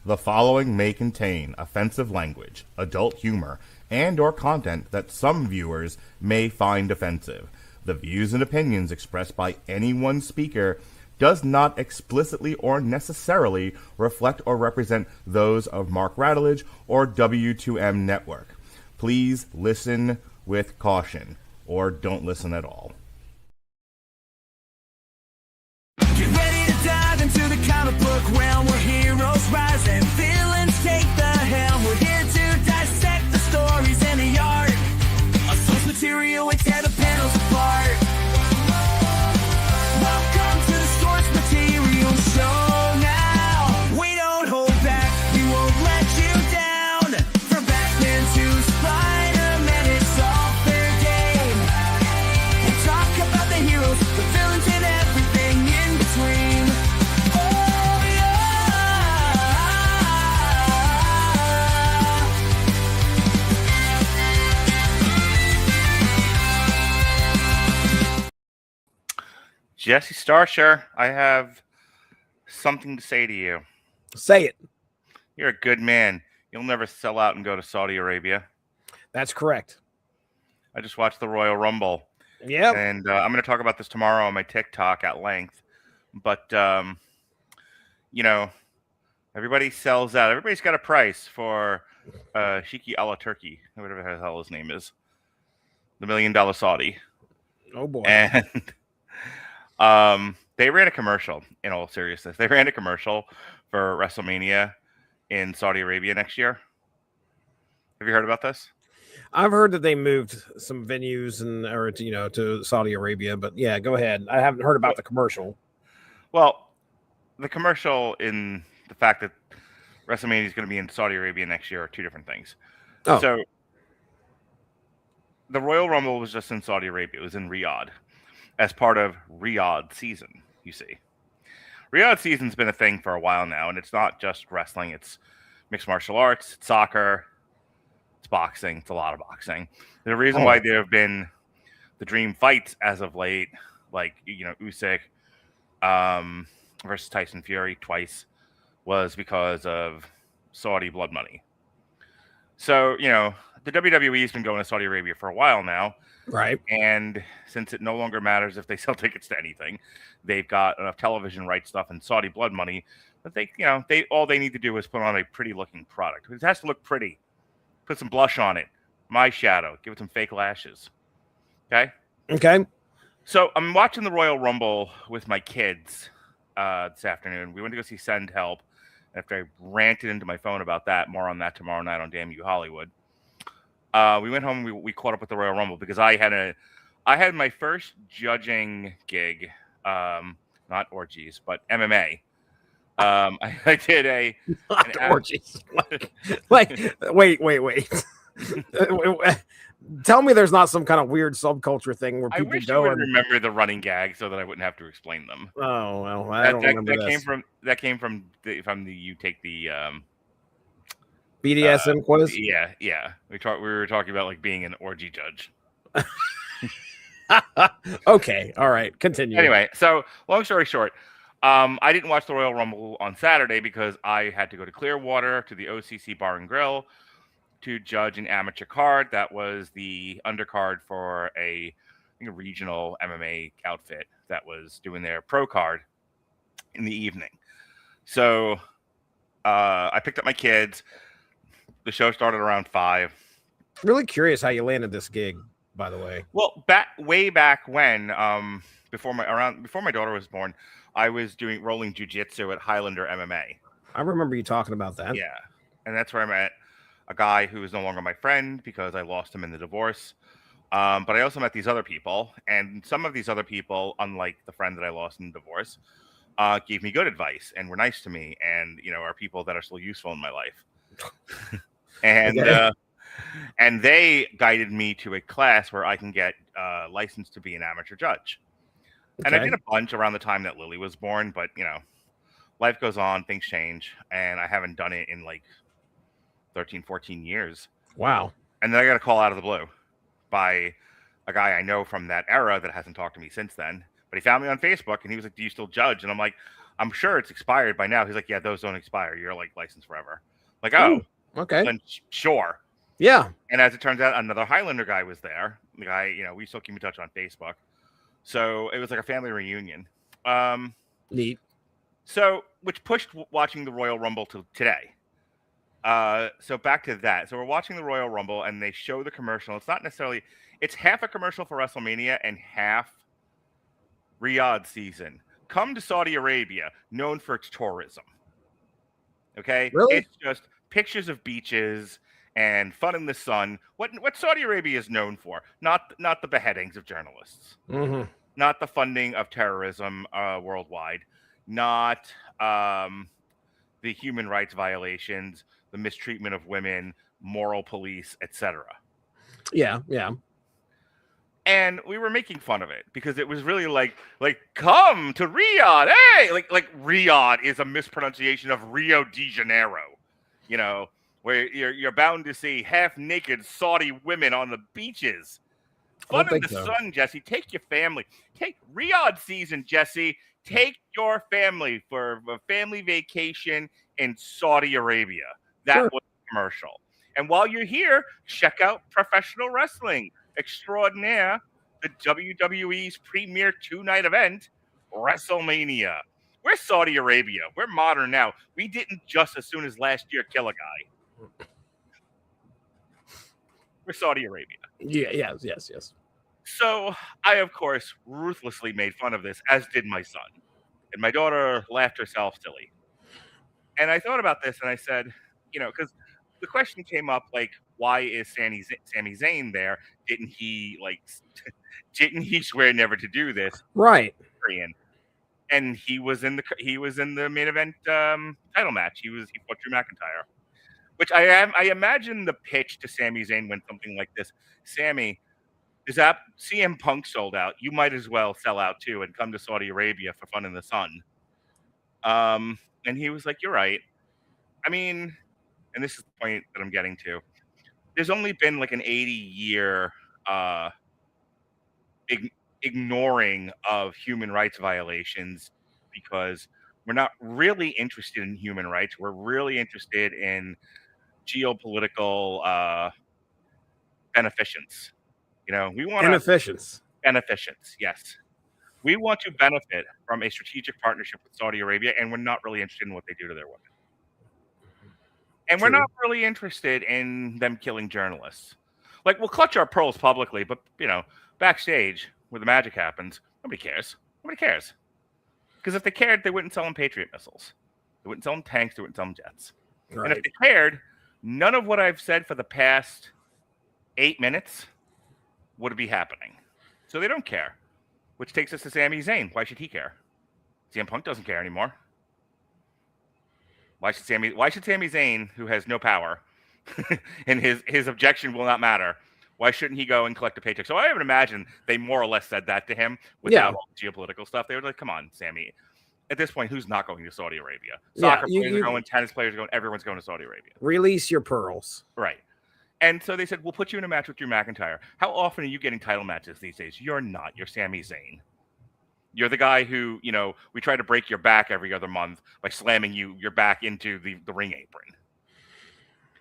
The following may contain offensive language, adult humor, and or content that some viewers may find offensive. The views and opinions expressed by any one speaker does not explicitly or necessarily reflect or represent those of Mark Radulich or W2M Network. Please listen with caution, or don't listen at all. Get ready to dive into the comic book realm where heroes rise and villains take the helm. We're here to dissect the stories and the art. A source material and tear the panels apart. Welcome to the source material show now. We don't hold back, we won't let you down. From Batman to Spider-Man, it's all fair game. We'll talk about the heroes, the villains, and everything in between. Oh yeah. Jesse Starsher, I have something to say to you. Say it. You're a good man. You'll never sell out and go to Saudi Arabia. That's correct. I just watched the Royal Rumble. Yeah. And I'm going to talk about this tomorrow on my TikTok at length. But, you know, everybody sells out. Everybody's got a price for Shiki Allah Turkey, whatever the hell his name is. The $1 Million Saudi. Oh, boy. And they ran a commercial, in all seriousness. They ran a commercial for WrestleMania in Saudi Arabia next year. Have you heard about this? I've heard that they moved some venues to Saudi Arabia, but yeah, go ahead. I haven't heard about the commercial. Well, the commercial in the fact that WrestleMania is going to be in Saudi Arabia next year are two different things. Oh. So the Royal Rumble was just in Saudi Arabia. It was in Riyadh as part of Riyadh season, you see. Riyadh season's been a thing for a while now, and it's not just wrestling. It's mixed martial arts, it's soccer, it's boxing. It's a lot of boxing. There's a reason why there have been the dream fights as of late, like, Usyk versus Tyson Fury twice, was because of Saudi blood money. So, the WWE has been going to Saudi Arabia for a while now. Right. And since it no longer matters if they sell tickets to anything, they've got enough television rights stuff and Saudi blood money that they all they need to do is put on a pretty looking product. It has to look pretty. Put some blush on it. My shadow. Give it some fake lashes. Okay? Okay. So I'm watching the Royal Rumble with my kids this afternoon. We went to go see Send Help. After I ranted into my phone about that, more on that tomorrow night on Damn You Hollywood. We went home and we caught up with the Royal Rumble because I had my first judging gig, not orgies, but MMA. I did orgies. Wait. Tell me there's not some kind of weird subculture thing where people I would remember the running gag so that I wouldn't have to explain them. Oh well, I don't remember that. That came from you take the BDSM quiz. Yeah. We were talking about like being an orgy judge. Okay, all right, continue. Anyway, so long story short, I didn't watch the Royal Rumble on Saturday because I had to go to Clearwater to the OCC Bar and Grill to judge an amateur card that was the undercard for a regional MMA outfit that was doing their pro card in the evening. So I picked up my kids. The show started around 5. Really curious how you landed this gig, by the way. Well, way back when, before my daughter was born, I was doing rolling jiu-jitsu at Highlander MMA. I remember you talking about that. Yeah, and that's where I met a guy who is no longer my friend because I lost him in the divorce. But I also met these other people, and some of these other people, unlike the friend that I lost in the divorce, gave me good advice and were nice to me, and are people that are still useful in my life. And Okay. And they guided me to a class where I can get licensed to be an amateur judge. And I did a bunch around the time that Lily was born, but life goes on, things change, and I haven't done it in like 13, 14 years. Wow. And then I got a call out of the blue by a guy I know from that era that hasn't talked to me since then. But he found me on Facebook and he was like, "Do you still judge?" And I'm like, I'm sure it's expired by now. He's like, yeah, those don't expire. You're like licensed forever. Like, oh, okay. then sure. Yeah. And as it turns out, another Highlander guy was there. The guy, we still keep in touch on Facebook. So it was like a family reunion. Neat. So, which pushed watching the Royal Rumble to today. So back to that. So we're watching the Royal Rumble, and they show the commercial. It's not necessarily. It's half a commercial for WrestleMania and half Riyadh season. Come to Saudi Arabia, known for its tourism. Okay, Really? It's just pictures of beaches and fun in the sun. What Saudi Arabia is known for? Not the beheadings of journalists. Mm-hmm. Not the funding of terrorism worldwide. Not the human rights violations, the mistreatment of women, moral police, etc. Yeah. And we were making fun of it because it was really like come to Riyadh, hey, like Riyadh is a mispronunciation of Rio de Janeiro, where you're bound to see half-naked Saudi women on the beaches. Fun in the sun, Jesse. Take your family. Take Riyadh season, Jesse. Take your family for a family vacation in Saudi Arabia. That was the commercial. And while you're here, check out professional wrestling extraordinaire, the WWE's premier 2-night event, WrestleMania. We're Saudi Arabia. We're modern now. We didn't just as soon as last year kill a guy. We're Saudi Arabia. Yeah, yes. So I, of course, ruthlessly made fun of this, as did my son. And my daughter laughed herself silly. And I thought about this, and I said, because the question came up, like, why is Sami Zayn there? Didn't he swear never to do this? Right. And he was in the main event title match. He fought Drew McIntyre. Which I imagine the pitch to Sami Zayn went something like this: Sammy, is that CM Punk sold out? You might as well sell out too and come to Saudi Arabia for fun in the sun. And he was like, "You're right." I mean, and this is the point that I'm getting to. There's only been like an 80-year ignoring of human rights violations because we're not really interested in human rights. We're really interested in geopolitical beneficence. We want beneficence. Yes, we want to benefit from a strategic partnership with Saudi Arabia, and we're not really interested in what they do to their women. And we're not really interested in them killing journalists. Like, we'll clutch our pearls publicly, but backstage where the magic happens, nobody cares. Nobody cares. Because if they cared, they wouldn't sell them Patriot missiles. They wouldn't sell them tanks. They wouldn't sell them jets. Right. And if they cared, none of what I've said for the past 8 minutes would be happening. So they don't care. Which takes us to Sami Zayn. Why should he care? CM Punk doesn't care anymore. Why should Sami Zayn, who has no power, and his objection will not matter, why shouldn't he go and collect a paycheck? So I would imagine they more or less said that to him without all the geopolitical stuff. They were like, come on, Sammy. At this point, who's not going to Saudi Arabia? Soccer players are going, tennis players are going, everyone's going to Saudi Arabia. Release your pearls. Right. And so they said, we'll put you in a match with Drew McIntyre. How often are you getting title matches these days? You're not. You're Sami Zayn. You're the guy who, we try to break your back every other month by slamming your back into the ring apron.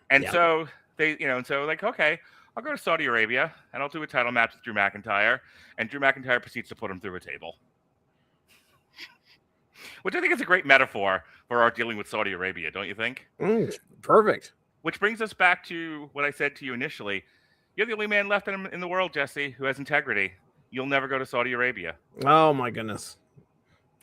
And so they, okay, I'll go to Saudi Arabia and I'll do a title match with Drew McIntyre. And Drew McIntyre proceeds to put him through a table. Which I think is a great metaphor for our dealing with Saudi Arabia, don't you think? Perfect. Which brings us back to what I said to you initially. You're the only man left in the world, Jesse, who has integrity. You'll never go to Saudi Arabia. Oh my goodness.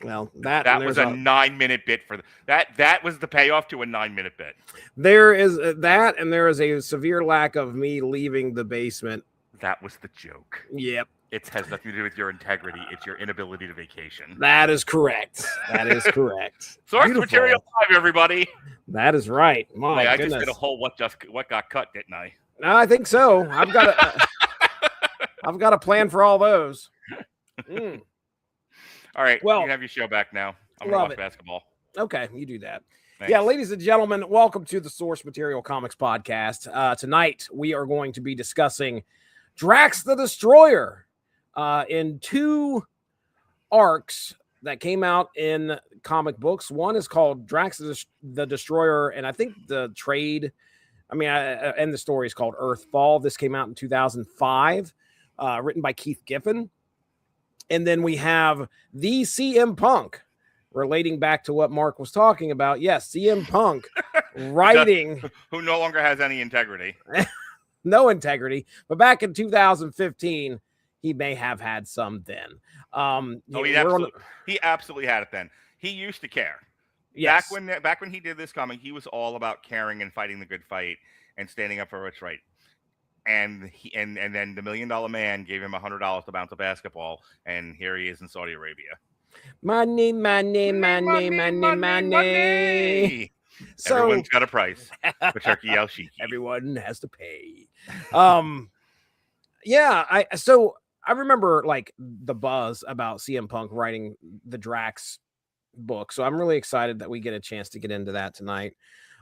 Well, that was a 9-minute bit for that was the payoff to a 9-minute bit. There is that, and there is a severe lack of me leaving the basement. That was the joke. Yep. It has nothing to do with your integrity. It's your inability to vacation. That is correct. Source material live, everybody. That is right. My I goodness. just did a whole what got cut, didn't I? No, I think so. I've got a plan for all those. All right. Well, you can have your show back now. I'm going to watch basketball. Okay, you do that. Thanks. Yeah, ladies and gentlemen, welcome to the Source Material Comics Podcast. Tonight, we are going to be discussing Drax the Destroyer in 2 arcs that came out in comic books. One is called Drax the Destroyer, and I think the trade, and the story is called Earthfall. This came out in 2005, written by Keith Giffen. And then we have the CM Punk, relating back to what Mark was talking about. Yes, CM Punk writing. Who no longer has any integrity. No integrity. But back in 2015, he may have had some then. He absolutely had it then. He used to care. Yes. Back when he did this comic, he was all about caring and fighting the good fight and standing up for what's right. And then the $1 Million Man gave him $100 to bounce a basketball, and here he is in Saudi Arabia. Money. So everyone's got a price for Turkey Al Shiki. Everyone has to pay. I remember like the buzz about CM Punk writing the Drax book. So I'm really excited that we get a chance to get into that tonight.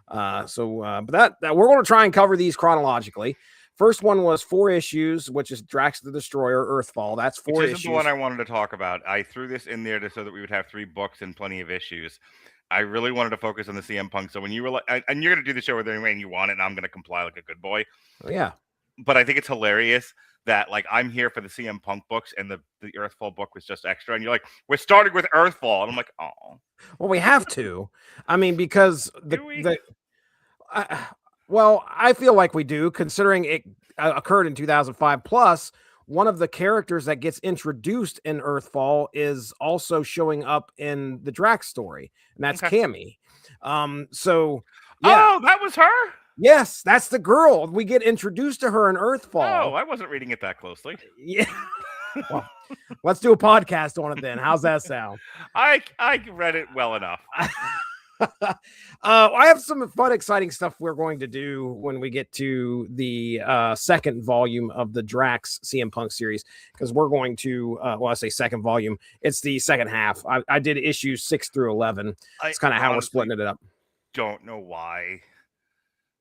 But we're going to try and cover these chronologically. First one was 4 issues, which is Drax the Destroyer, Earthfall. That's 4 issues. This is the one I wanted to talk about. I threw this in there so that we would have 3 books and plenty of issues. I really wanted to focus on the CM Punk. So when you were like, and you're going to do the show with anyway, and you want it, and I'm going to comply like a good boy. Yeah. But I think it's hilarious that like I'm here for the CM Punk books, and the Earthfall book was just extra. And you're like, we're starting with Earthfall, and I'm like, oh. Well, we have to. Because I feel like we do, considering it occurred in 2005. Plus, one of the characters that gets introduced in Earthfall is also showing up in the Drax story, and that's Cammy. Oh, that was her? Yes, that's the girl. We get introduced to her in Earthfall. Oh, I wasn't reading it that closely. Yeah. Well, let's do a podcast on it then. How's that sound? I read it well enough. I have some fun, exciting stuff we're going to do when we get to the second volume of the Drax CM Punk series, because we're going to, I say second volume, it's the second half. I did issues 6 through 11. It's kind of how we're splitting it up. Don't know why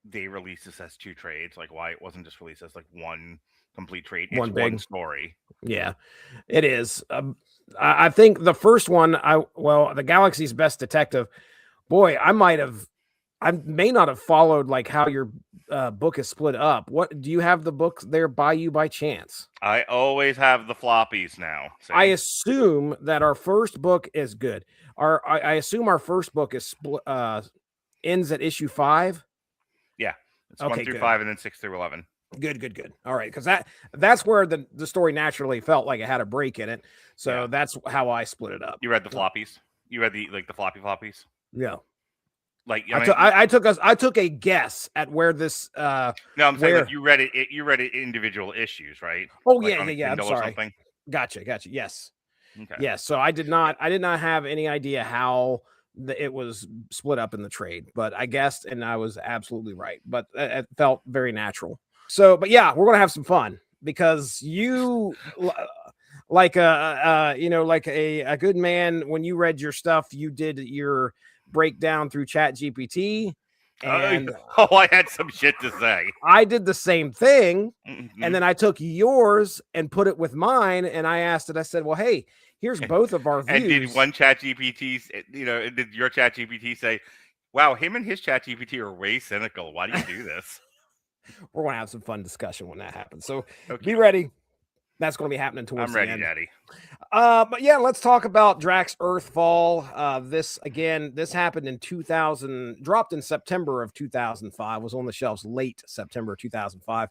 they released this as 2 trades, like why it wasn't just released as like one complete trade. It's one story. Yeah, it is. I think the first one, the Galaxy's Best Detective. Boy, I may not have followed like how your book is split up. What do you have the book there by you by chance? I always have the floppies now. So. I assume that our first book is good. I assume our first book is ends at issue 5. Yeah, it's 1 through 5, and then 6 through 11. Good. All right, because that's where the story naturally felt like it had a break in it. So that's how I split it up. You read the floppies? You read the floppy floppies? Yeah. Like I took a guess at where this no, I'm saying like you read it individual issues, right? Oh, like yeah. I'm sorry. Gotcha. Yes. Okay. Yeah. So I did not have any idea how it was split up in the trade, but I guessed and I was absolutely right. But it felt very natural. So, but yeah, we're gonna have some fun because you like a good man, when you read your stuff, you did your breakdown through Chat GPT, and I had some shit to say. I did the same thing, and then I took yours and put it with mine, and I said, well, hey, here's both of our views. And did one Chat GPT, did your Chat GPT say, wow, him and his Chat GPT are way cynical, why do you do this? We're gonna have some fun discussion when that happens, so be ready. That's going to be happening towards the end. I'm ready, Daddy. But yeah, let's talk about Drax Earthfall. This happened in 2000, dropped in September of 2005, was on the shelves late September 2005.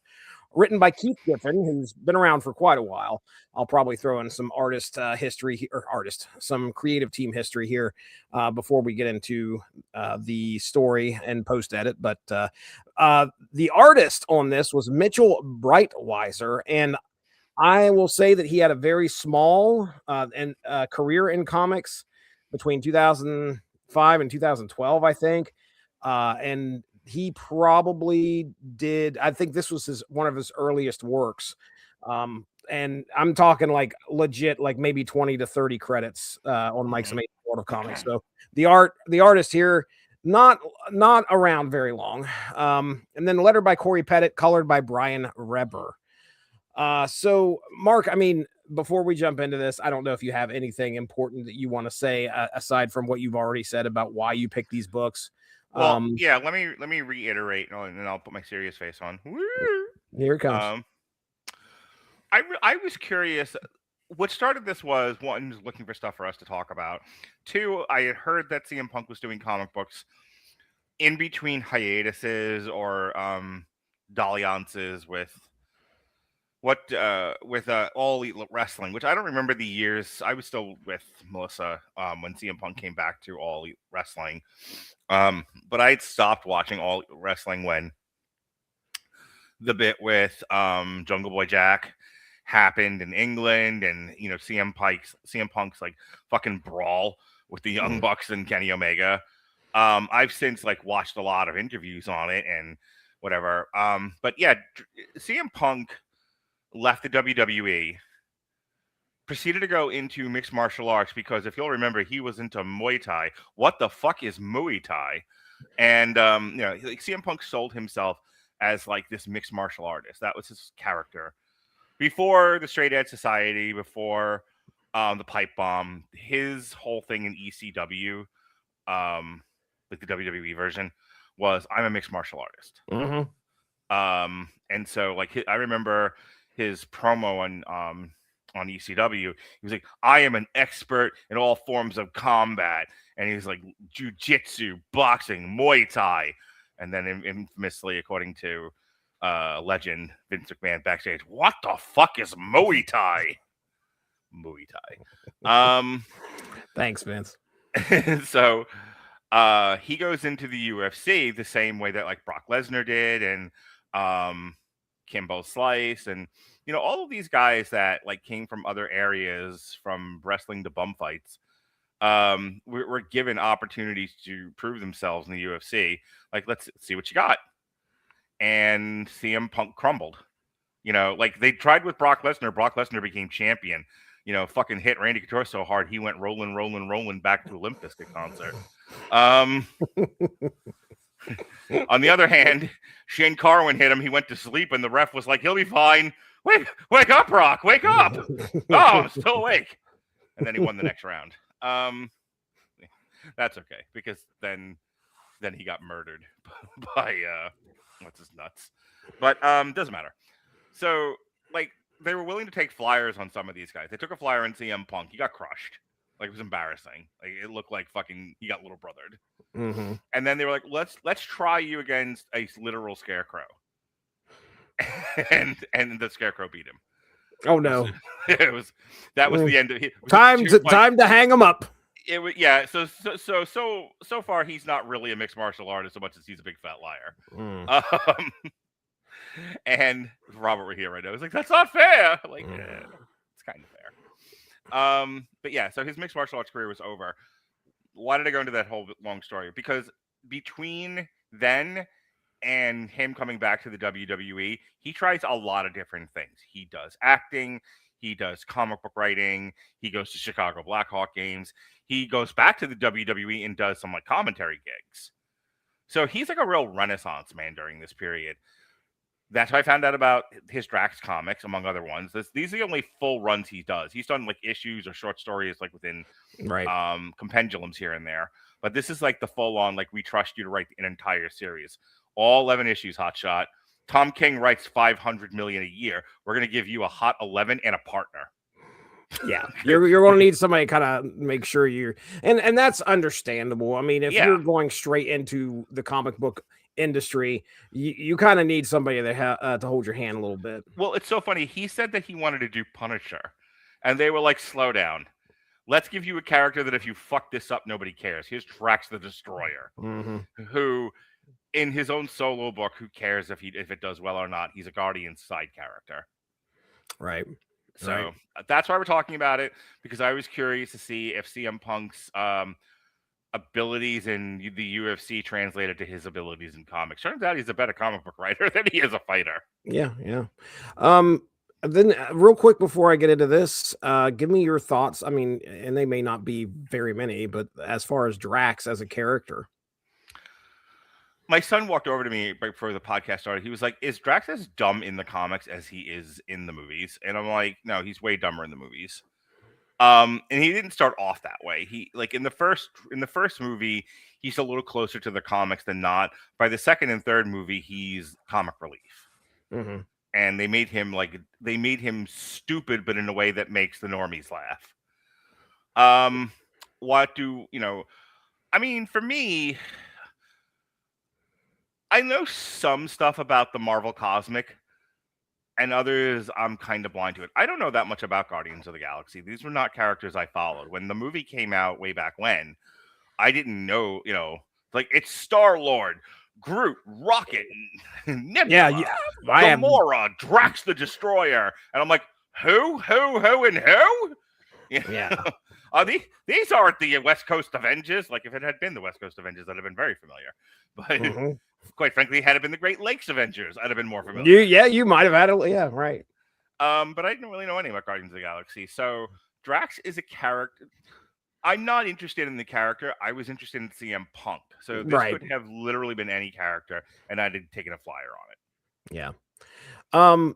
Written by Keith Giffen, who's been around for quite a while. I'll probably throw in some some creative team history here before we get into the story and post edit. But the artist on this was Mitchell Breitweiser, and I will say that he had a very small career in comics between 2005 and 2012, I think. And he probably did. I think this was one of his earliest works. And I'm talking like legit, like maybe 20 to 30 credits on Mike's Amazing World of Comics. So the artist here, not around very long. And then lettered by Corey Pettit, colored by Brian Reber. So Mark, before we jump into this, I don't know if you have anything important that you want to say aside from what you've already said about why you picked these books. Well, yeah, let me reiterate, and then I'll put my serious face on. Here it comes. I was curious. What started this was, one, looking for stuff for us to talk about. Two, I had heard that CM Punk was doing comic books in between hiatuses or dalliances with All Elite Wrestling, which I don't remember the years. I was still with Melissa when CM Punk came back to All Elite Wrestling, but I had stopped watching All Elite Wrestling when the bit with Jungle Boy Jack happened in England, and CM Punk's like fucking brawl with the Young Bucks and Kenny Omega. I've since like watched a lot of interviews on it and whatever. But yeah, CM Punk left the WWE, proceeded to go into mixed martial arts because if you'll remember, he was into Muay Thai. What the fuck is Muay Thai? And like CM Punk sold himself as like this mixed martial artist. That was his character. Before the Straight Edge Society, before the Pipe Bomb, his whole thing in ECW, like the WWE version, was I'm a mixed martial artist. Mm-hmm. And so like I remember his promo on ECW. He was like, I am an expert in all forms of combat, and he's like jiu-jitsu, boxing, Muay Thai, and then infamously, according to legend Vince McMahon backstage, what the fuck is Muay Thai? Muay Thai. Thanks, Vince. So he goes into the UFC the same way that like Brock Lesnar did, and Kimbo Slice, and all of these guys that like came from other areas, from wrestling to bum fights, were given opportunities to prove themselves in the UFC. Like, let's see what you got. And CM Punk crumbled. Like they tried with Brock Lesnar. Brock Lesnar became champion. Fucking hit Randy Couture so hard he went rolling back to a Limp Bizkit concert. On the other hand, Shane Carwin hit him. He went to sleep, and the ref was like, "He'll be fine. Wake up, Brock! Wake up! Oh, I'm still awake." And then he won the next round. That's okay, because then he got murdered by what's his nuts. But doesn't matter. So like they were willing to take flyers on some of these guys. They took a flyer on CM Punk. He got crushed. Like, it was embarrassing. Like, it looked like fucking he got little brothered. Mm-hmm. And then they were like, let's try you against a literal scarecrow. and the scarecrow beat him. Oh no. That was the end of it. Time to hang him up. It was, yeah. So far he's not really a mixed martial artist so much as he's a big fat liar. And Robert were here right now. He's like, that's not fair. Like, it's kind of fair. But yeah, so his mixed martial arts career was over. Why did I go into that whole long story? Because between then and him coming back to the WWE, he tries a lot of different things. He does acting, he does comic book writing, he goes to Chicago Blackhawk games, he goes back to the WWE and does some like commentary gigs. So he's like a real renaissance man during this period. That's how I found out about his Drax comics, among other ones. These are the only full runs he does. He's done like issues or short stories like within compendulums here and there. But this is like the full-on, like, we trust you to write an entire series. All 11 issues, Hotshot. Tom King writes $500 million a year. We're going to give you a hot 11 and a partner. Yeah, you're going to need somebody to kind of make sure you're... And that's understandable. I mean, if you're going straight into the comic book industry, you kind of need somebody to hold your hand a little bit. Well, it's so funny. He said that he wanted to do Punisher, and they were like, slow down. Let's give you a character that if you fuck this up, nobody cares. Here's Drax the Destroyer, who, in his own solo book, who cares if it does well or not? He's a Guardian side character. Right. So that's why we're talking about it, because I was curious to see if CM Punk's abilities in the UFC translated to his abilities in comics. Turns out he's a better comic book writer than he is a fighter. Yeah. Then real quick before I get into this, give me your thoughts. I mean, and they may not be very many, but as far as Drax as a character. My son walked over to me right before the podcast started. He was like, "Is Drax as dumb in the comics as he is in the movies?" And I'm like, "No, he's way dumber in the movies." And he didn't start off that way. He like in the first movie, he's a little closer to the comics than not. By the second and third movie, he's comic relief. Mm-hmm. And they made him stupid, but in a way that makes the normies laugh. What do you know? I mean, for me, I know some stuff about the Marvel Cosmic, and others I'm kind of blind to it. I don't know that much about Guardians of the Galaxy. These were not characters I followed. When the movie came out way back when, I didn't know, like it's Star-Lord, Groot, Rocket, Nebula, Gamora, Drax the Destroyer. And I'm like, who, and who? Yeah. These aren't the West Coast Avengers. Like if it had been the West Coast Avengers, I'd have been very familiar. But quite frankly, had it been the Great Lakes Avengers, I'd have been more familiar. You might have had it. Yeah, right. But I didn't really know anything about Guardians of the Galaxy. So Drax is a character. I'm not interested in the character. I was interested in CM Punk. So this could have literally been any character, and I'd have taken a flyer on it. Yeah.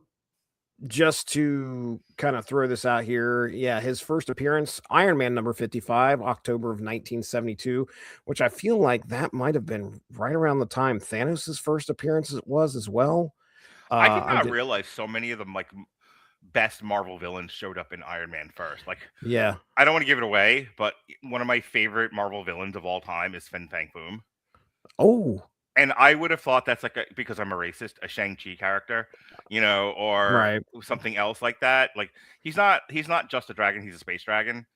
Just to kind of throw this out here, his first appearance, Iron Man number 55, October of 1972, which I feel like that might have been right around the time Thanos' first appearance was as well. I did not realize so many of them, like best Marvel villains, showed up in Iron Man first. Like, yeah, I don't want to give it away, but one of my favorite Marvel villains of all time is Fin Fang Foom. Oh. And I would have thought that's like because I'm a racist, a Shang-Chi character, or something else like that. Like he's not just a dragon; he's a space dragon.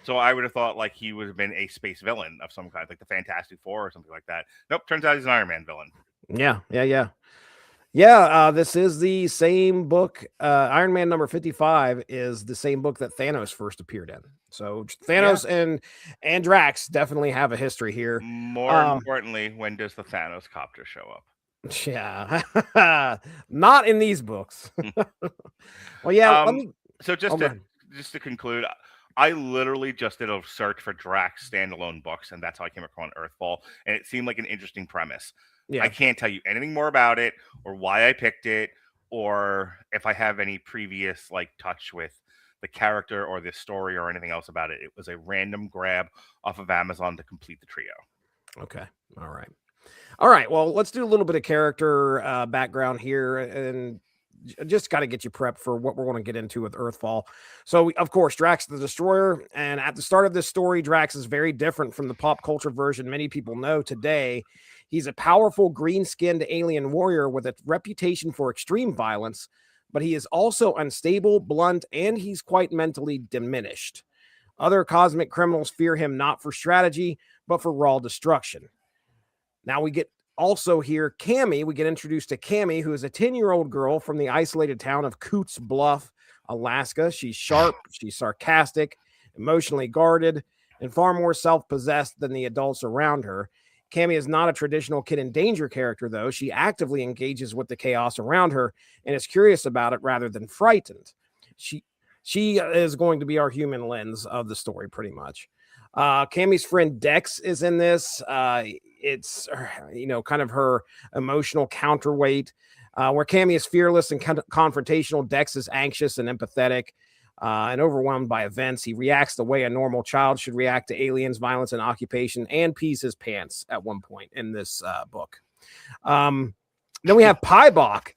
So I would have thought like he would have been a space villain of some kind, like the Fantastic Four or something like that. Nope, turns out he's an Iron Man villain. Yeah. This is the same book. Iron Man number 55 is the same book that Thanos first appeared in. So Thanos and Drax definitely have a history here. More importantly, when does the Thanos copter show up? Yeah, not in these books. Well, yeah. So just to conclude, I literally just did a search for Drax standalone books, and that's how I came across Earthfall, and it seemed like an interesting premise. Yeah. I can't tell you anything more about it, or why I picked it, or if I have any previous like touch with the character or the story or anything else about it. It was a random grab off of Amazon to complete the trio. Okay. All right. Well, let's do a little bit of character background here, and just got to get you prepped for what we're going to get into with Earthfall. So, of course, Drax the Destroyer. And at the start of this story, Drax is very different from the pop culture version many people know today. He's a powerful green-skinned alien warrior with a reputation for extreme violence, but he is also unstable, blunt, and he's quite mentally diminished. Other cosmic criminals fear him not for strategy, but for raw destruction. Now we get also here Cammy. We get introduced to Cammy, who is a 10-year-old girl from the isolated town of Coots Bluff, Alaska. She's sharp, she's sarcastic, emotionally guarded, and far more self-possessed than the adults around her. Cammy is not a traditional kid in danger character, though. She actively engages with the chaos around her and is curious about it rather than frightened. She is going to be our human lens of the story, pretty much. Cammy's friend Dex is in this. It's kind of her emotional counterweight. Where Cammy is fearless and confrontational, Dex is anxious and empathetic. And overwhelmed by events. He reacts the way a normal child should react to aliens, violence, and occupation, and pees his pants at one point in this book. Then we have Pybok.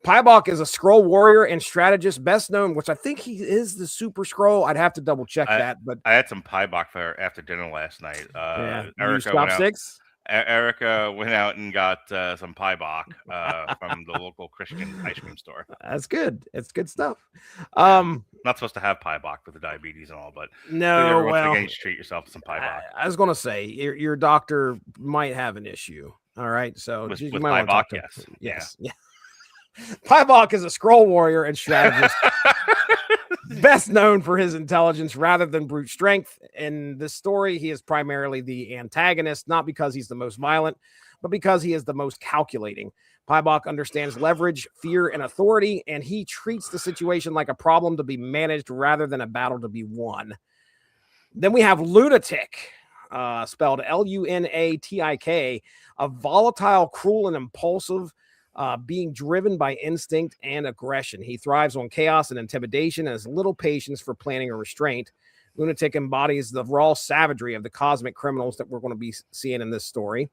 Pybok is a Skrull warrior and strategist, best known, which I think he is the Super Skrull. I'd have to double check that. But I had some Pybok for after dinner last night. Erica went out and got some Pybok from the local Christian ice cream store. That's good. It's good stuff. Not supposed to have Pybok with the diabetes and all, but no. Well, you treat yourself to some Pybok. I was going to say your doctor might have an issue. All right, so with Pybok, yes. Pybok is a Skrull warrior and strategist. Best known for his intelligence rather than brute strength. In this story, he is primarily the antagonist, not because he's the most violent, but because he is the most calculating. Pybok understands leverage, fear, and authority, and he treats the situation like a problem to be managed rather than a battle to be won. Then we have Lunatic. spelled Lunatik, a volatile, cruel, and impulsive, being driven by instinct and aggression. He thrives on chaos and intimidation and has little patience for planning or restraint. Lunatic embodies the raw savagery of the cosmic criminals that we're going to be seeing in this story.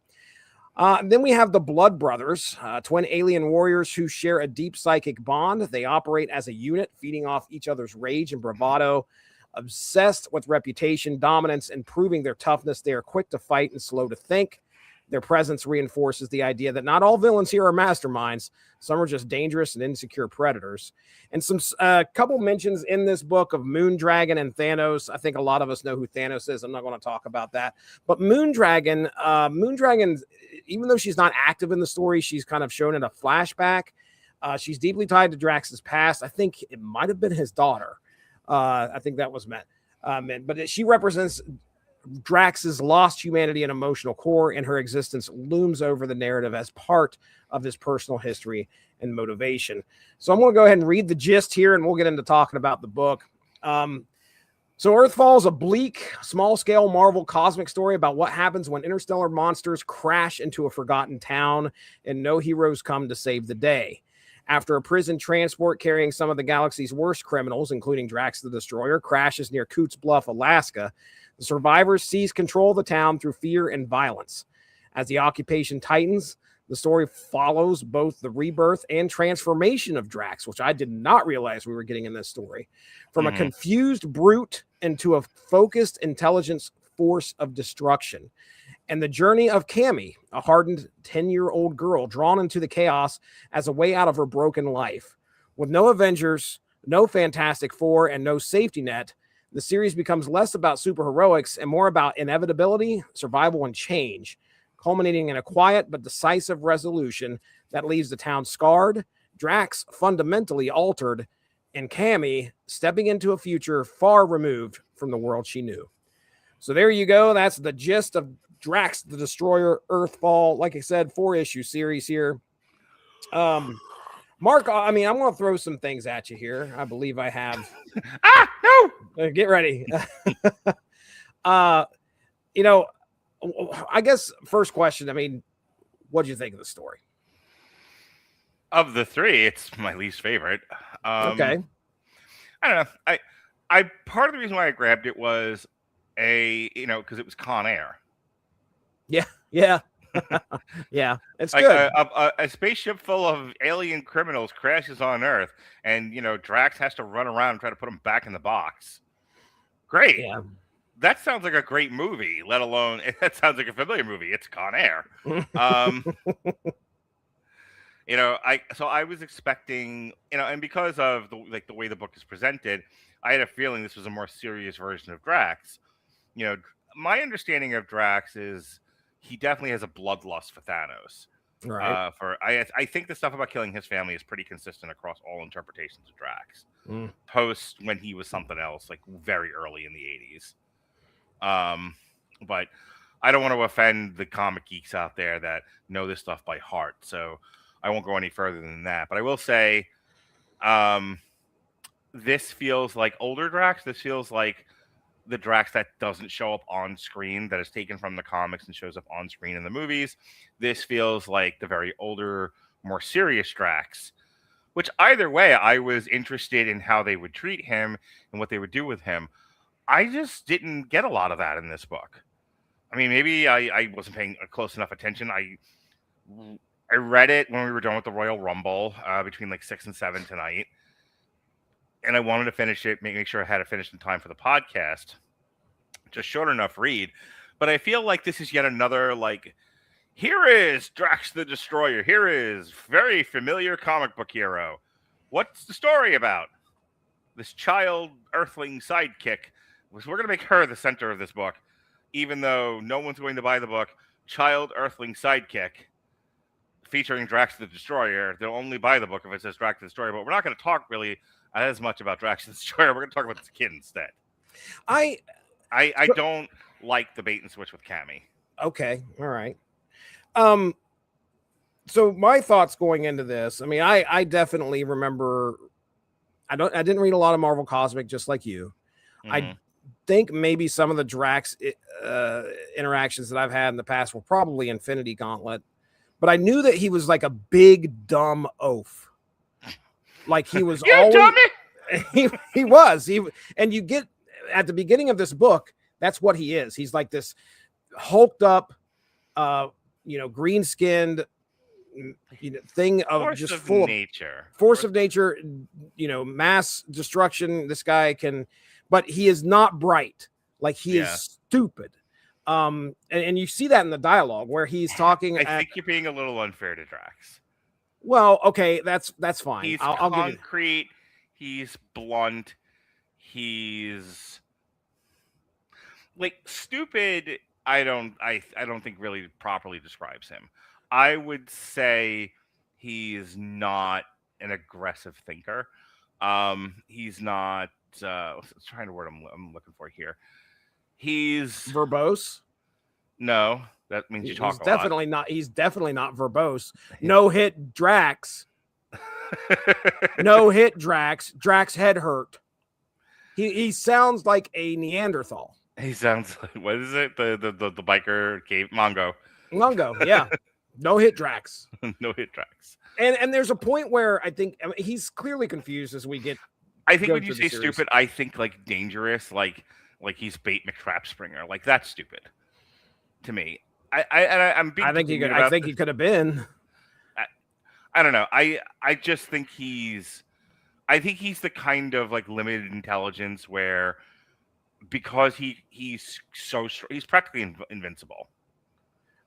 Then we have the Blood Brothers, twin alien warriors who share a deep psychic bond. They operate as a unit, feeding off each other's rage and bravado. Obsessed with reputation, dominance, and proving their toughness, they are quick to fight and slow to think. Their presence reinforces the idea that not all villains here are masterminds. Some are just dangerous and insecure predators. And some couple mentions in this book of Moondragon and Thanos. I think a lot of us know who Thanos is. I'm not going to talk about that. But Moondragon, even though she's not active in the story, she's kind of shown in a flashback. She's deeply tied to Drax's past. I think it might have been his daughter. I think that was meant. But she represents Drax's lost humanity and emotional core, and her existence looms over the narrative as part of his personal history and motivation. So I'm going to go ahead and read the gist here, and we'll get into talking about the book. So Earthfall is a bleak, small-scale Marvel cosmic story about what happens when interstellar monsters crash into a forgotten town and no heroes come to save the day. After a prison transport carrying some of the galaxy's worst criminals, including Drax the Destroyer, crashes near Coots Bluff, Alaska, the survivors seize control of the town through fear and violence. As the occupation tightens, the story follows both the rebirth and transformation of Drax, which I did not realize we were getting in this story, from a confused brute into a focused intelligence force of destruction. And the journey of Cammy, a hardened 10-year-old girl drawn into the chaos as a way out of her broken life. With no Avengers, no Fantastic Four, and no safety net, the series becomes less about superheroics and more about inevitability, survival, and change, culminating in a quiet but decisive resolution that leaves the town scarred, Drax fundamentally altered, and Cammy stepping into a future far removed from the world she knew. So there you go. That's the gist of Drax the Destroyer, Earthfall. Like I said, 4-issue series here. Mark, I mean, I'm going to throw some things at you here. I believe I have. No! Get ready. I guess first question, I mean, what did you think of the story? Of the three, it's my least favorite. Okay. I don't know. I part of the reason why I grabbed it was because it was Con Air. Yeah. Yeah. It's like good. A spaceship full of alien criminals crashes on Earth, and Drax has to run around and try to put them back in the box. Great. Yeah. That sounds like a great movie, let alone that sounds like a familiar movie. It's Con Air. I was expecting, and because of the way the book is presented, I had a feeling this was a more serious version of Drax. My understanding of Drax is he definitely has a bloodlust for Thanos. Right. I think the stuff about killing his family is pretty consistent across all interpretations of Drax. Post when he was something else, like very early in the 80s. But I don't want to offend the comic geeks out there that know this stuff by heart, so I won't go any further than that. But I will say, this feels like older Drax. This feels like the Drax that doesn't show up on screen, that is taken from the comics and shows up on screen in the movies. This feels like the very older, more serious Drax, which either way, I was interested in how they would treat him and what they would do with him. I just didn't get a lot of that in this book. I mean, maybe I wasn't paying close enough attention. I read it when we were done with the Royal Rumble between like 6 and 7 tonight. And I wanted to finish it, make sure I had it finished in time for the podcast. Just short enough read. But I feel like this is yet another, here is Drax the Destroyer. Here is very familiar comic book hero. What's the story about? This child earthling sidekick. We're going to make her the center of this book. Even though no one's going to buy the book, Child Earthling Sidekick, featuring Drax the Destroyer. They'll only buy the book if it says Drax the Destroyer. But we're not going to talk really as much about Drax the Destroyer. We're going to talk about this kid instead. I don't like the bait and switch with Cammy. Okay, all right. So my thoughts going into this, I mean, I definitely remember. I didn't read a lot of Marvel Cosmic, just like you. I think maybe some of the Drax interactions that I've had in the past were probably Infinity Gauntlet, but I knew that he was like a big dumb oaf. Like he was You always dummy! he was and you get at the beginning of this book, that's what he is. He's like this hulked up, green skinned, thing of Force just of full nature. force of nature, mass destruction. This guy can, but he is not bright. Like he is stupid. And you see that in the dialogue where he's talking. I think you're being a little unfair to Drax. Well, okay, that's fine. He's I'll give you. concrete. He's blunt. He's like stupid. I don't think really properly describes him. I would say he's not an aggressive thinker. He's not. Trying to word I'm looking for here. He's Verbose. No, that means you talk He's a definitely not. He's definitely not verbose. No hit Drax. No hit Drax. Drax head hurt. He sounds like a Neanderthal. He sounds like, what is it? The biker cave Mongo. Mongo, yeah. No hit Drax. No hit Drax. And there's a point where I think he's clearly confused as we get. I think when you say stupid, I think like dangerous, like he's bait McTrap Springer. Like that's stupid to me. I'm being I think he could have been. I don't know. I just think he's the kind of like limited intelligence where because he's so he's practically invincible,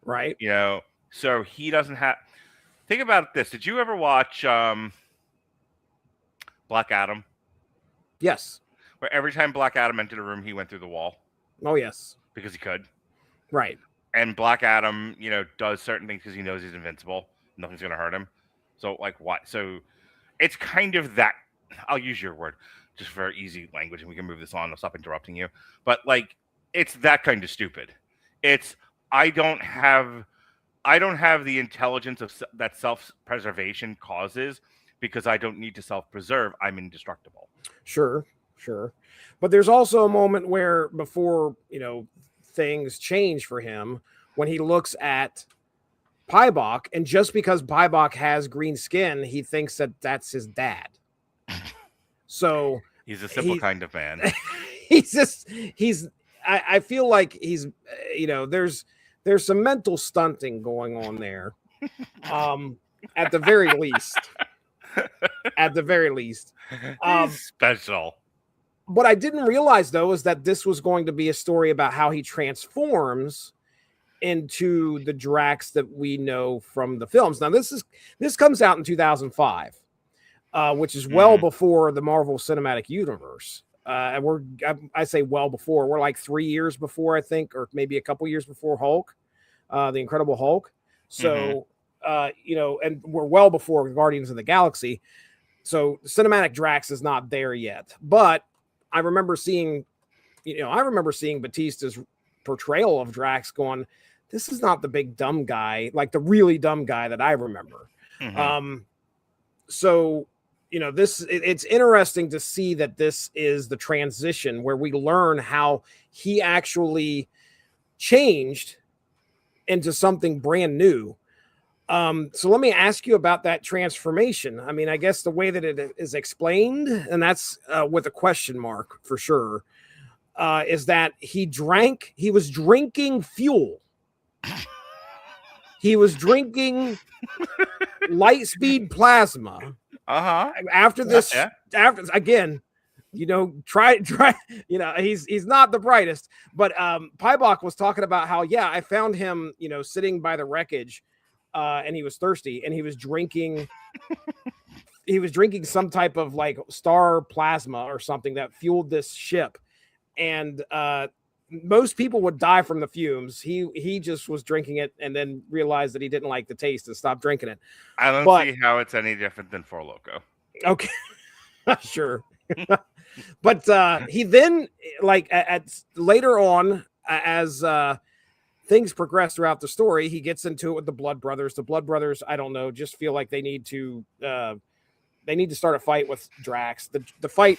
right? So he doesn't have. Think about this. Did you ever watch Black Adam? Yes. Where every time Black Adam entered a room, he went through the wall. Oh yes. Because he could. Right. And Black Adam, does certain things because he knows he's invincible. Nothing's gonna hurt him. So like what? So it's kind of that. I'll use your word just for easy language, and we can move this on. I'll stop interrupting you. But like, it's that kind of stupid. It's I don't have the intelligence that self-preservation causes because I don't need to self-preserve. I'm indestructible. Sure. But there's also a moment where before, things change for him when he looks at Pybok, and just because Pybok has green skin, he thinks that that's his dad. So he's a simple kind of man. I feel like he's, there's some mental stunting going on there. At the very least. He's special. What I didn't realize though is that this was going to be a story about how he transforms into the Drax that we know from the films. Now this comes out in 2005, which is well before the Marvel Cinematic Universe. And I say well before. We're like 3 years before, I think, or maybe a couple years before Hulk, the Incredible Hulk. So and we're well before Guardians of the Galaxy. So cinematic Drax is not there yet. But I remember seeing Batista's portrayal of Drax going, this is not the big dumb guy, like the really dumb guy that I remember. So, it's interesting to see that this is the transition where we learn how he actually changed into something brand new. So let me ask you about that transformation. I mean, I guess the way that it is explained, and that's with a question mark for sure, is that he was drinking fuel. He was drinking light speed plasma. After this, after again, try. He's not the brightest, but Pybok was talking about how, I found him, sitting by the wreckage. And he was thirsty, and he was drinking some type of like star plasma or something that fueled this ship. And most people would die from the fumes. He just was drinking it and then realized that he didn't like the taste and stopped drinking it. I don't see how it's any different than Four Loko. Okay. Sure. But he then, like, at later on, as things progress throughout the story, he gets into it with the Blood Brothers. The Blood Brothers, I don't know, just feel like they need to start a fight with Drax. The fight,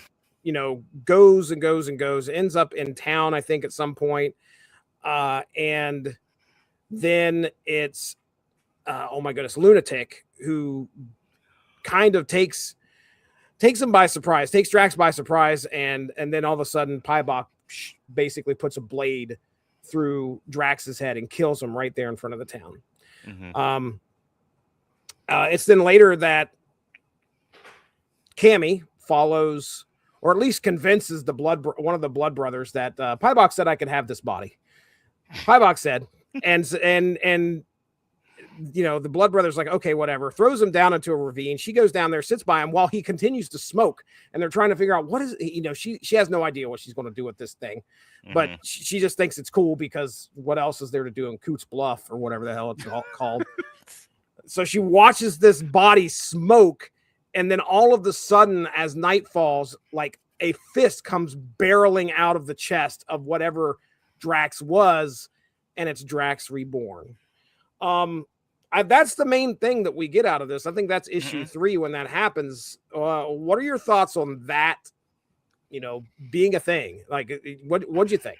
goes and goes and goes, ends up in town, I think, at some point. And then it's oh my goodness, Lunatic, who kind of takes him by surprise, takes Drax by surprise, and then all of a sudden Pybok basically puts a blade through Drax's head and kills him right there in front of the town. Mm-hmm. It's then later that Cammy follows, or at least convinces one of the blood brothers that Pybok said I could have this body. Pybok said, and you know, the blood brother's like, okay, whatever, throws him down into a ravine. She goes down there, sits by him while he continues to smoke, and they're trying to figure out what is, you know, she has no idea what she's going to do with this thing, but she just thinks it's cool because what else is there to do in Coots Bluff or whatever the hell it's called. So she watches this body smoke, and then all of a sudden, as night falls, like a fist comes barreling out of the chest of whatever Drax was, and it's Drax reborn. That's the main thing that we get out of this. I think that's issue 3 when that happens. What are your thoughts on that? You know, being a thing. Like, what'd you think?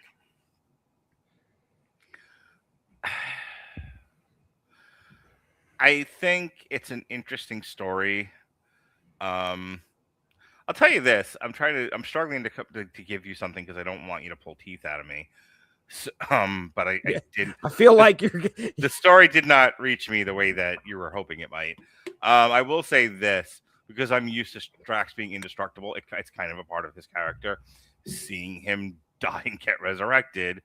I think it's an interesting story. I'll tell you this: I'm struggling to give you something because I don't want you to pull teeth out of me. So, but I didn't. I feel like the story did not reach me the way that you were hoping it might. I will say this, because I'm used to Drax being indestructible. It's kind of a part of his character. Seeing him die and get resurrected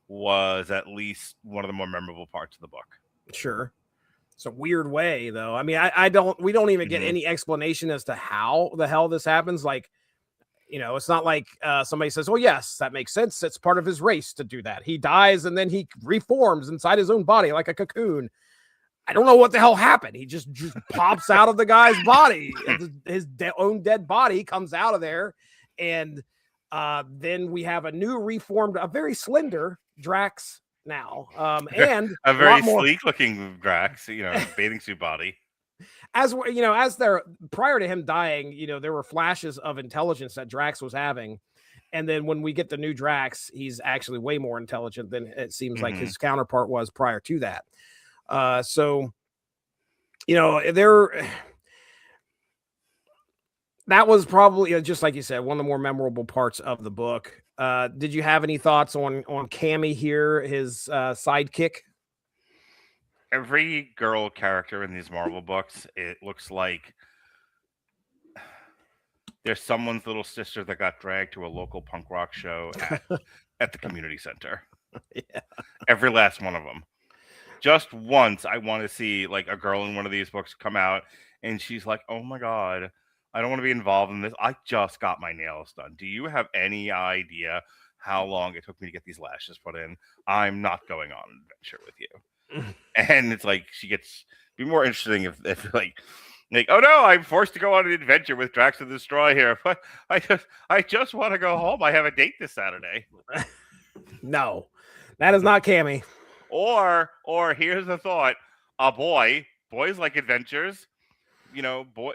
was at least one of the more memorable parts of the book. Sure. It's a weird way, though. I mean, we don't even get any explanation as to how the hell this happens. Like, you know, it's not like somebody says, oh, yes, that makes sense. It's part of his race to do that. He dies and then he reforms inside his own body like a cocoon. I don't know what the hell happened. He just pops out of the guy's body. His own dead body comes out of there. And then we have a new reformed, a very slender Drax now. And a very sleek looking Drax, you know, bathing suit body. As you know, as there prior to him dying, you know, there were flashes of intelligence that Drax was having, and then when we get the new Drax, he's actually way more intelligent than it seems like his counterpart was prior to that. So, you know, that was probably, just like you said, one of the more memorable parts of the book. Did you have any thoughts on Cammy here, his sidekick? Every girl character in these Marvel books, it looks like there's someone's little sister that got dragged to a local punk rock show at the community center. Yeah. Every last one of them. Just once, I want to see like a girl in one of these books come out and she's like, oh my God, I don't want to be involved in this. I just got my nails done. Do you have any idea how long it took me to get these lashes put in? I'm not going on an adventure with you. And it's like she gets be more interesting if like oh no, I'm forced to go on an adventure with Drax the Destroyer here, but I just want to go home. I have a date this Saturday. No, that is not Cammy. Or here's the thought: boys like adventures. You know, boy.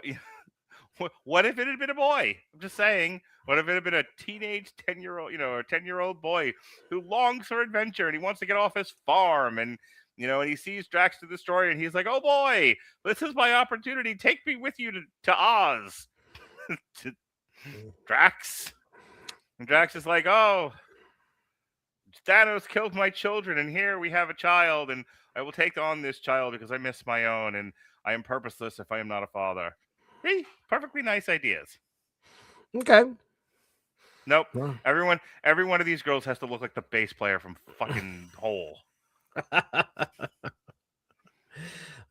What if it had been a boy? I'm just saying. What if it had been a teenage 10-year-old, a 10-year-old boy who longs for adventure and he wants to get off his farm and and he sees Drax the Destroyer and he's like, oh boy, this is my opportunity. Take me with you to Oz. To Drax. And Drax is like, oh, Thanos killed my children and here we have a child and I will take on this child because I miss my own and I am purposeless if I am not a father. Hey, perfectly nice ideas. Okay. Nope. Yeah. Every one of these girls has to look like the bass player from fucking Hole.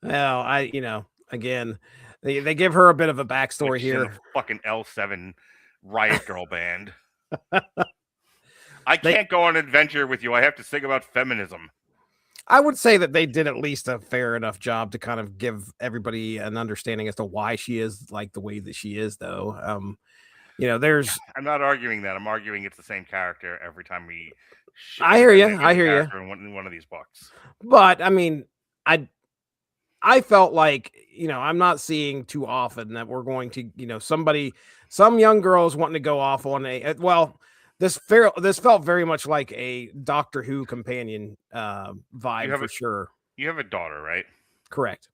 Well, again, they give her a bit of a backstory like here. Fucking L7 Riot Girl band. I can't go on an adventure with you. I have to sing about feminism. I would say that they did at least a fair enough job to kind of give everybody an understanding as to why she is like the way that she is, though. There's. I'm not arguing that. I'm arguing it's the same character every time we. I hear you. In one of these books. But I mean, I felt like I'm not seeing too often that we're going to some young girls wanting to go off on This felt very much like a Doctor Who companion vibe for sure. You have a daughter, right? Correct.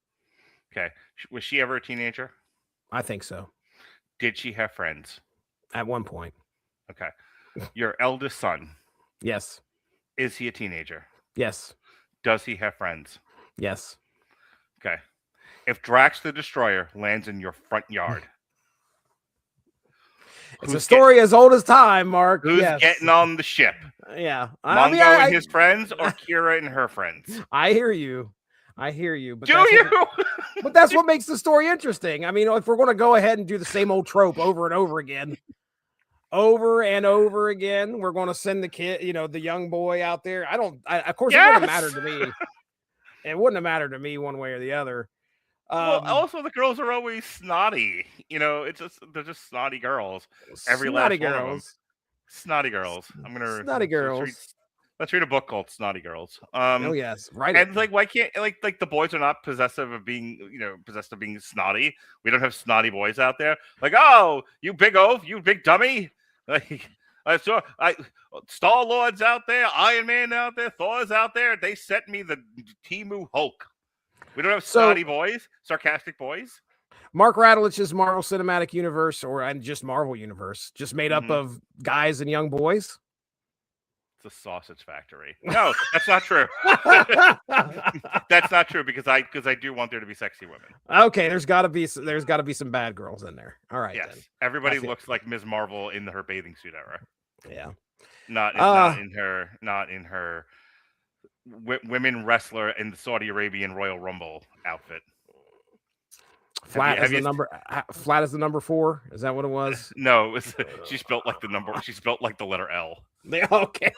Okay. Was she ever a teenager? I think so. Did she have friends? At one point. Okay. Your eldest son. Yes. Is he a teenager? Yes. Does he have friends? Yes. Okay. If Drax the Destroyer lands in your front yard, it's a story as old as time, Mark. Who's getting on the ship? Yeah. Mongo and his friends, or Kira and her friends? I hear you. But but that's what makes the story interesting. I mean, if we're going to go ahead and do the same old trope over and over again, we're going to send the kid, the young boy out there. Of course, it wouldn't matter to me. It wouldn't have mattered to me one way or the other. Well, also the girls are always snotty. They're just snotty girls. Every last one of them. Snotty girls. Snotty girls. Let's read a book called Snotty Girls. Oh yes, right. And why can't like the boys are not possessed of being snotty? We don't have snotty boys out there. Like, oh, you big oaf, you big dummy. Like, Star Lord's out there, Iron Man out there, Thor's out there. They sent me the Temu Hulk. We don't have snotty boys, sarcastic boys. Mark Radlich's Marvel Cinematic Universe, and just Marvel Universe, just made up of guys and young boys. It's a sausage factory. No, that's not true. That's not true because I do want there to be sexy women. Okay, there's got to be some bad girls in there. All right. Yes, then. Everybody looks like Ms. Marvel in her bathing suit era. Yeah. Not in her women wrestler in the Saudi Arabian Royal Rumble outfit. Flat as the number 4. Is that what it was? No, she's built like the number. She's built like the letter L. Okay.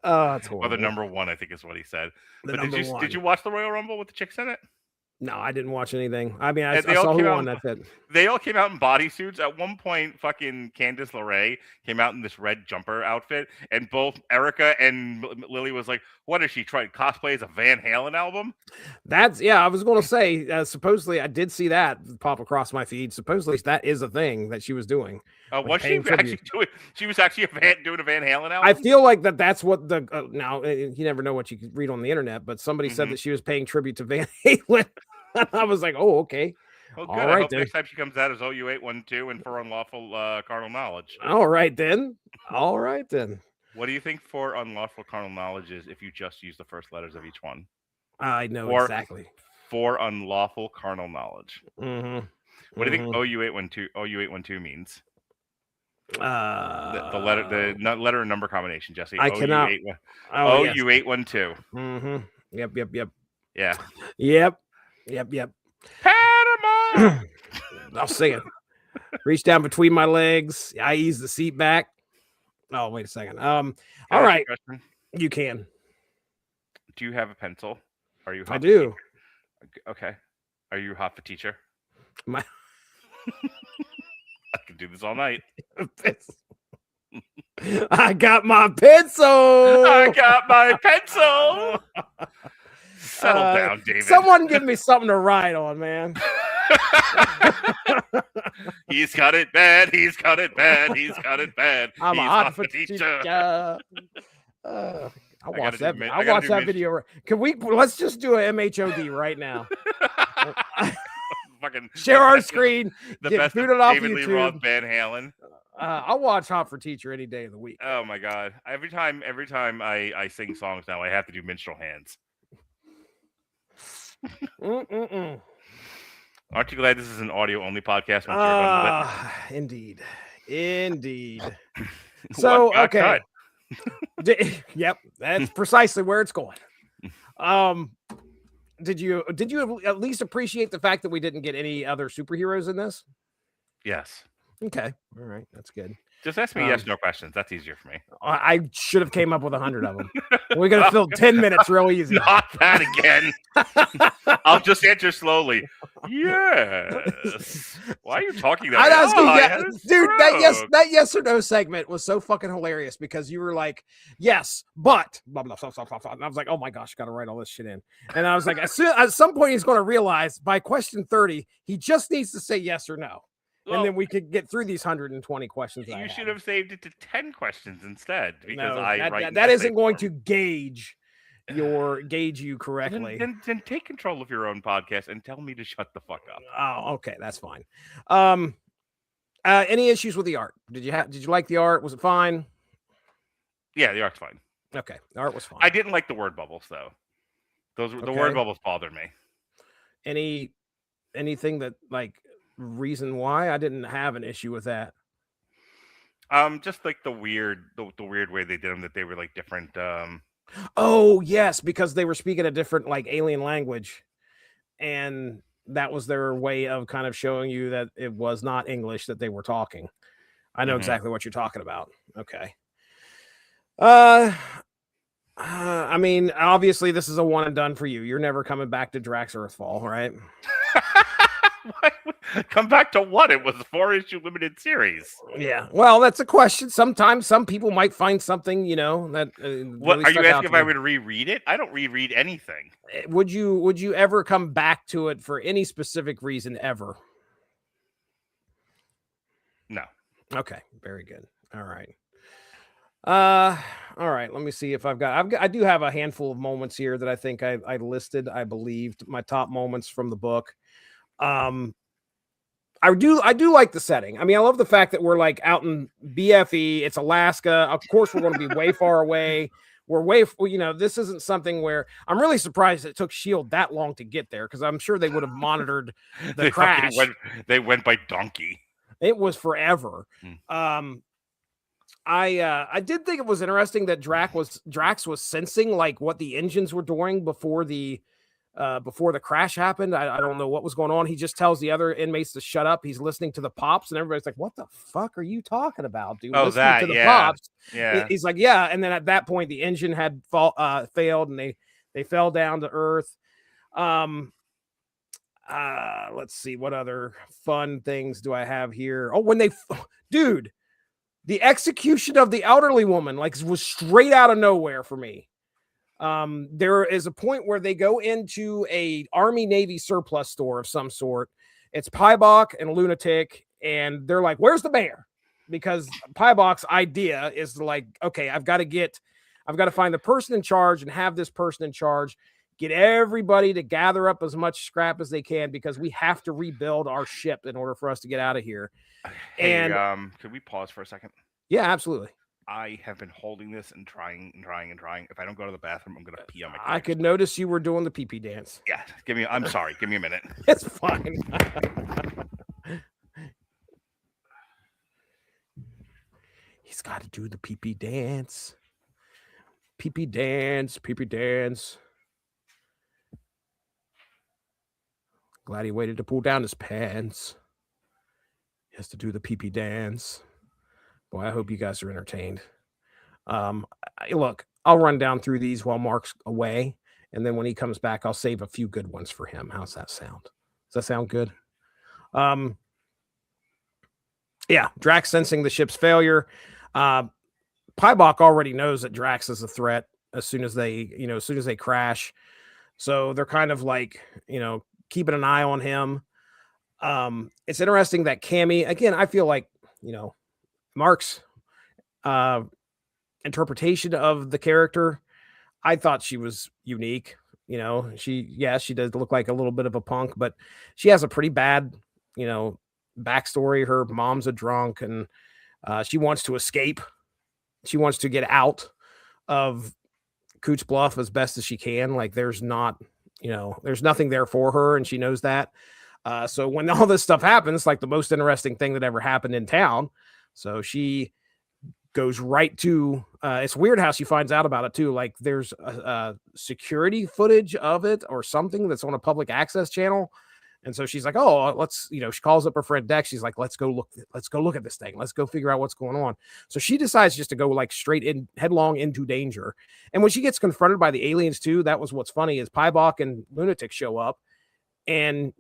Oh, it's horrible. Or the number 1, I think is what he said. But did you watch the Royal Rumble with the chicks in it? No, I didn't watch anything. I mean, I saw who won. That's it. They all came out in bodysuits. At one point, fucking Candice LeRae came out in this red jumper outfit, and both Erica and Lily was like, "What is she trying to cosplay as a Van Halen album?" I was going to say, supposedly, I did see that pop across my feed. Supposedly, that is a thing that she was doing. Was she actually doing? She was actually doing a Van Halen album. I feel like that's what now you never know what you could read on the internet, but somebody said that she was paying tribute to Van Halen. I was like, oh, okay. Well, good. I hope next time she comes out as OU812 and for unlawful carnal knowledge. All right, then. What do you think for unlawful carnal knowledge is if you just use the first letters of each one? I know exactly. For unlawful carnal knowledge. Mm-hmm. What do you think OU812 means? The letter and number combination, Jesse. I cannot. OU812. Mm-hmm. Yep. Yeah. Yep. Panama. I'll sing it. Reach down between my legs. I ease the seat back. Oh, wait a second. All right. You can. Do you have a pencil? Are you? I do. Okay. Are you hot for teacher? I can do this all night. I got my pencil. Settle down, David. Someone give me something to write on, man. He's got it bad. I'm a hot for teacher. I'll watch that video. Let's just do a MHOD right now. Fucking share our screen. The best of David Lee Roth, Van Halen. I'll watch Hot for Teacher any day of the week. Oh my god! Every time I sing songs now, I have to do minstrel hands. Aren't you glad this is an audio only podcast? Indeed. So okay. Yep, that's precisely where it's going. Did you at least appreciate the fact that we didn't get any other superheroes in this? Yes. Okay. All right. That's good. Just ask me yes/no questions. That's easier for me. I should have came up with 100 of them. We're gonna fill 10 minutes real easy. Not that again. I'll just answer slowly. Yes. Why are you talking that way? Dude, that yes or no segment was so fucking hilarious because you were like, yes, but blah, blah, blah, blah, blah, blah. And I was like, oh my gosh, gotta write all this shit in. And I was like, at some point he's gonna realize by question 30, he just needs to say yes or no. and then we could get through these 120 questions. You should have saved it to 10 questions instead, because that isn't going to gauge you correctly. Then take control of your own podcast and tell me to shut the fuck up. Oh, okay, that's fine. Any issues with the art? Did you like the art? Was it fine? Yeah, the art's fine. Okay, the art was fine. I didn't like the word bubbles though. The word bubbles bothered me. Anything that like reason why? I didn't have an issue with that. Just like the weird way they did them, that they were like different. Oh yes, because they were speaking a different like alien language, and that was their way of kind of showing you that it was not English that they were talking. I know exactly what you're talking about. Okay. I mean, obviously this is a one and done for you. You're never coming back to Drax Earthfall, right? Come back to what? It was a 4-issue limited series. Yeah. Well, that's a question. Sometimes some people might find something, that. What really are you asking if I would would reread it? I don't reread anything. Would you ever come back to it for any specific reason ever? No. Okay. Very good. All right. All right. Let me see if I do have a handful of moments here that I think I listed. I believed my top moments from the book. I do like the setting. I mean, I love the fact that we're like out in BFE. It's Alaska. Of course, we're going to be way far away. This isn't something where I'm really surprised it took S.H.I.E.L.D. that long to get there, because I'm sure they would have monitored the crash. They went by donkey. It was forever. I did think it was interesting that Drax was sensing like what the engines were doing before the crash happened. I don't know what was going on. He just tells the other inmates to shut up. He's listening to the pops, and everybody's like, "What the fuck are you talking about, dude?" Oh, listening that, to the yeah. pops. Yeah. He's like, "Yeah." And then at that point, the engine had failed, and they fell down to Earth. Let's see, what other fun things do I have here? Oh, dude, the execution of the elderly woman was straight out of nowhere for me. There is a point where they go into a Army Navy surplus store of some sort. It's Piebok and Lunatic, and they're like, "Where's the mayor?" Because Piebok's idea is like, okay, I've got to find the person in charge and have this person in charge get everybody to gather up as much scrap as they can, because we have to rebuild our ship in order for us to get out of here. Hey, could we pause for a second? Yeah, absolutely. I have been holding this and trying. If I don't go to the bathroom, I'm going to pee on my I could notice you were doing the pee-pee dance. Yeah, I'm sorry. Give me a minute. It's fine. He's got to do the pee-pee dance. Pee-pee dance, pee-pee dance. Glad he waited to pull down his pants. He has to do the pee-pee dance. Boy, I hope you guys are entertained. Look, I'll run down through these while Mark's away, and then when he comes back, I'll save a few good ones for him. How's that sound? Does that sound good? Yeah, Drax sensing the ship's failure. Piebok already knows that Drax is a threat as soon as they crash. So they're kind of like, keeping an eye on him. It's interesting that Cammy, again, I feel like, Mark's interpretation of the character, I thought she was unique. She does look like a little bit of a punk, but she has a pretty bad, backstory. Her mom's a drunk, and she wants to escape. She wants to get out of Cooch Bluff as best as she can. Like there's nothing there for her, and she knows that. So when all this stuff happens, like the most interesting thing that ever happened in town. So she goes right to, it's weird how she finds out about it too. Like there's a security footage of it or something that's on a public access channel. And so she's like, oh, she calls up her friend Dex. She's like, let's go look at this thing. Let's go figure out what's going on. So she decides just to go like straight in, headlong into danger. And when she gets confronted by the aliens too, that was what's funny is Piebok and Lunatic show up and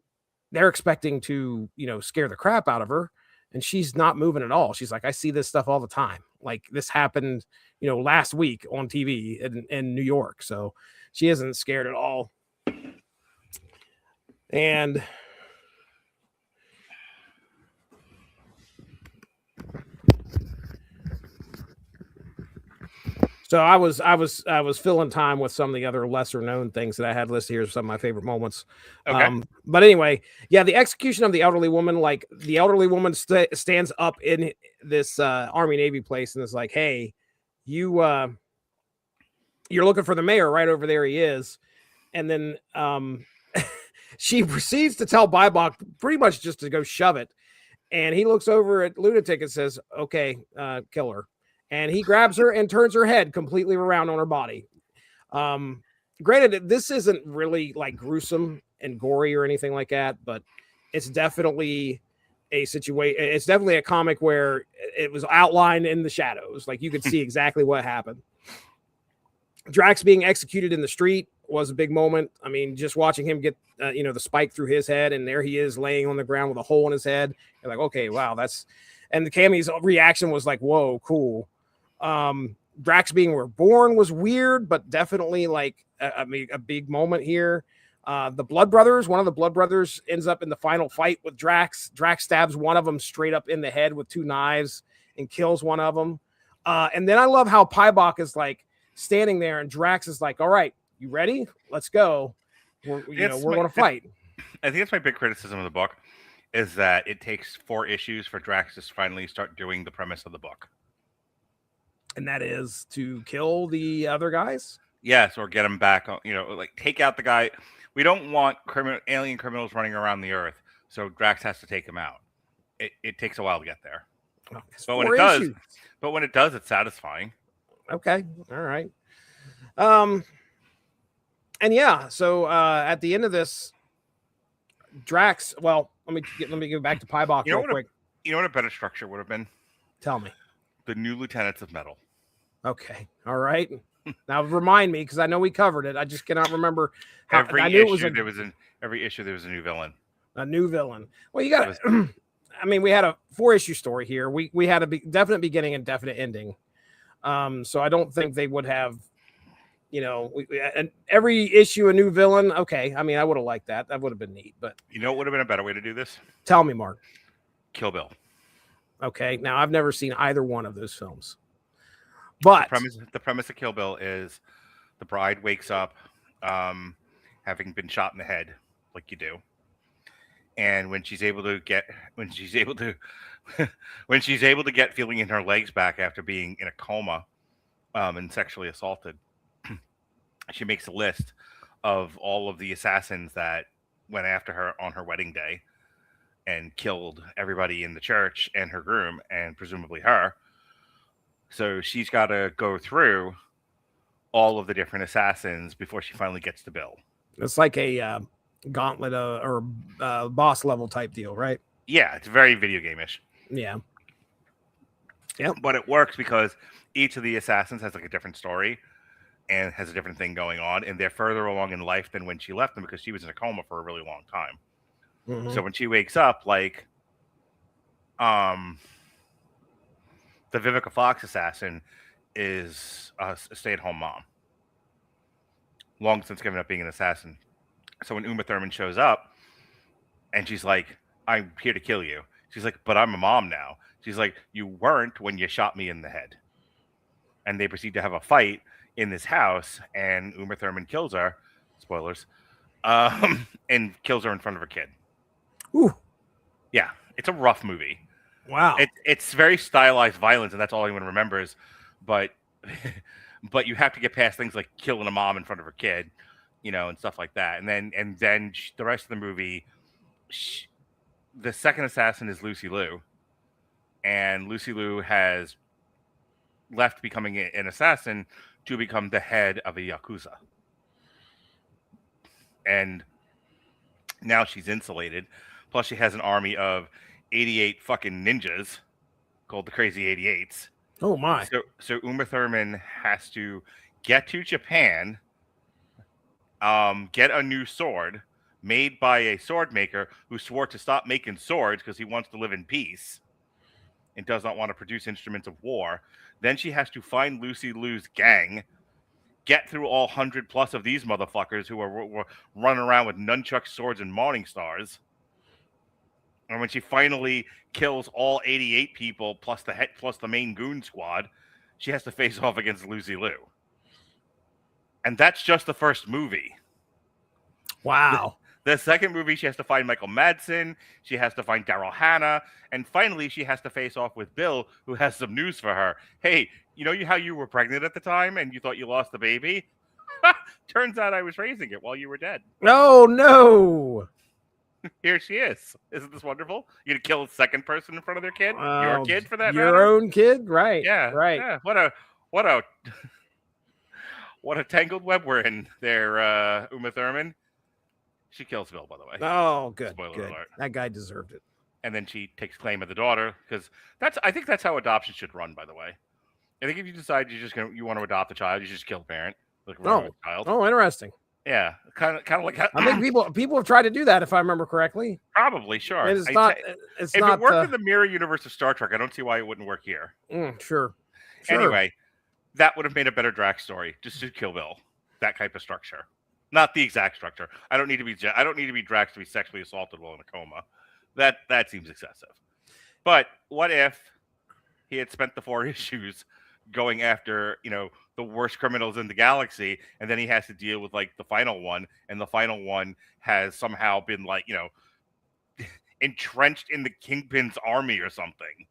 they're expecting to, scare the crap out of her. And she's not moving at all. She's like, I see this stuff all the time. Like this happened, last week on TV in New York. So she isn't scared at all. So I was filling time with some of the other lesser known things that I had listed here, some of my favorite moments. Okay. But anyway, yeah, the execution of the elderly woman, like the elderly woman stands up in this Army Navy place and is like, "Hey, you're looking for the mayor, right over there he is." And then she proceeds to tell Bybok pretty much just to go shove it. And he looks over at Lunatic and says, "Okay, kill her." And he grabs her and turns her head completely around on her body. Granted, this isn't really like gruesome and gory or anything like that, but it's definitely a situation. It's definitely a comic where it was outlined in the shadows. Like you could see exactly what happened. Drax being executed in the street was a big moment. I mean, just watching him get, the spike through his head, and there he is laying on the ground with a hole in his head. You're like, okay, wow, and the Cammy's reaction was like, whoa, cool. Drax being reborn was weird, but definitely like a big moment here. The Blood Brothers, one of the Blood Brothers ends up in the final fight with Drax. Drax stabs one of them straight up in the head with 2 knives and kills one of them. And then I love how Pybok is like standing there, and Drax is like, "All right, you ready? Let's go. We're going to fight." I think that's my big criticism of the book, is that it takes 4 issues for Drax to finally start doing the premise of the book. And that is to kill the other guys? Yes, or get him back. Like take out the guy. We don't want alien criminals running around the Earth, so Drax has to take him out. It takes a while to get there, but when it does, it's satisfying. Okay, all right. And yeah, so at the end of this, Drax. Well, let me go back to Pybok real quick. You know what a better structure would have been? Tell me. The New Lieutenants of Metal. Okay. All right. Now remind me, because I know we covered it. I just cannot remember how. Every issue there was a new villain. A new villain. Well, you got. I mean, we had a 4-issue story here. We had a definite beginning and definite ending. So I don't think they would have. And every issue a new villain. Okay. I mean, I would have liked that. That would have been neat. But what would have been a better way to do this? Tell me, Mark. Kill Bill. Okay. Now I've never seen either one of those films. But the premise of Kill Bill is the bride wakes up having been shot in the head, like you do. And when she's able to get feeling in her legs back after being in a coma and sexually assaulted, she makes a list of all of the assassins that went after her on her wedding day and killed everybody in the church and her groom and presumably her. So she's got to go through all of the different assassins before she finally gets to Bill. It's like a gauntlet or boss level type deal, right? Yeah, it's very video game-ish. Yeah. Yeah, but it works because each of the assassins has like a different story and has a different thing going on, and they're further along in life than when she left them because she was in a coma for a really long time. Mm-hmm. So when she wakes up, like, the Vivica Fox assassin is a stay-at-home mom, long since given up being an assassin. So when Uma Thurman shows up, and she's like, "I'm here to kill you," she's like, "But I'm a mom now." She's like, "You weren't when you shot me in the head." And they proceed to have a fight in this house, and Uma Thurman kills her. Spoilers. And kills her in front of her kid. Ooh. Yeah, it's a rough movie. Wow. It's very stylized violence, and that's all anyone remembers. But you have to get past things like killing a mom in front of her kid, and stuff like that. And then the rest of the movie, the second assassin is Lucy Liu, and Lucy Liu has left becoming an assassin to become the head of a Yakuza. And now she's insulated. Plus, she has an army of 88 fucking ninjas called the Crazy 88s. Oh, my. So Uma Thurman has to get to Japan, get a new sword made by a sword maker who swore to stop making swords because he wants to live in peace and does not want to produce instruments of war. Then she has to find Lucy Liu's gang, get through all 100 plus of these motherfuckers who are running around with nunchuck swords and morning stars. And when she finally kills all 88 people plus the main goon squad, she has to face off against Lucy Liu. And that's just the first movie. Wow. The second movie, she has to find Michael Madsen. She has to find Daryl Hannah. And finally, she has to face off with Bill, who has some news for her. Hey, you know how you were pregnant at the time and you thought you lost the baby? Turns out I was raising it while you were dead. Oh, no. Here she is. Isn't this wonderful? You're going to kill a second person in front of their kid? Oh, your kid, for that your matter? own kid? Right. Yeah. Right. Yeah. What a tangled web we're in there, Uma Thurman. She kills Bill, by the way. Oh, good. Spoiler Good. alert. That guy deserved it. And then she takes claim of the daughter, because I think that's how adoption should run, by the way. I think if you decide you want to adopt a child, you should just kill the parent. Like a child. Oh, interesting. Yeah, kind of like how, I think people have tried to do that, if I remember correctly. probably sure. And it's I'd not. say- It's if not. it worked in the mirror universe of Star Trek, I don't see why it wouldn't work here. Sure. Anyway, that would have made a better Drax story, just to kill Bill. That type of structure, not the exact structure. I don't need to be Drax to be sexually assaulted while in a coma. That seems excessive. But what if he had spent the 4 issues going after, the worst criminals in the galaxy, and then he has to deal with like the final one, and the final one has somehow been entrenched in the Kingpin's army or something,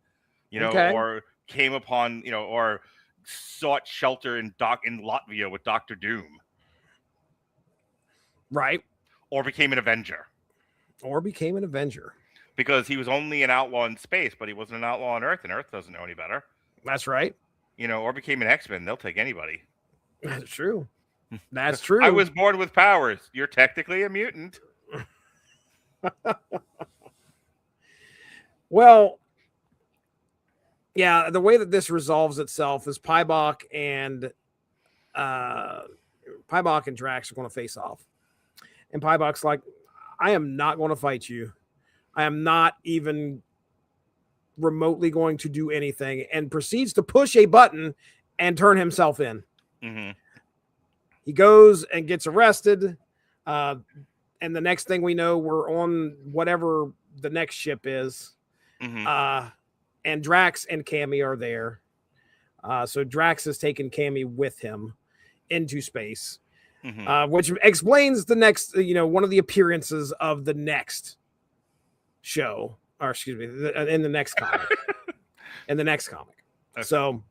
Okay. or came upon, or sought shelter in Latvia with Doctor Doom, Right. or became an Avenger. Or became an Avenger. Because he was only an outlaw in space, but he wasn't an outlaw on Earth, and Earth doesn't know any better. That's right. Or became an X-Men. They'll take anybody. That's true. That's true. I was born with powers. You're technically a mutant. Well, yeah, the way that this resolves itself is Pybok and Drax are going to face off. And Pybok's like, I am not going to fight you. I am not even remotely going to do anything, and proceeds to push a button and turn himself in. Mm-hmm. He goes and gets arrested. And the next thing we know, we're on whatever the next ship is. Mm-hmm. And Drax and Cammy are there. So Drax has taken Cammy with him into space, which explains the next, one of the appearances of the next show, or excuse me, in the next comic. Okay. So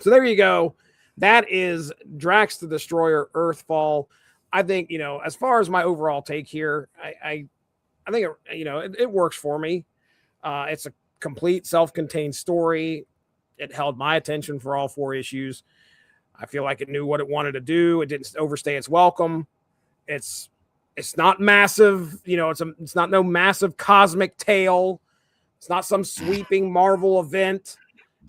there you go. That is Drax the Destroyer, Earthfall. I think, as far as my overall take here, I think it works for me. It's a complete self-contained story. It held my attention for all 4 issues. I feel like it knew what it wanted to do. It didn't overstay its welcome. It's not massive, it's not no massive cosmic tale. It's not some sweeping Marvel event.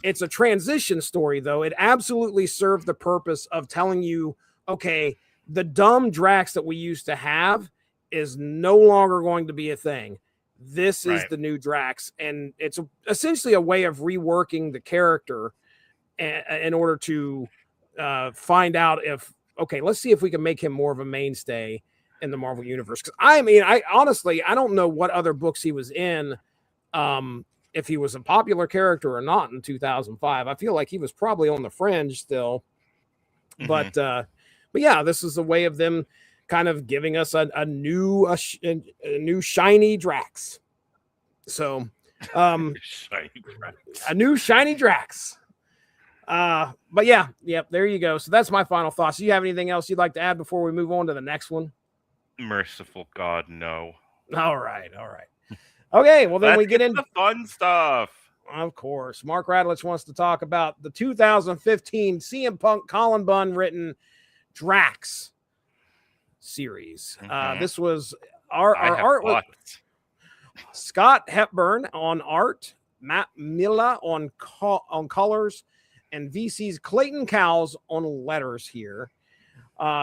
It's a transition story, though. It absolutely served the purpose of telling you, okay, the dumb Drax that we used to have is no longer going to be a thing. This is the new Drax, and it's essentially a way of reworking the character in order to find out if, okay, let's see if we can make him more of a mainstay in the Marvel universe. Because I honestly don't know what other books he was in, if he was a popular character or not in 2005. I feel like he was probably on the fringe still, but yeah, this is a way of them kind of giving us a new shiny Drax. So, a new shiny Drax. But yeah, there you go. So that's my final thoughts. Do you have anything else you'd like to add before we move on to the next one? Merciful God, no. All right. Okay, well then we get into the fun stuff. Of course, Mark Radlich wants to talk about the 2015 CM Punk Colin Budd written Drax series. This was our art was Scott Hepburn on art, Matt Milla on colors, and VC's Clayton Cowles on letters here.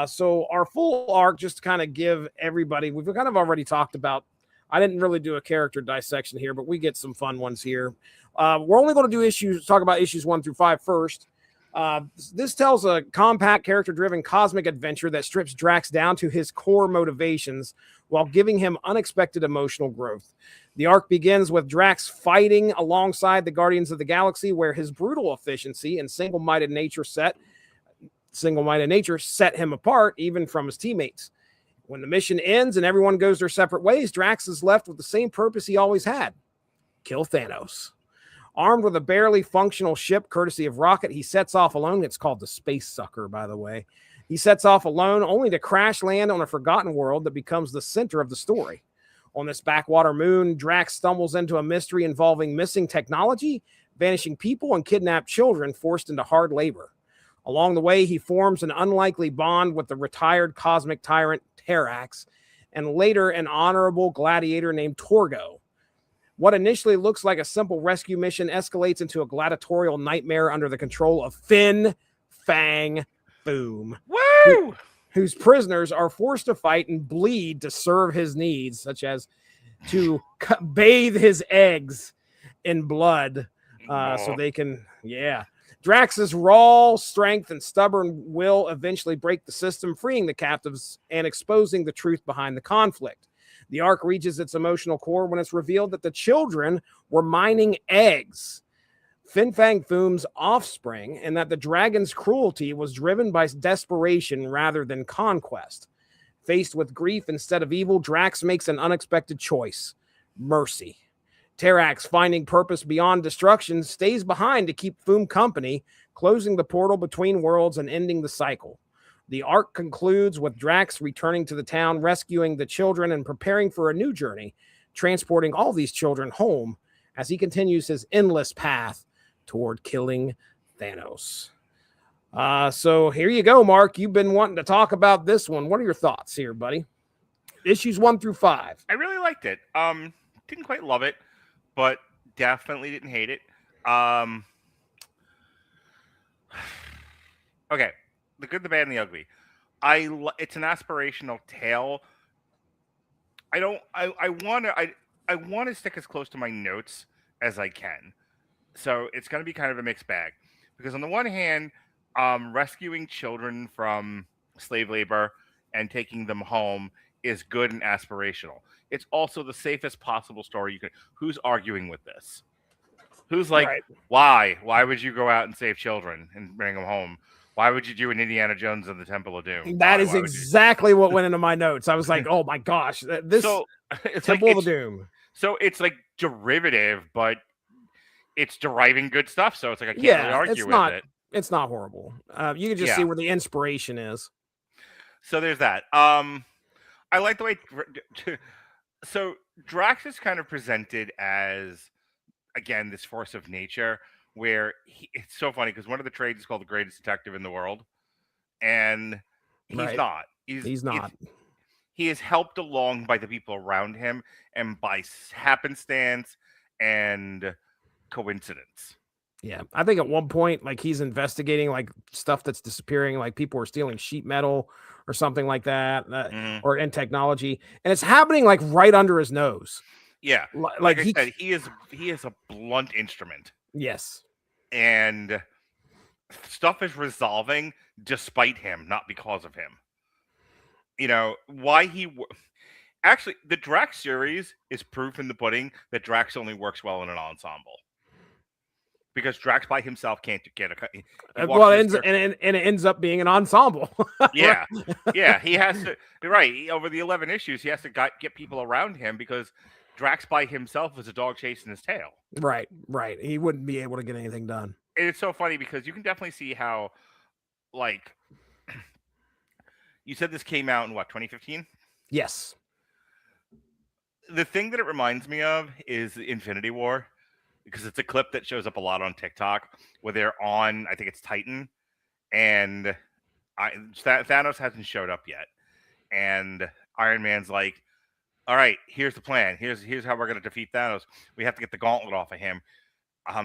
So our full arc, just to kind of give everybody, we've kind of already talked about. I didn't really do a character dissection here, but we get some fun ones here. We're only going to talk about issues 1 through 5 first. This tells a compact, character-driven cosmic adventure that strips Drax down to his core motivations while giving him unexpected emotional growth. The arc begins with Drax fighting alongside the Guardians of the Galaxy, where his brutal efficiency and single-minded nature set him apart even from his teammates. When the mission ends and everyone goes their separate ways, Drax is left with the same purpose he always had: kill Thanos. Armed with a barely functional ship courtesy of Rocket, he sets off alone. It's called the Space Sucker, by the way. He sets off alone only to crash land on a forgotten world that becomes the center of the story. On this backwater moon, Drax stumbles into a mystery involving missing technology, vanishing people, and kidnapped children forced into hard labor. Along the way, he forms an unlikely bond with the retired cosmic tyrant Drax, and later an honorable gladiator named Torgo. What initially looks like a simple rescue mission escalates into a gladiatorial nightmare under the control of Fin Fang Foom. Woo! Whose prisoners are forced to fight and bleed to serve his needs, such as to bathe his eggs in blood so they can, Drax's raw strength and stubborn will eventually break the system, freeing the captives and exposing the truth behind the conflict. The arc reaches its emotional core when it's revealed that the children were mining eggs, Fin Fang Foom's offspring, and that the dragon's cruelty was driven by desperation rather than conquest. Faced with grief instead of evil, Drax makes an unexpected choice: mercy. Drax, finding purpose beyond destruction, stays behind to keep Foom company, closing the portal between worlds and ending the cycle. The arc concludes with Drax returning to the town, rescuing the children, and preparing for a new journey, transporting all these children home as he continues his endless path toward killing Thanos. So here you go, Mark. You've been wanting to talk about this one. What are your thoughts here, buddy? Issues 1 through 5. I really liked it. Didn't quite love it, but definitely didn't hate it. Okay. The Good, the Bad, and the Ugly. It's an aspirational tale. I want to stick as close to my notes as I can. So it's going to be kind of a mixed bag. Because on the one hand, rescuing children from slave labor and taking them home is good and aspirational. It's also the safest possible story you could. Who's arguing with this? Who's like, right. Why would you go out and save children and bring them home? Why would you do an Indiana Jones and the Temple of Doom? That is exactly what went into my notes. I was like, oh my gosh, this Temple of Doom. So it's like derivative, but it's deriving good stuff. So it's like I can't really argue with it. It's not horrible. You can just see where the inspiration is. So there's that. I like the way. So Drax is kind of presented as, again, this force of nature. Where it's so funny because one of the trades is called the greatest detective in the world, and he's not. He's not. He is helped along by the people around him and by happenstance and coincidence. Yeah, I think at one point, like he's investigating like stuff that's disappearing, like people are stealing sheet metal or something like that, or in technology, and it's happening like right under his nose. Yeah, like I said, he is a blunt instrument. Yes. And stuff is resolving despite him, not because of him. You know, why actually, the Drax series is proof in the pudding that Drax only works well in an ensemble. Because Drax by himself can't get a... Well, it ends up being an ensemble. Yeah. Yeah, he has to... Right, over the 11 issues, he has to get people around him because... Drax by himself is a dog chasing his tail. Right. He wouldn't be able to get anything done. And it's so funny because you can definitely see how, like, you said this came out in what, 2015? Yes. The thing that it reminds me of is Infinity War, because it's a clip that shows up a lot on TikTok where they're on, I think it's Titan, and Thanos hasn't showed up yet. And Iron Man's like, all right, here's the plan. Here's how we're going to defeat Thanos. We have to get the gauntlet off of him.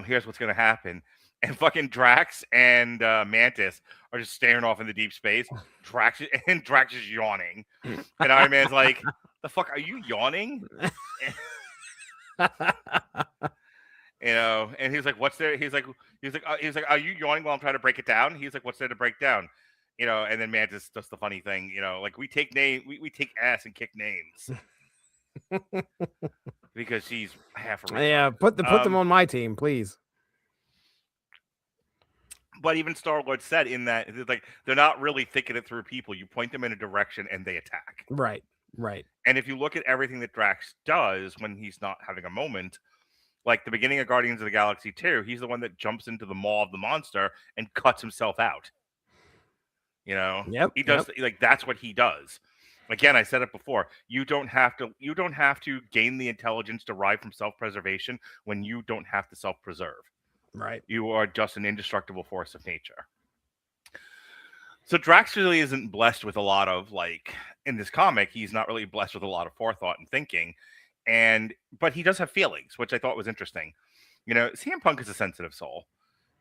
Here's what's going to happen. And fucking Drax and Mantis are just staring off into deep space. Drax is yawning. And Iron Man's like, the fuck, are you yawning? You know, and he's like, "What's there?" He's like, "Are you yawning while I'm trying to break it down?" He's like, "What's there to break down?" You know, and then Mantis does the funny thing. You know, like we take ass and kick names because she's half a retard. Yeah, put them on my team, please. But even Star-Lord said in that, it's like, they're not really thinking it through people. You point them in a direction and they attack. Right. And if you look at everything that Drax does when he's not having a moment, like the beginning of Guardians of the Galaxy 2, he's the one that jumps into the maw of the monster and cuts himself out. You know? Yep. He does, like, that's what he does. Again, I said it before. You don't have to gain the intelligence derived from self-preservation when you don't have to self-preserve. Right. You are just an indestructible force of nature. So Drax really isn't blessed with a lot of, like, in this comic, he's not really blessed with a lot of forethought and thinking. But he does have feelings, which I thought was interesting. You know, CM Punk is a sensitive soul.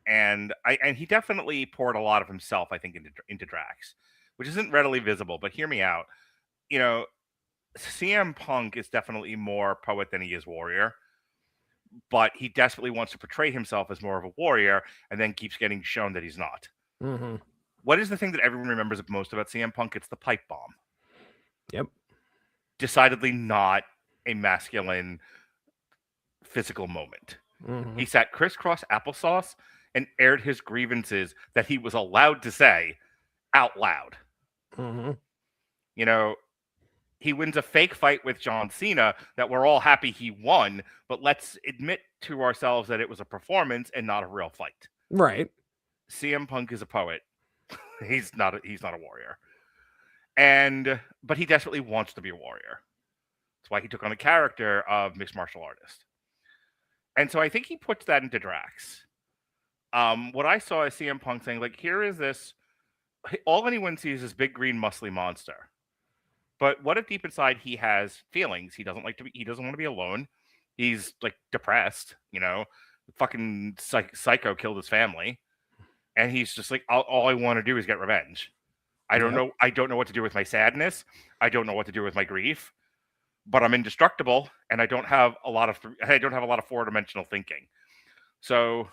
And he definitely poured a lot of himself, I think, into Drax, which isn't readily visible, but hear me out. You know, CM Punk is definitely more poet than he is warrior. But he desperately wants to portray himself as more of a warrior and then keeps getting shown that he's not. Mm-hmm. What is the thing that everyone remembers most about CM Punk? It's the pipe bomb. Yep. Decidedly not a masculine physical moment. Mm-hmm. He sat crisscross applesauce and aired his grievances that he was allowed to say out loud. Mm-hmm. You know, he wins a fake fight with John Cena that we're all happy he won, but let's admit to ourselves that it was a performance and not a real fight. Right. CM Punk is a poet. He's not a warrior. But he desperately wants to be a warrior. That's why he took on the character of mixed martial artist. And so I think he puts that into Drax. What I saw is CM Punk saying, like, here is this, all anyone sees is this big green muscly monster. But what if deep inside he has feelings? He doesn't want to be alone. He's, like, depressed, you know. Fucking psycho killed his family. And he's just like, all I want to do is get revenge. I don't know what to do with my sadness. I don't know what to do with my grief. But I'm indestructible, and I don't have a lot of 4-dimensional thinking. So,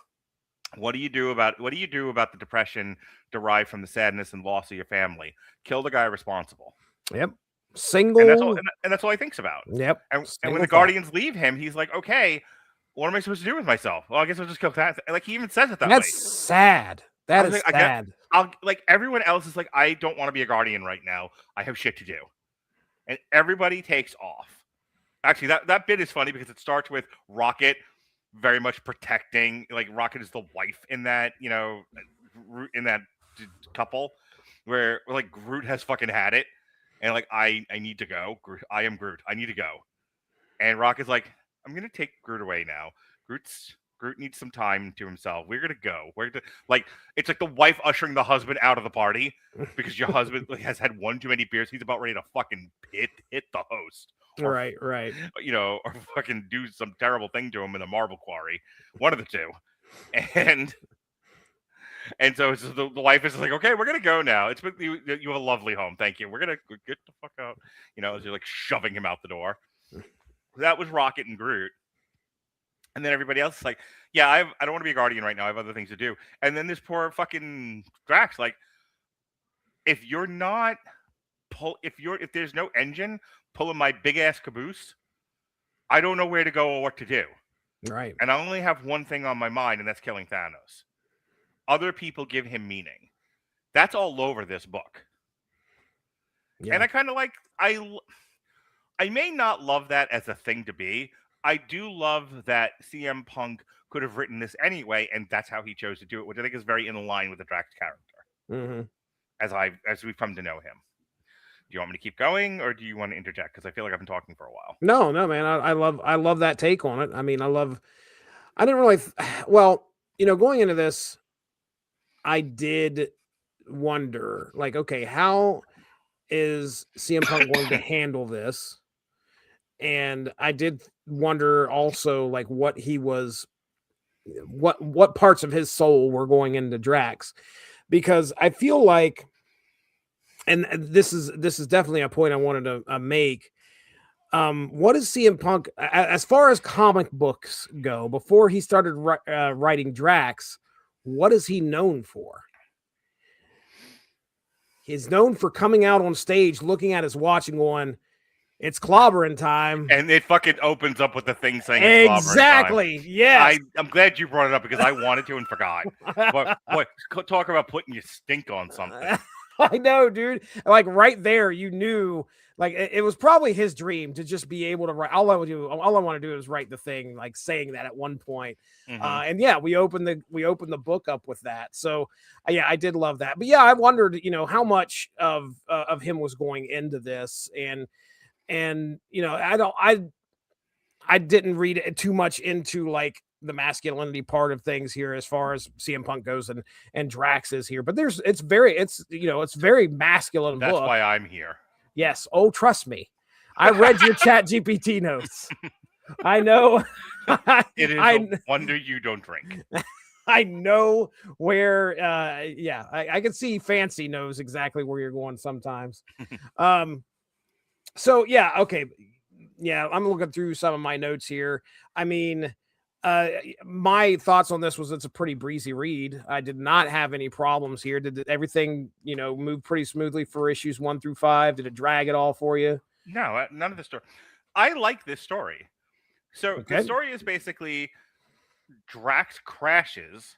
what do you do about the depression derived from the sadness and loss of your family? Kill the guy responsible. Yep. Single. And that's all he thinks about. Yep. And when the Guardians leave him, he's like, okay, what am I supposed to do with myself? Well, I guess I'll just kill that. Like, he even says it that way. That's sad. That is sad. Like, everyone else is like, I don't want to be a Guardian right now. I have shit to do. And everybody takes off. Actually, that bit is funny because it starts with Rocket very much protecting. Like, Rocket is the wife in that, you know, in that couple where, like, Groot has fucking had it. And, like, I need to go. I am Groot. I need to go. And Rocket's like, I'm going to take Groot away now. Groot needs some time to himself. We're going to go. It's like the wife ushering the husband out of the party because your husband has had one too many beers. He's about ready to fucking hit the host. Right. You know, or fucking do some terrible thing to him in a marble quarry. One of the two. And so it's just the wife is like, okay, we're going to go now. You have a lovely home. Thank you. We're going to get the fuck out. You know, as you're like shoving him out the door. That was Rocket and Groot. And then everybody else is like, yeah, I don't want to be a Guardian right now. I have other things to do. And then this poor fucking Drax, like, if there's no engine pulling my big ass caboose, I don't know where to go or what to do. Right. And I only have one thing on my mind, and that's killing Thanos. Other people give him meaning. That's all over this book. Yeah. And I kind of like, I may not love that as a thing to be. I do love that CM Punk could have written this anyway, and that's how he chose to do it, which I think is very in line with the Drax character, as we've come to know him. Do you want me to keep going, or do you want to interject? Because I feel like I've been talking for a while. No, man. I love that take on it. I mean, I didn't really. Well, you know, going into this, I did wonder, like, okay, how is CM Punk going to handle this? And I did wonder also, like, what parts of his soul were going into Drax, because I feel like, and this is definitely a point I wanted to make. What is CM Punk as far as comic books go? Before he started writing Drax, what is he known for? He's known for coming out on stage, looking at his watch and going, "It's clobbering time." And it fucking opens up with the thing saying it's clobbering exactly. time. Yes. I'm glad you brought it up because I wanted to and forgot. But boy, talk about putting your stink on something. I know, dude. Like right there, you knew. Like it was probably his dream to just be able to write. All I want to do is write the thing, like saying that at one point. And yeah, we opened the book up with that. So yeah, I did love that. But yeah, I wondered, how much of him was going into this, and I didn't read it too much into like the masculinity part of things here as far as CM Punk goes and Drax is here. But it's very masculine. That's book. why I'm here. Yes. Oh, trust me. I read your Chat GPT notes. I know. It is a wonder you don't drink. I know where. I can see Fancy knows exactly where you're going sometimes. So yeah, okay, yeah. I'm looking through some of my notes here. I mean, my thoughts on this was it's a pretty breezy read. I did not have any problems here. Did everything move pretty smoothly for issues 1 through 5? Did it drag at all for you? No, none of the story. I like this story. So the story is basically Drax crashes,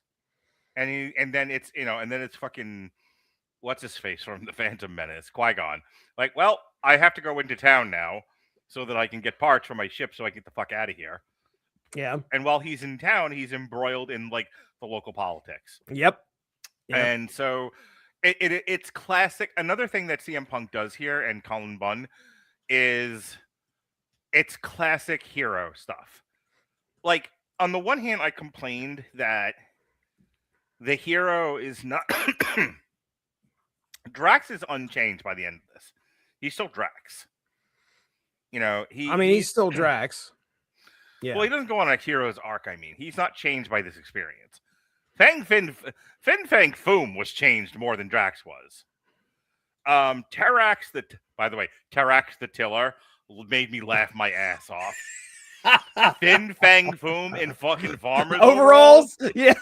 and then it's fucking what's his face from the Phantom Menace, Qui-Gon. Like, well, I have to go into town now so that I can get parts for my ship so I get the fuck out of here. Yeah. And while he's in town, he's embroiled in like the local politics. Yep. And so it's classic. Another thing that CM Punk does here and Colin Budd is it's classic hero stuff. Like, on the one hand, I complained that the hero is not Drax is unchanged by the end of this. He's still Drax. He's still Drax. Yeah. Well, he doesn't go on a hero's arc. I mean, he's not changed by this experience. Fin Fang Foom was changed more than Drax was. Terrax the Tiller made me laugh my ass off. Fin Fang Foom in fucking farmer's overalls. Yeah.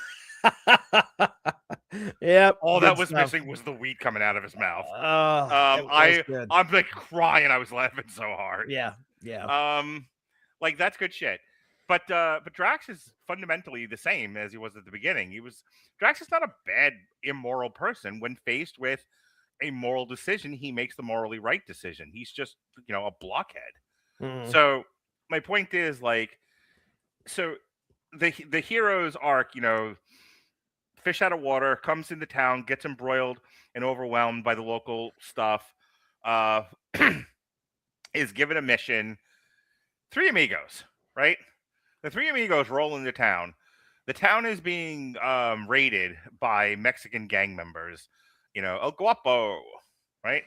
Yep. All that was missing was the wheat coming out of his mouth. I'm like crying. I was laughing so hard. Yeah. Yeah. Like that's good shit. But Drax is fundamentally the same as he was at the beginning. Drax is not a bad, immoral person. When faced with a moral decision, he makes the morally right decision. He's just, a blockhead. Mm. So my point is so the hero's arc, fish out of water, comes into town, gets embroiled and overwhelmed by the local stuff, is given a mission. 3 amigos, right? The 3 amigos roll into town. The town is being raided by Mexican gang members. El Guapo, right?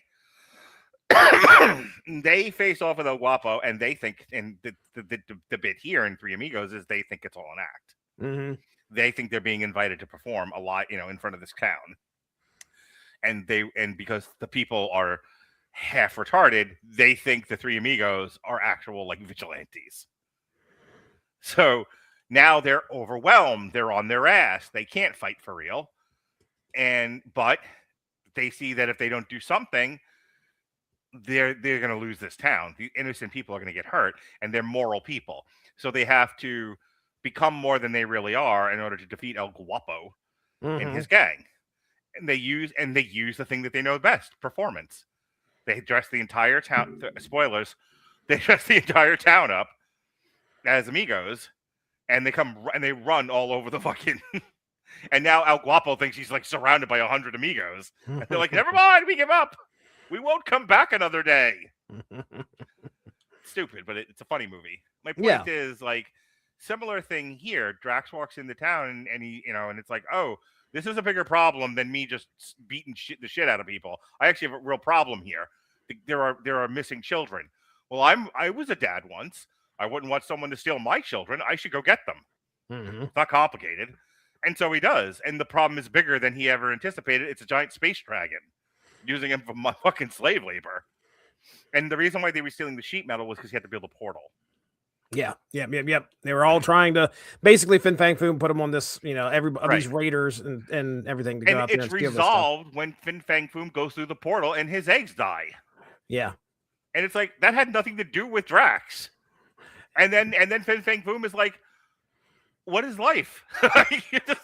They face off with El Guapo, and they think, and the bit here in 3 Amigos is they think it's all an act. Mm-hmm. They think they're being invited to perform a lot, in front of this town. And because the people are half retarded, they think the 3 Amigos are actual like vigilantes. So now they're overwhelmed. They're on their ass. They can't fight for real. But they see that if they don't do something, they're going to lose this town. The innocent people are going to get hurt, and they're moral people. So they have to become more than they really are in order to defeat El Guapo and his gang. And they use the thing that they know best, performance. They dress the entire town, spoilers, they dress the entire town up as amigos, and they run all over the fucking and now El Guapo thinks he's like surrounded by 100 amigos. And they're like, never mind, we give up. We won't come back another day. Stupid, but it's a funny movie. My point is, like, similar thing here. Drax walks into town and he, and it's like, oh, this is a bigger problem than me just beating the shit out of people. I actually have a real problem here. There are missing children. Well, I was a dad once. I wouldn't want someone to steal my children. I should go get them. Mm-hmm. It's not complicated. And so he does. And the problem is bigger than he ever anticipated. It's a giant space dragon using him for fucking slave labor. And the reason why they were stealing the sheet metal was because he had to build a portal. Yeah. They were all trying to basically Fin Fang Foom put them on this, these raiders and everything to go out there and it's steal this stuff. resolved when Fin Fang Foom goes through the portal and his eggs die. Yeah. And it's like that had nothing to do with Drax. And then Fin Fang Foom is like, what is life?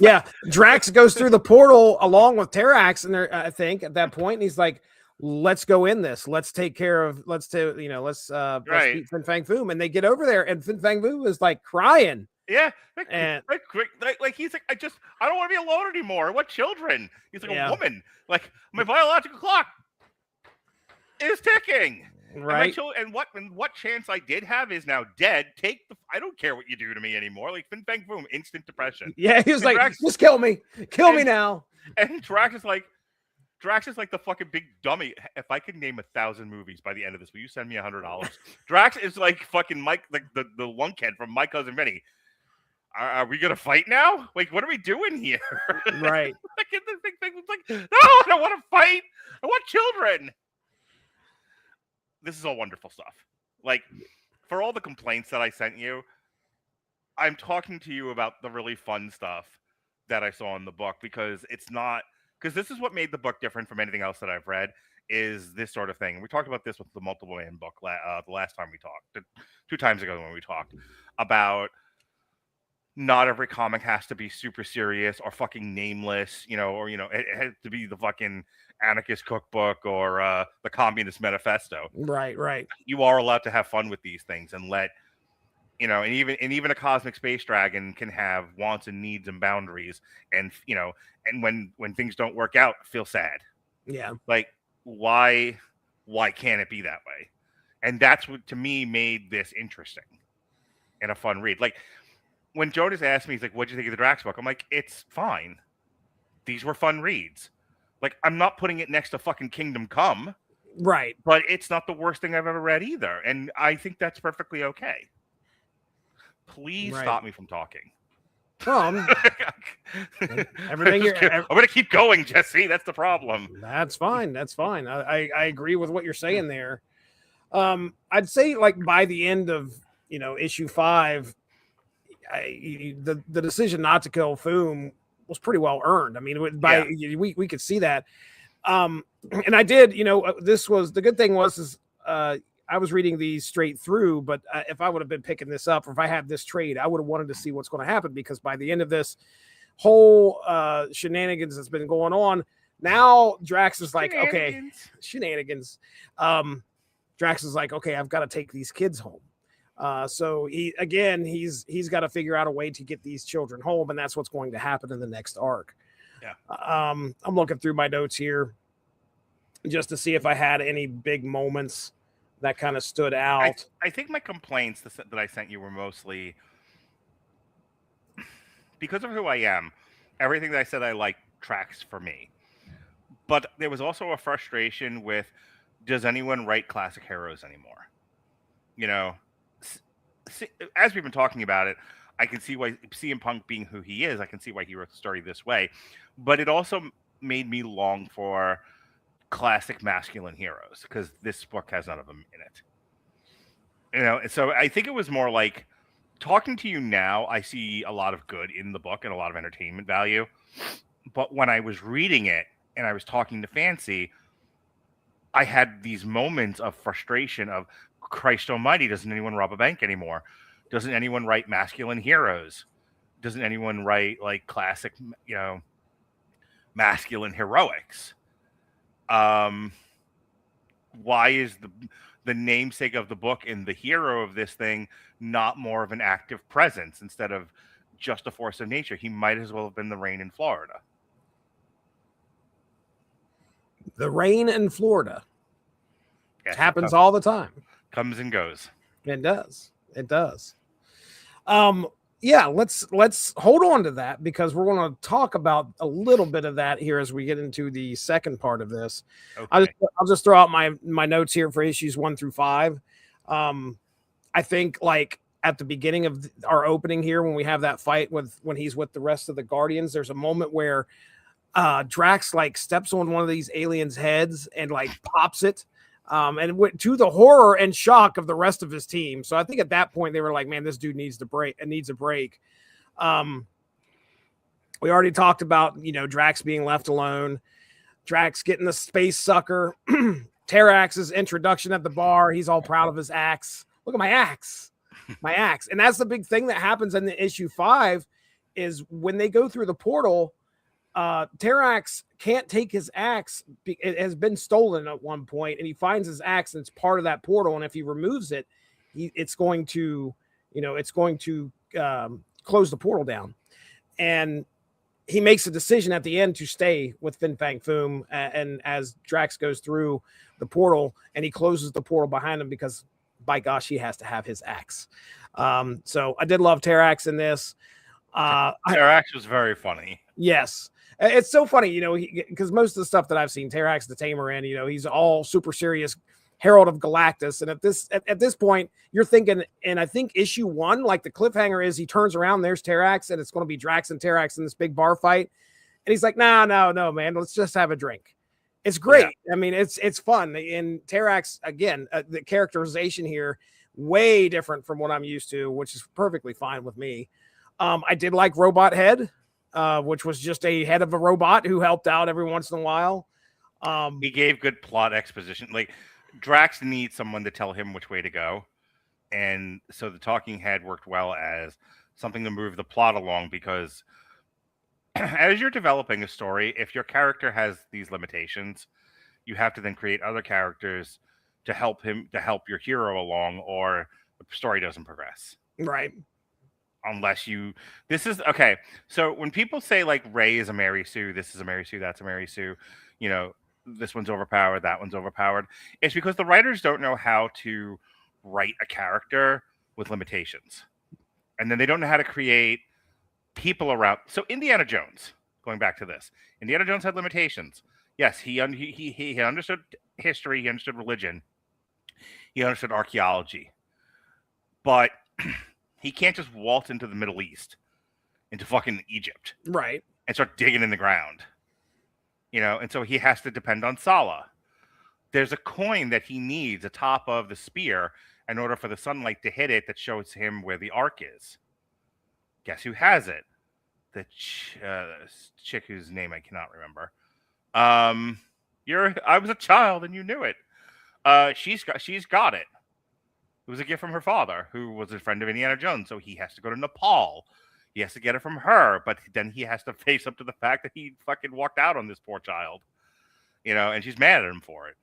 Yeah. Drax goes through the portal along with Terax, and I think at that point, and he's like, let's go in this. Let's take care of, let's beat Fin Fang Foom. And they get over there, and Fin Fang Foom is like crying. Yeah. Like he's like, I don't want to be alone anymore. What children? He's like a woman. Like my biological clock is ticking. Right. And what chance I did have is now dead. I don't care what you do to me anymore. Like Fin Fang Foom, instant depression. Yeah, he was like, Drax, just kill me. Kill me now. And Drax is like the fucking big dummy. If I could name 1,000 movies by the end of this, will you send me $100? Drax is like fucking Mike, like the lunkhead from My Cousin Vinny. Are we gonna fight now? Like, what are we doing here? Right. Like the big thing was like, no, I don't want to fight. I want children. This is all wonderful stuff. Like, for all the complaints that I sent you, I'm talking to you about the really fun stuff that I saw in the book, because this is what made the book different from anything else that I've read, is this sort of thing. We talked about this with the Multiple Man book the last time we talked, 2 times ago when we talked about not every comic has to be super serious or fucking nameless, or it has to be the fucking anarchist cookbook or the Communist Manifesto. Right. You are allowed to have fun with these things and let, and even a cosmic space dragon can have wants and needs and boundaries, and and when things don't work out, feel sad. Yeah. Like, why can't it be that way? And that's what to me made this interesting and a fun read. Like, when Jonas asked me, he's like, what'd you think of the Drax book? I'm like, it's fine. These were fun reads. Like, I'm not putting it next to fucking Kingdom Come. Right. But it's not the worst thing I've ever read either. And I think that's perfectly okay. Please stop me from talking. Everything I'm going to keep going, Jesse. That's the problem. That's fine. I agree with what you're saying there. I'd say, like, by the end of, issue 5, the decision not to kill Foom was pretty well earned. I mean, we could see that. And I did, this was the good thing was I was reading these straight through, but if I would have been picking this up, or if I had this trade, I would have wanted to see what's going to happen, because by the end of this whole shenanigans that's been going on, now Drax is like, okay, shenanigans. Drax is like, okay, I've got to take these kids home. So he's got to figure out a way to get these children home, and that's what's going to happen in the next arc. Yeah. I'm looking through my notes here just to see if I had any big moments that kind of stood out. I think my complaints that I sent you were mostly because of who I am. Everything that I said I like tracks for me. But there was also a frustration with, does anyone write classic heroes anymore? As we've been talking about it, I can see why CM Punk being who he is, I can see why he wrote the story this way. But it also made me long for classic masculine heroes, because this book has none of them in it. So I think it was more like, talking to you now, I see a lot of good in the book and a lot of entertainment value. But when I was reading it and I was talking to Fancy, I had these moments of frustration of, Christ almighty, doesn't anyone rob a bank anymore? Doesn't anyone write masculine heroes? Doesn't anyone write like classic, masculine heroics? Why is the namesake of the book and the hero of this thing not more of an active presence instead of just a force of nature? He might as well have been the rain in Florida. The rain in Florida. Yes, happens all the time. Comes and goes. It does. Let's hold on to that, because we're going to talk about a little bit of that here as we get into the second part of this. Okay. I'll just throw out my notes here for issues 1 through 5. I think, like, at the beginning of our opening here, when we have that fight when he's with the rest of the Guardians, there's a moment where Drax like steps on one of these aliens' heads and like pops it. and to the horror and shock of the rest of his team. So I think at that point they were like, man, this dude needs a break. We already talked about, Drax being left alone, Drax getting the space sucker, Terrax's introduction at the bar. He's all proud of his axe. Look at my axe, And that's the big thing that happens in the issue 5 is when they go through the portal, Terrax can't take his axe. It has been stolen at one point, and he finds his axe, and it's part of that portal. And if he removes it, it's going to close the portal down. And he makes a decision at the end to stay with Fin Fang Foom. And as Drax goes through the portal, and he closes the portal behind him because, by gosh, he has to have his axe. So I did love Terrax in this. Terrax was very funny. Yes. It's so funny, because most of the stuff that I've seen Terrax the Tamer in, he's all super serious Herald of Galactus. And at this point, you're thinking, and I think issue 1, like the cliffhanger is he turns around, there's Terrax, and it's going to be Drax and Terrax in this big bar fight. And he's like, no, man, let's just have a drink. It's great. Yeah. I mean, it's fun. And Terrax, again, the characterization here, way different from what I'm used to, which is perfectly fine with me. I did like Robot Head, which was just a head of a robot who helped out every once in a while. He gave good plot exposition. Like, Drax needs someone to tell him which way to go. And so the talking head worked well as something to move the plot along, because as you're developing a story, if your character has these limitations, you have to then create other characters to help your hero along, or the story doesn't progress. Right. Unless okay. So when people say like Ray is a Mary Sue, this is a Mary Sue, that's a Mary Sue, this one's overpowered, that one's overpowered, it's because the writers don't know how to write a character with limitations. And then they don't know how to create people around. So Indiana Jones, going back to this, Indiana Jones had limitations. Yes, he understood history, he understood religion, he understood archaeology. But he can't just waltz into the Middle East, into fucking Egypt. Right. And start digging in the ground. And so he has to depend on Sala. There's a coin that he needs atop of the spear in order for the sunlight to hit it that shows him where the ark is. Guess who has it? The chick whose name I cannot remember. I was a child and you knew it. She's got it. It was a gift from her father, who was a friend of Indiana Jones. So he has to go to Nepal. He has to get it from her, but then he has to face up to the fact that he fucking walked out on this poor child, and she's mad at him for it.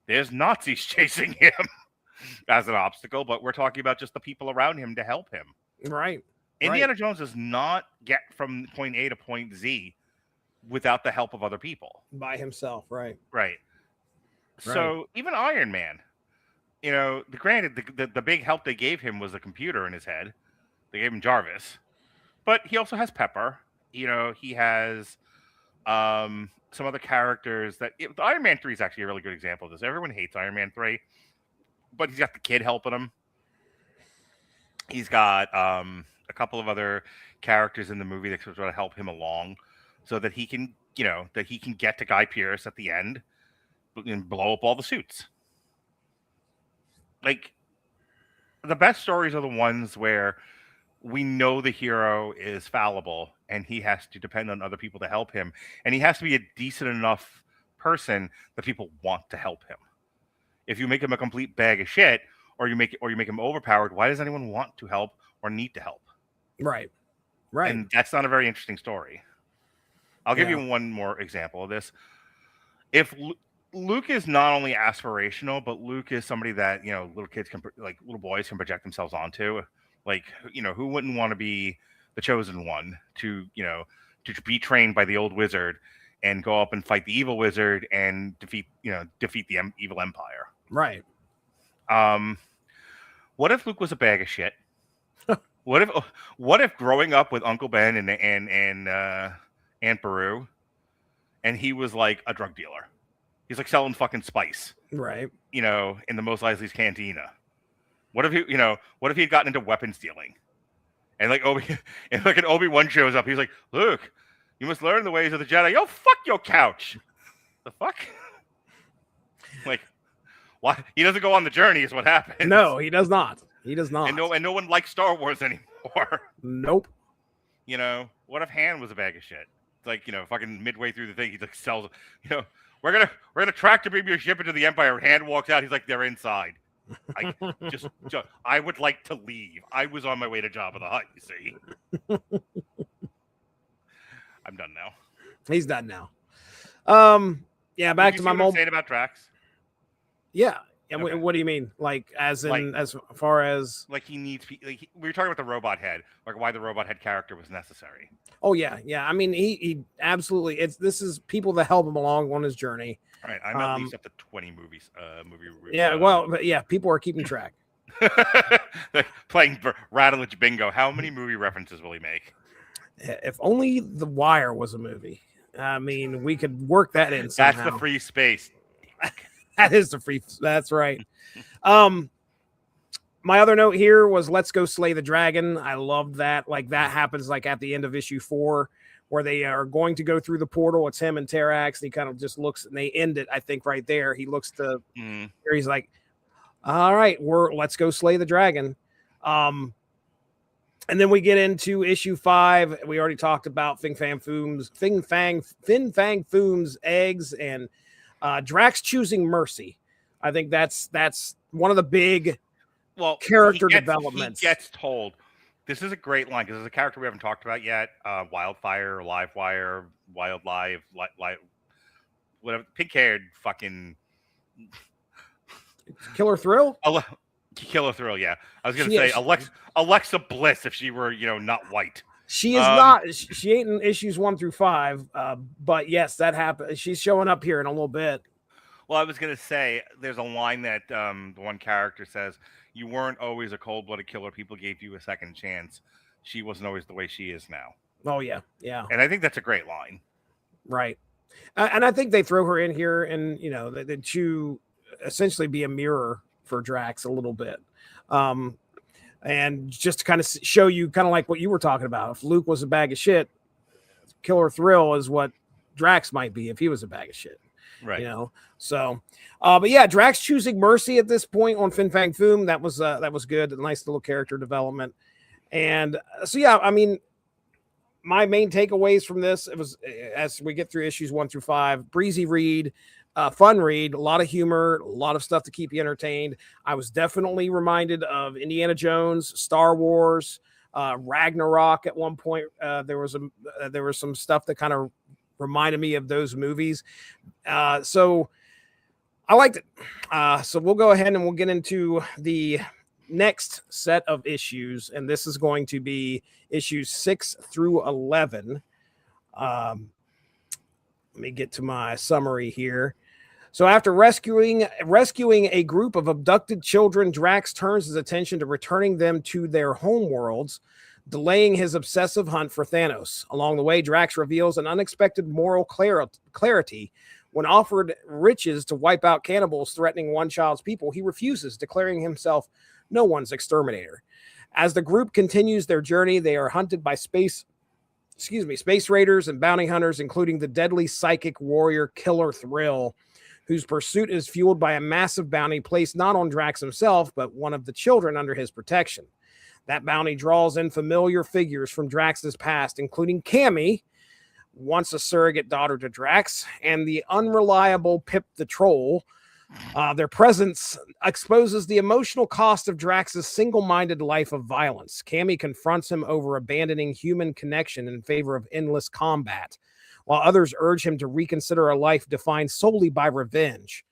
There's Nazis chasing him as an obstacle, but we're talking about just the people around him to help him. Right. Indiana Jones does not get from point A to point Z without the help of other people. By himself, right. Right. So even Iron Man, granted, the big help they gave him was a computer in his head. They gave him Jarvis, but he also has Pepper. He has some other characters Iron Man 3 is actually a really good example of this. Everyone hates Iron Man 3, but he's got the kid helping him. He's got a couple of other characters in the movie that sort of help him along so that he can, get to Guy Pearce at the end and blow up all the suits. Like, the best stories are the ones where we know the hero is fallible and he has to depend on other people to help him. And he has to be a decent enough person that people want to help him. If you make him a complete bag of shit, or you make him overpowered, why does anyone want to help or need to help? Right. And that's not a very interesting story. I'll give you one more example of this. If Luke is not only aspirational, but Luke is somebody that, little boys can project themselves onto. Like, who wouldn't want to be the chosen one to be trained by the old wizard and go up and fight the evil wizard and defeat the evil empire? Right. What if Luke was a bag of shit? What if growing up with Uncle Ben and Aunt Beru, and he was like a drug dealer? He's like selling fucking spice. Right. In the Mos Eisley's cantina. What if he had gotten into weapon stealing? And like an Obi-Wan shows up, he's like, Luke, you must learn the ways of the Jedi. Yo, fuck your couch. The fuck? Like, Why he doesn't go on the journey is what happens. No, he does not. He does not. And no one likes Star Wars anymore. Nope. You know, what if Han was a bag of shit? It's like, you know, fucking midway through the thing, he like sells. You know, we're gonna tractor beam your ship into the Empire. And Han walks out. He's like, they're inside. I would like to leave. I was on my way to Jabba the Hutt. You see. I'm done now. He's done now. Yeah, back to my mobile. Saying about Drax. Yeah. And Okay. what do you mean? Like, as in, Like- as far as? Like he needs. We were talking about the robot head, like why the robot head character was necessary. Oh yeah, yeah. I mean, he absolutely. This is people that help him along on his journey. All right, I'm at least up to 20 movies. Yeah. Well, but yeah, people are keeping track. Like playing Rattledge Bingo. How many movie references will he make? If only The Wire was a movie. I mean, we could work that in somehow. That's the free space. That is the free. That's right. My other note here was "Let's go slay the dragon." I loved that. Like that happens like at the end of issue 4, where they are going to go through the portal. It's him and Terax, and he kind of just looks, and they end it. I think right there. He looks to where he's like, "All right, let's go slay the dragon." And then we get into issue 5. We already talked about Fin Fang Foom's eggs and Drax choosing mercy. I think that's one of the big character developments. He gets told. This is a great line because there's a character we haven't talked about yet. Wildfire, Livewire, Wild Live, whatever. Pink-haired fucking Killer Thrill. Killer Thrill, yeah. I was gonna She say is- Alexa Bliss if she were, not white. She is not. She ain't in issues 1 through 5. But yes, that happened. She's showing up here in a little bit. Well, I was gonna say there's a line that the one character says, "You weren't always a cold-blooded killer. People gave you a second chance. She wasn't always the way she is now." Oh yeah, yeah, And I think that's a great line. right. And I think they throw her in here, and that to essentially be a mirror for Drax a little bit. And just to kind of show you kind of like what you were talking about. If Luke was a bag of shit, Killer Thrill is what Drax might be if he was a bag of shit. Right. So, but yeah, Drax choosing mercy at this point on Fin Fang Foom. That was good. A nice little character development. And so, yeah, I mean, my main takeaways from this, it was as we get through issues 1 through 5, breezy read, fun read, a lot of humor, a lot of stuff to keep you entertained. I was definitely reminded of Indiana Jones, Star Wars, Ragnarok. At one point, there was some stuff that kind of reminded me of those movies. So I liked it. So we'll go ahead and we'll get into the next set of issues, and this is going to be issues 6 through 11. Let me get to my summary here. So after rescuing a group of abducted children, Drax turns his attention to returning them to their home worlds, delaying his obsessive hunt for Thanos. Along the way, Drax reveals an unexpected moral clarity. When offered riches to wipe out cannibals threatening one child's people, he refuses, declaring himself no one's exterminator. As the group continues their journey, they are hunted by space raiders and bounty hunters, including the deadly psychic warrior Killer Thrill, whose pursuit is fueled by a massive bounty placed not on Drax himself, but one of the children under his protection. That bounty draws in familiar figures from Drax's past, including Cammy, once a surrogate daughter to Drax, and the unreliable Pip the Troll. Their presence exposes the emotional cost of Drax's single-minded life of violence. Cammy confronts him over abandoning human connection in favor of endless combat, while others urge him to reconsider a life defined solely by revenge.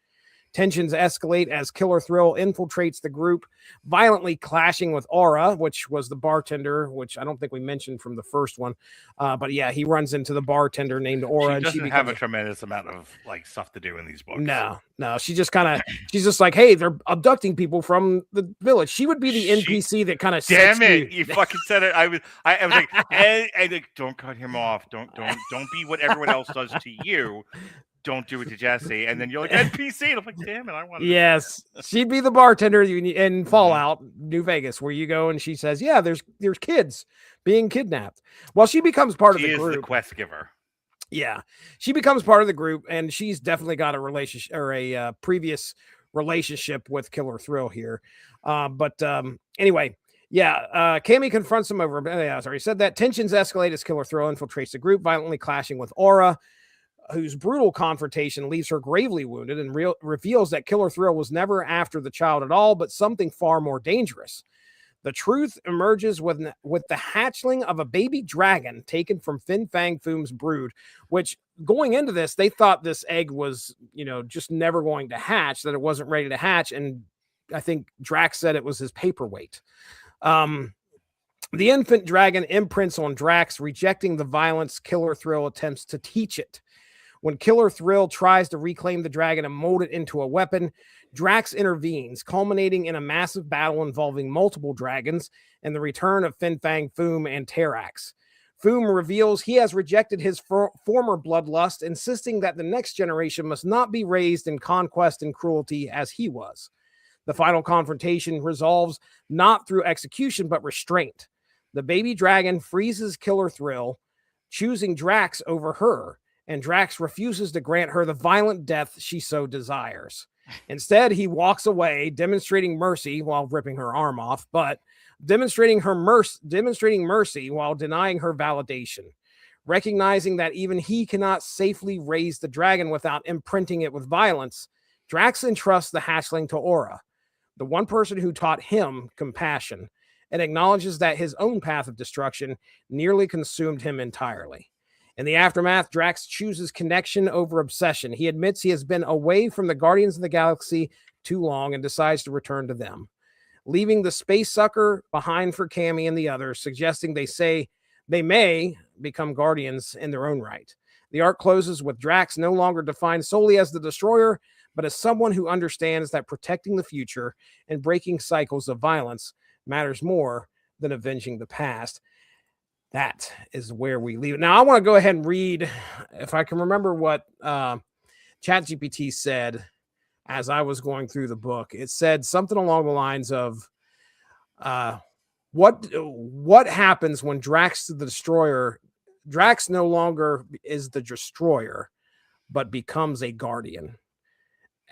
Tensions escalate as Killer Thrill infiltrates the group, violently clashing with Aura, which was the bartender, which I don't think we mentioned from the first one. But yeah, he runs into the bartender named Aura. She doesn't have a tremendous amount of stuff to do in these books. No. She's just like, hey, they're abducting people from the village. She would be the NPC that kind of damn it, you fucking said it. I was like, and don't cut him off. Don't be what everyone else does to you. Don't do it to Jesse. And then you're like, NPC. And I'm like, damn it, I want to. Yes. She'd be the bartender in Fallout, New Vegas, where you go and she says, yeah, there's kids being kidnapped. Well, she becomes part of the group. She is the quest giver. Yeah. She becomes part of the group, and she's definitely got a relationship or a previous relationship with Killer Thrill here. Anyway, Cammy confronts him over. I already said that. Tensions escalate as Killer Thrill infiltrates the group, violently clashing with Aura, whose brutal confrontation leaves her gravely wounded and reveals that Killer Thrill was never after the child at all, but something far more dangerous. The truth emerges with the hatchling of a baby dragon taken from Fin Fang Foom's brood, which going into this, they thought this egg was, just never going to hatch, that it wasn't ready to hatch. And I think Drax said it was his paperweight. The infant dragon imprints on Drax, rejecting the violence Killer Thrill attempts to teach it. When Killer Thrill tries to reclaim the dragon and mold it into a weapon, Drax intervenes, culminating in a massive battle involving multiple dragons and the return of Fin Fang Foom and Terrax. Foom reveals he has rejected his former bloodlust, insisting that the next generation must not be raised in conquest and cruelty as he was. The final confrontation resolves not through execution, but restraint. The baby dragon freezes Killer Thrill, choosing Drax over her, and Drax refuses to grant her the violent death she so desires. Instead, he walks away, demonstrating mercy while ripping her arm off, but demonstrating mercy while denying her validation. Recognizing that even he cannot safely raise the dragon without imprinting it with violence, Drax entrusts the hatchling to Aura, the one person who taught him compassion, and acknowledges that his own path of destruction nearly consumed him entirely. In the aftermath, Drax chooses connection over obsession. He admits he has been away from the Guardians of the Galaxy too long and decides to return to them, leaving the space sucker behind for Cammy and the others, suggesting they may become Guardians in their own right. The arc closes with Drax no longer defined solely as the Destroyer, but as someone who understands that protecting the future and breaking cycles of violence matters more than avenging the past. That is where we leave it. Now, I want to go ahead and read, if I can remember what ChatGPT said as I was going through the book. It said something along the lines of, what happens when Drax the Destroyer, Drax no longer is the Destroyer, but becomes a Guardian.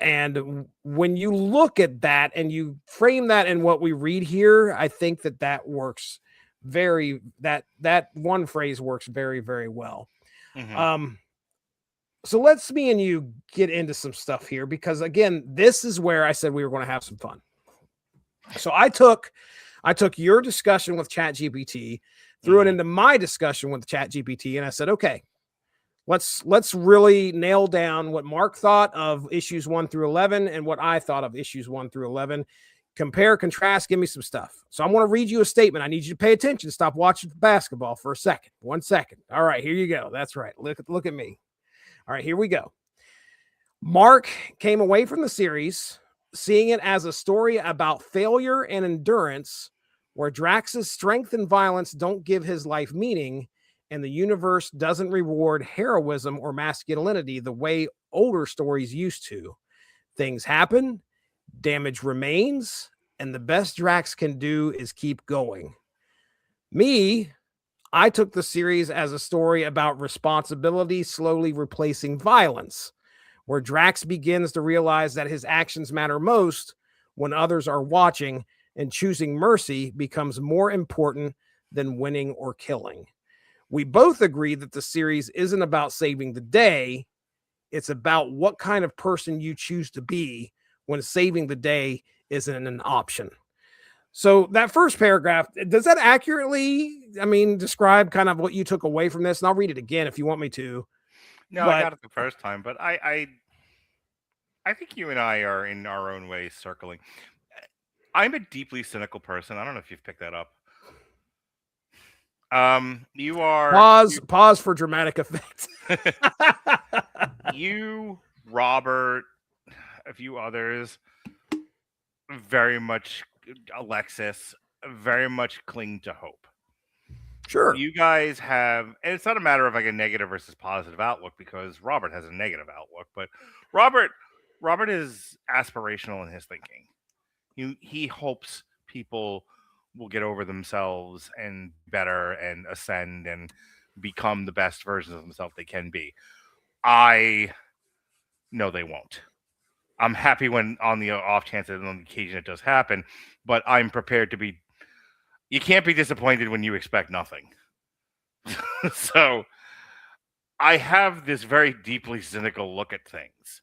And when you look at that and you frame that in what we read here, I think that works that one phrase works very, very well. Mm-hmm. So let's me and you get into some stuff here, because again, this is where I said we were going to have some fun. So I took your discussion with ChatGPT, threw it into my discussion with ChatGPT, and I said, okay, let's really nail down what Mark thought of issues 1 through 11 and what I thought of issues 1 through 11. Compare, contrast, give me some stuff. So I'm going to read you a statement. I need you to pay attention. Stop watching basketball for a second. 1 second. All right, here you go. That's right. Look at me. All right, here we go. Mark came away from the series seeing it as a story about failure and endurance, where Drax's strength and violence don't give his life meaning, and the universe doesn't reward heroism or masculinity the way older stories used to. Things happen, damage remains, and the best Drax can do is keep going. I took the series as a story about responsibility slowly replacing violence, where Drax begins to realize that his actions matter most when others are watching, and choosing mercy becomes more important than winning or killing. We both agree that the series isn't about saving the day. It's about what kind of person you choose to be when saving the day isn't an option. So that first paragraph, does that accurately, describe kind of what you took away from this? And I'll read it again if you want me to. No, I got it the first time, but I think you and I are in our own ways circling. I'm a deeply cynical person. I don't know if you've picked that up. You are pause for dramatic effect. You, Robert, a few others, very much Alexis, very much cling to hope. Sure. You guys have, and it's not a matter of like a negative versus positive outlook, because Robert has a negative outlook, but Robert is aspirational in his thinking. He hopes people will get over themselves and better and ascend and become the best versions of themselves they can be. I know they won't. I'm happy when on the off chance that on the occasion it does happen, but I'm prepared to be. You can't be disappointed when you expect nothing. So I have this very deeply cynical look at things.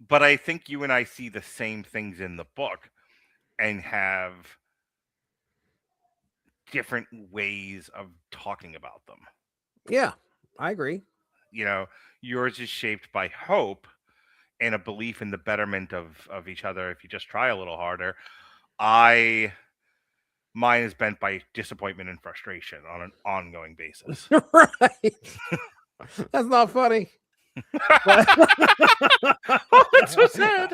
But I think you and I see the same things in the book and have different ways of talking about them. Yeah, I agree. You know, yours is shaped by hope and a belief in the betterment of each other if you just try a little harder. Mine is bent by disappointment and frustration on an ongoing basis. Right. That's not funny. Oh, that's so sad.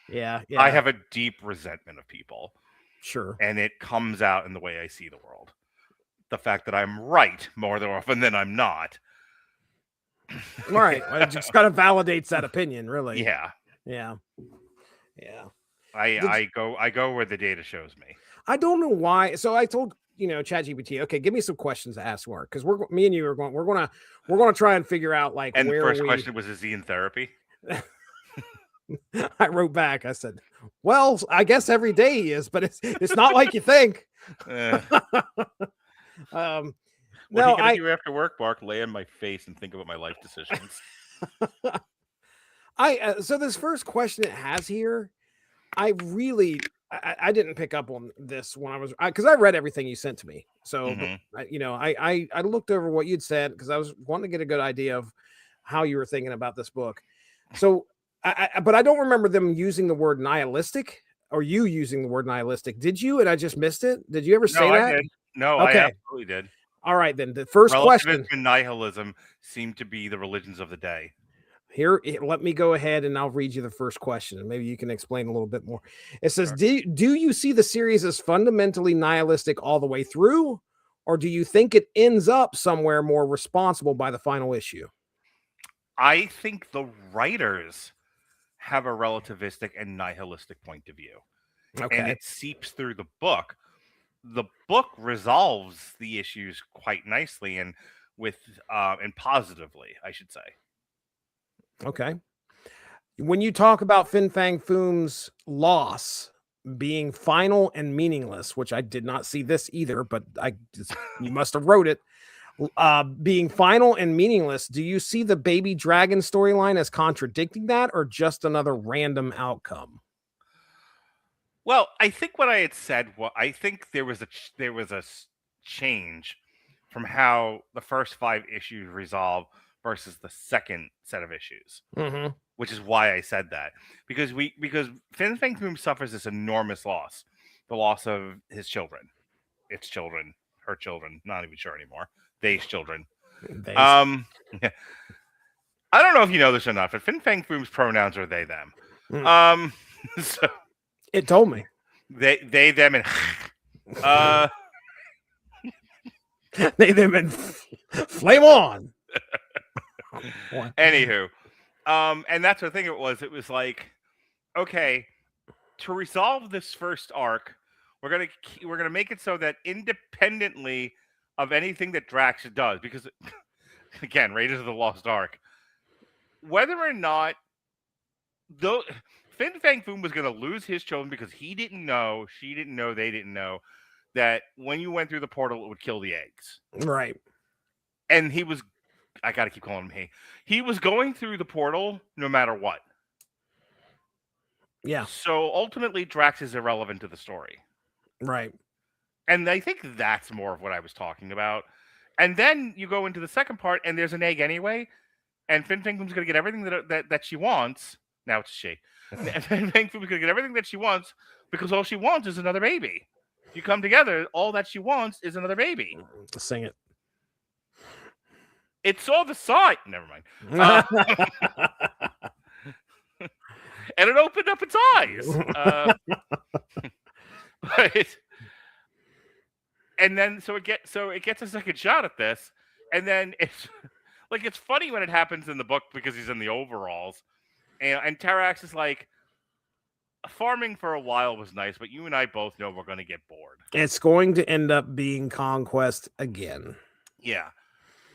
Yeah. I have a deep resentment of people, Sure. and it comes out in the way I see the world. The fact that I'm right more often than I'm not. All right. It just kind of validates that opinion, really. Yeah. Yeah. I go where the data shows me. I don't know why. So I told ChatGPT, okay, give me some questions to ask Mark, because me and you are we're gonna try and figure out like. And where the first question was, is he in therapy? I wrote back. I said, "Well, I guess every day he is, but it's not like you think." What are you gonna do after work, Mark? Lay on my face and think about my life decisions. So this first question it has here, I didn't pick up on this when I was because I read everything you sent to me. So I looked over what you'd said because I was wanting to get a good idea of how you were thinking about this book. So, but I don't remember them using the word nihilistic or you using the word nihilistic. Did you? And I just missed it. Did you ever say that? I did. No, okay. I absolutely did. All right, then the first question. And nihilism seem to be the religions of the day. Here, let me go ahead and I'll read you the first question, and maybe you can explain a little bit more. It says, sure. Do you see the series as fundamentally nihilistic all the way through, or do you think it ends up somewhere more responsible by the final issue? I think the writers have a relativistic and nihilistic point of view. Okay. And it seeps through the book. The book resolves the issues quite nicely and positively, I should say. Okay. When you talk about Fin Fang Foom's loss being final and meaningless, which I did not see this either, but you must have wrote it, being final and meaningless, do you see the baby dragon storyline as contradicting that or just another random outcome? Well, I think what I had said, I think there was a change from how the first 5 issues resolve versus the second set of issues, which is why I said that because Fin Fang Foom suffers this enormous loss, the loss of his children, its children, her children, not even sure anymore, they's children. I don't know if you know this or not, but Fin Fang Foom's pronouns are they them. So it told me they them and they them and flame on. Anywho, and that's the thing. It was like, okay, to resolve this first arc, we're gonna make it so that independently of anything that Drax does, because again, Raiders of the Lost Ark, whether or not though Fin Fang Foom was gonna lose his children because he didn't know, she didn't know, they didn't know that when you went through the portal, it would kill the eggs, right? And he was. I got to keep calling him he. He was going through the portal no matter what. Yeah. So ultimately, Drax is irrelevant to the story. Right. And I think that's more of what I was talking about. And then you go into the second part, and there's an egg anyway. And Fin Fang Foom's going to get everything that she wants. Now it's a she. Fin Fang Foom's going to get everything that she wants because all she wants is another baby. You come together, all that she wants is another baby. Sing it. It saw the sign. Never mind. And it opened up its eyes. And then so it gets a second shot at this, and then it's funny when it happens in the book because he's in the overalls, and Tarax is like, farming for a while was nice, but you and I both know we're going to get bored. It's going to end up being conquest again. Yeah.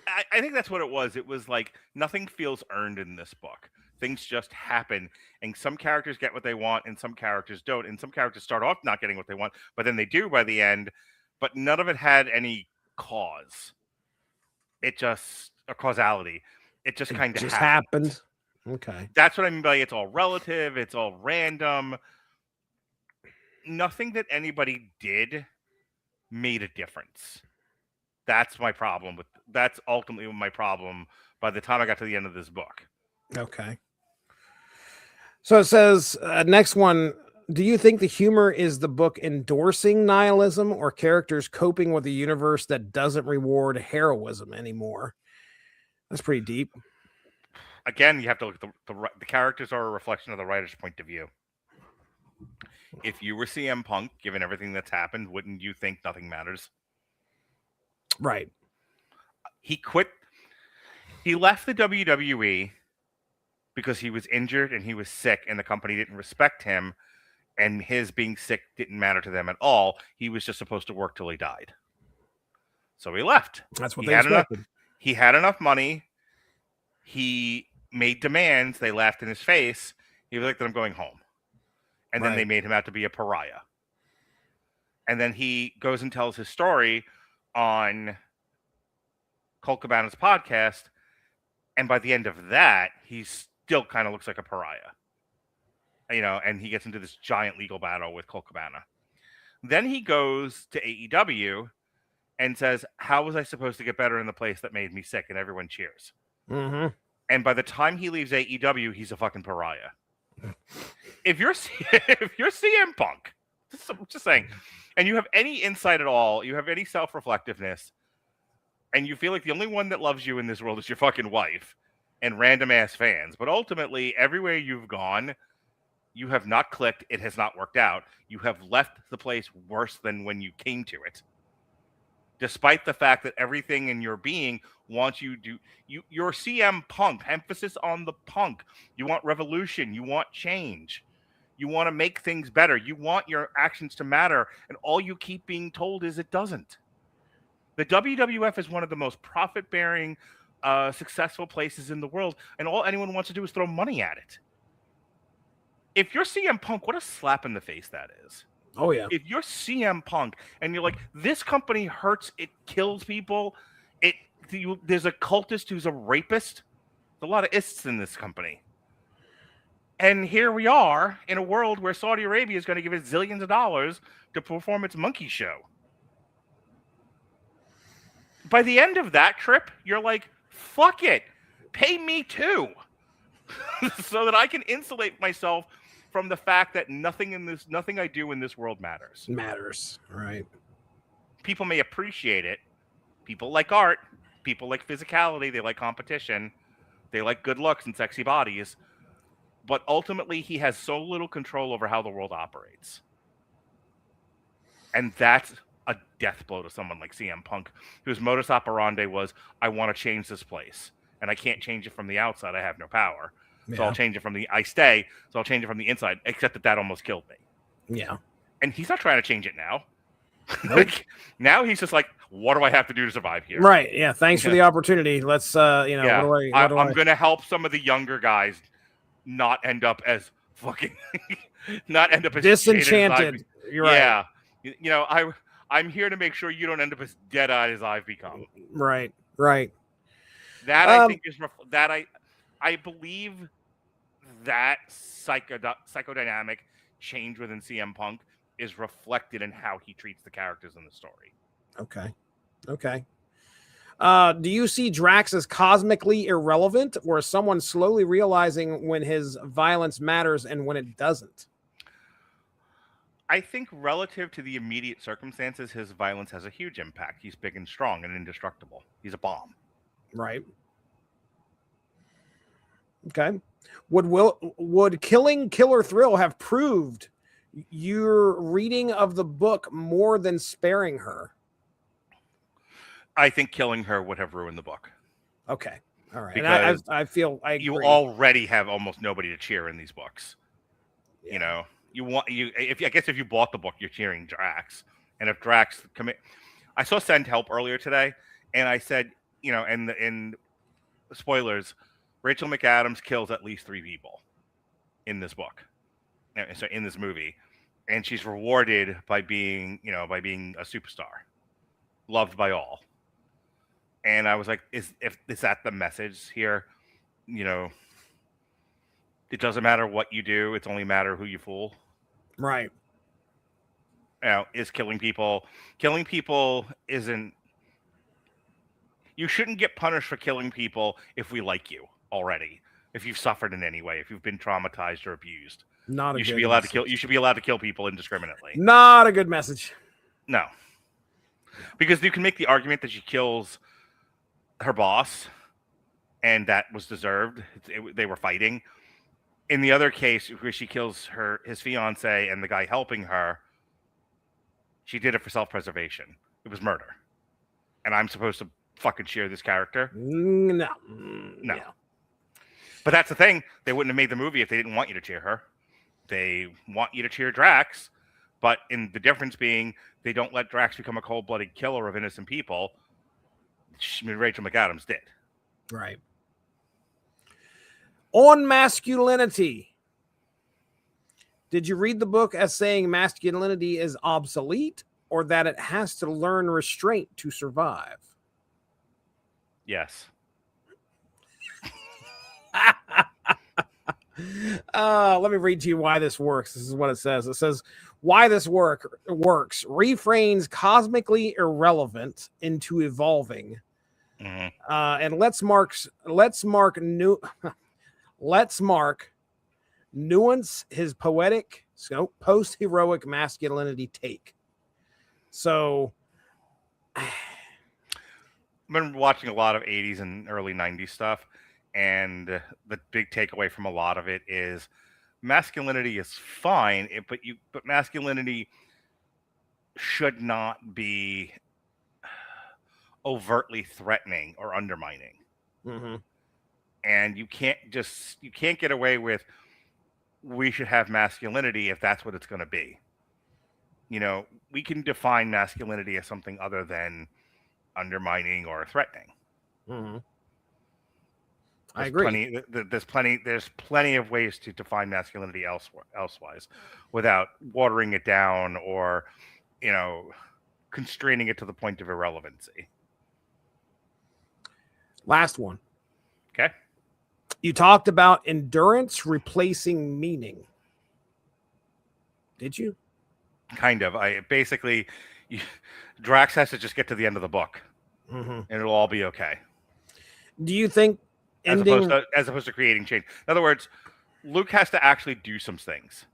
I think that's what it was. It was like nothing feels earned in this book. Things just happen, and some characters get what they want, and some characters don't. And some characters start off not getting what they want, but then they do by the end. But none of it had any cause. It just a causality. It just kind of Just happened. happened. Okay. That's what I mean by it's all relative. It's all random. Nothing that anybody did made a difference. That's my problem with. That's ultimately my problem. By the time I got to the end of this book. Okay. So it says, next one. Do you think the humor is the book endorsing nihilism or characters coping with a universe that doesn't reward heroism anymore? That's pretty deep. Again, you have to look at the characters are a reflection of the writer's point of view. If you were CM Punk, given everything that's happened, wouldn't you think nothing matters? Right. He quit. He left the WWE because he was injured and he was sick, and the company didn't respect him. And his being sick didn't matter to them at all. He was just supposed to work till he died. So he left. That's what they expected. He had enough money. He made demands. They laughed in his face. He was like, "I'm going home." And then they made him out to be a pariah. And then he goes and tells his story on Colt Cabana's podcast. And by the end of that, he still kind of looks like a pariah. You know, and he gets into this giant legal battle with Colt Cabana. Then he goes to AEW and says, "How was I supposed to get better in the place that made me sick?" And everyone cheers. Mm-hmm. And by the time he leaves AEW, he's a fucking pariah. If you're CM Punk, just saying, and you have any insight at all, you have any self-reflectiveness, and you feel like the only one that loves you in this world is your fucking wife and random ass fans, but ultimately everywhere you've gone, you have not clicked. It has not worked out. You have left the place worse than when you came to it. Despite the fact that everything in your being wants you to, you're CM Punk, emphasis on the punk. You want revolution. You want change. You want to make things better. You want your actions to matter. And all you keep being told is it doesn't. The WWF is one of the most profit-bearing, successful places in the world. And all anyone wants to do is throw money at it. If you're CM Punk, what a slap in the face that is. Oh, yeah. If you're CM Punk and you're like, this company hurts, it kills people, there's a cultist who's a rapist. There's a lot of ists in this company. And here we are in a world where Saudi Arabia is going to give it zillions of dollars to perform its monkey show. By the end of that trip, you're like, fuck it. Pay me too. So that I can insulate myself from the fact that nothing I do in this world matters. Matters, right? People may appreciate it. People like art. People like physicality. They like competition. They like good looks and sexy bodies. But ultimately, he has so little control over how the world operates. And that's a death blow to someone like CM Punk, whose modus operandi was, I want to change this place. And I can't change it from the outside. I have no power. So I'll change it from the inside, except that almost killed me. Yeah. And he's not trying to change it now. Nope. Now he's just like, what do I have to do to survive here? Right. Yeah. Thanks for the opportunity. Let's, I'm going to help some of the younger guys not end up as fucking, not end up as disenchanted. You're right. Yeah. I'm here to make sure you don't end up as dead-eyed as I've become. Right. Right. That I think is I believe that psychodynamic change within CM Punk is reflected in how he treats the characters in the story. Okay. Do you see Drax as cosmically irrelevant, or is someone slowly realizing when his violence matters and when it doesn't? I think relative to the immediate circumstances, his violence has a huge impact. He's big and strong and indestructible. He's a bomb. Right. Okay. Would killing Killer Thrill have proved your reading of the book more than sparing her? I think killing her would have ruined the book. Okay. All right. Because and I feel I agree. You already have almost nobody to cheer in these books. Yeah. If you bought the book, you're cheering Drax. And if Drax I saw Send Help earlier today, and I said, and spoilers, Rachel McAdams kills at least 3 people in this book, so in this movie, and she's rewarded by being a superstar, loved by all. And I was like, is that the message here? It doesn't matter what you do; it's only matter who you fool. Right. Is killing people isn't. You shouldn't get punished for killing people if we like you already. If you've suffered in any way, if you've been traumatized or abused, you should be allowed to kill. You should be allowed to kill people indiscriminately. Not a good message. No, because you can make the argument that she kills her boss, and that was deserved. They were fighting. In the other case, where she kills his fiance and the guy helping her, she did it for self-preservation. It was murder, and I'm supposed to fucking cheer this character? No. But that's the thing. They wouldn't have made the movie if they didn't want you to cheer her. They want you to cheer Drax, but in the difference being they don't let Drax become a cold-blooded killer of innocent people. Rachel McAdams did. Right. On masculinity. Did you read the book as saying masculinity is obsolete or that it has to learn restraint to survive? Yes. Let me read to you why this works. This is what it says. It says, why this works reframes cosmically irrelevant into evolving. Mm-hmm. And let's mark nuance his poetic, post-heroic masculinity take. So I've been watching a lot of 80s and early 90s stuff, and the big takeaway from a lot of it is masculinity is fine, but masculinity should not be overtly threatening or undermining. Mm-hmm. And you can't get away with we should have masculinity if that's what it's going to be. We can define masculinity as something other than undermining or threatening. Mm-hmm. I agree. There's plenty of ways to define masculinity elsewise without watering it down or, constraining it to the point of irrelevancy. Last one. Okay. You talked about endurance replacing meaning. Did you? Kind of. Drax has to just get to the end of the book, mm-hmm. and it'll all be okay. Do you think as opposed to creating change? In other words, Luke has to actually do some things.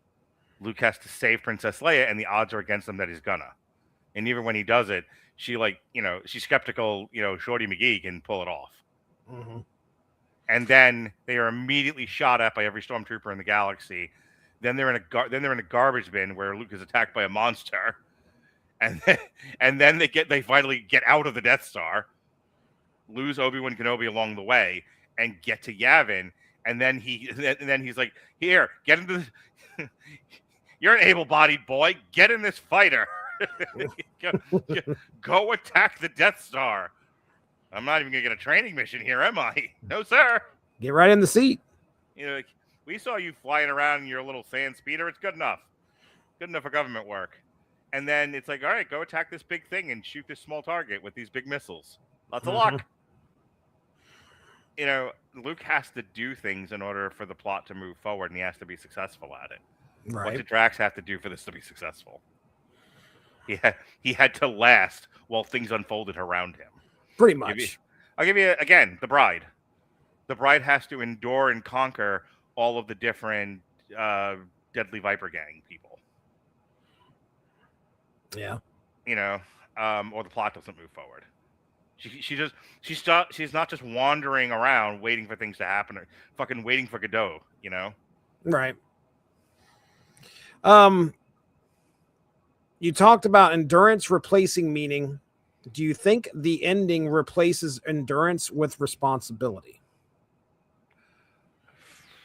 Luke has to save Princess Leia, and the odds are against him that he's gonna. And even when he does it, she's skeptical. Shorty McGee can pull it off. Mm-hmm. And then they are immediately shot at by every stormtrooper in the galaxy. Then they're in a garbage bin where Luke is attacked by a monster, and then they finally get out of the Death Star, lose Obi-Wan Kenobi along the way, and get to Yavin. And then he's like, "Here, get into this. You're an able-bodied boy. Get in this fighter. Go attack the Death Star. I'm not even gonna get a training mission here, am I? No, sir. Get right in the seat. We saw you flying around in your little sand speeder. It's good enough. Good enough for government work." And then it's like, all right, go attack this big thing and shoot this small target with these big missiles. Lots of luck. Luke has to do things in order for the plot to move forward, and he has to be successful at it. Right. What did Drax have to do for this to be successful? He had to last while things unfolded around him. Pretty much. I'll give you, again, the bride. The bride has to endure and conquer all of the different Deadly Viper Gang people. Yeah. Or the plot doesn't move forward. She's not just wandering around waiting for things to happen or fucking waiting for Godot, Right. You talked about endurance replacing meaning. Do you think the ending replaces endurance with responsibility?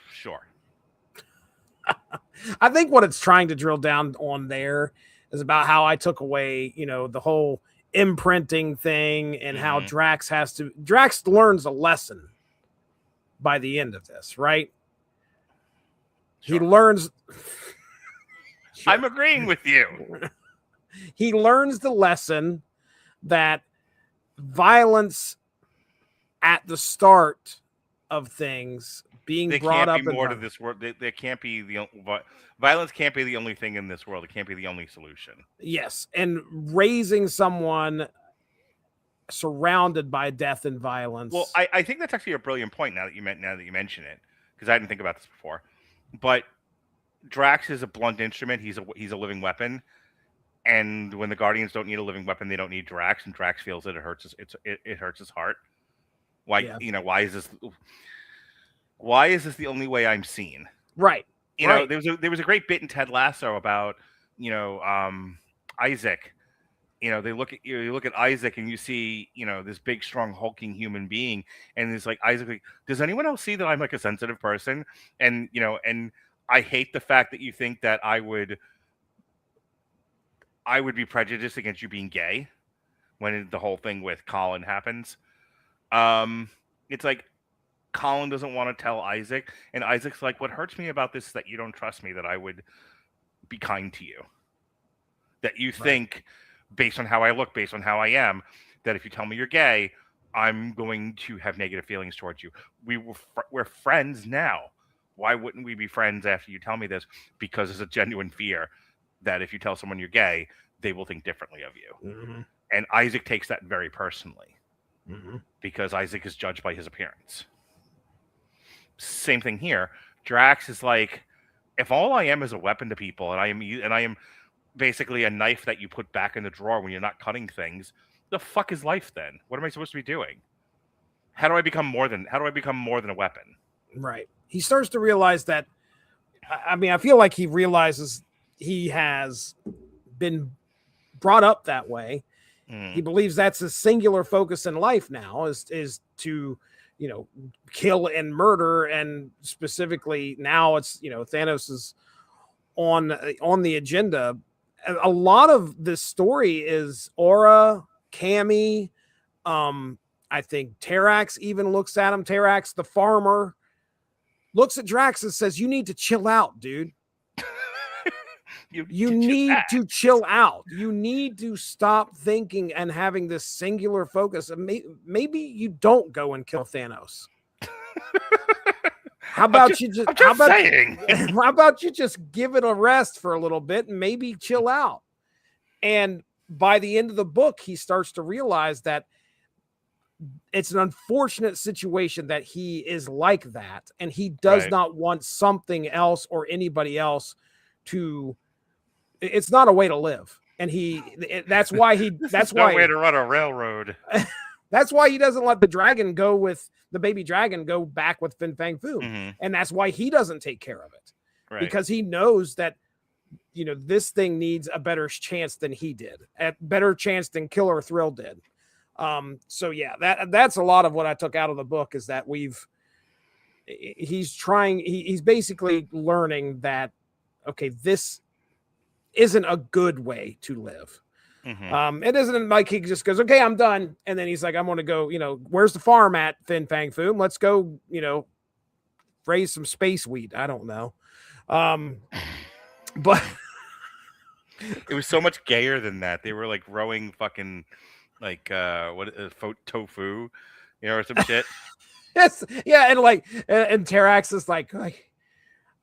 Sure. I think what it's trying to drill down on there is about how I took away, the whole imprinting thing and how Mhm. Drax learns a lesson by the end of this, right? He Sure. learns. I'm agreeing with you. He learns the lesson that violence at the start of things being There brought can't be up in more to this world. There can't be violence can't be the only thing in this world. It can't be the only solution. yes, and raising someone surrounded by death and violence. Well, I think that's actually a brilliant point now that you mention it, because I didn't think about this before. But Drax is a blunt instrument. He's a living weapon, and when the Guardians don't need a living weapon, they don't need Drax, and Drax feels it. It hurts it hurts his heart. Why why is this? Why is this the only way I'm seen? Right. You know, there was a great bit in Ted Lasso about Isaac. You know, you look at Isaac and you see, this big, strong, hulking human being, and it's like Isaac, like, does anyone else see that I'm like a sensitive person? And and I hate the fact that you think that I would be prejudiced against you being gay when the whole thing with Colin happens. It's like Colin doesn't want to tell Isaac, and Isaac's like, what hurts me about this is that you don't trust me, that I would be kind to you, that you think, based on how I look, based on how I am, that if you tell me you're gay, I'm going to have negative feelings towards you. We're friends now. Why wouldn't we be friends after you tell me this? Because there's a genuine fear that if you tell someone you're gay, they will think differently of you. Mm-hmm. And Isaac takes that very personally, Mm-hmm. because Isaac is judged by his appearance. Same thing here. Drax is like, if all I am is a weapon to people, and I am basically a knife that you put back in the drawer when you're not cutting things, the fuck is life then? What am I supposed to be doing? How do I become more than a weapon? Right. He starts to realize that, I mean, I feel like he realizes he has been brought up that way. He believes that's his singular focus in life now is to, kill and murder. And specifically now it's, Thanos is on the agenda. A lot of this story is Aura, Cammy. I think Terrax even looks at him. Terrax, the farmer, looks at Drax and says, you need to chill out, dude. You need to chill out. You need to stop thinking and having this singular focus. Maybe you don't go and kill Thanos. How about how about you just give it a rest for a little bit and maybe chill out? And by the end of the book, he starts to realize that it's an unfortunate situation that he is like that, and he does not want something else or anybody else to. It's not a way to live, and that's why no way to run a railroad. That's why he doesn't let the baby dragon go back with Fin Fang Foom, and that's why he doesn't take care of it, because he knows that this thing needs a better chance than he did, a better chance than Killer Thrill did. So yeah, that's a lot of what I took out of the book, is that he's basically learning that, okay, this isn't a good way to live. It isn't like he just goes, okay, I'm done. And then he's like, I'm going to go, where's the farm at, Fin Fang Foom? Let's go, raise some space wheat. I don't know. But it was so much gayer than that. They were like growing fucking like tofu, or some shit. Yes, yeah, and Terrax is like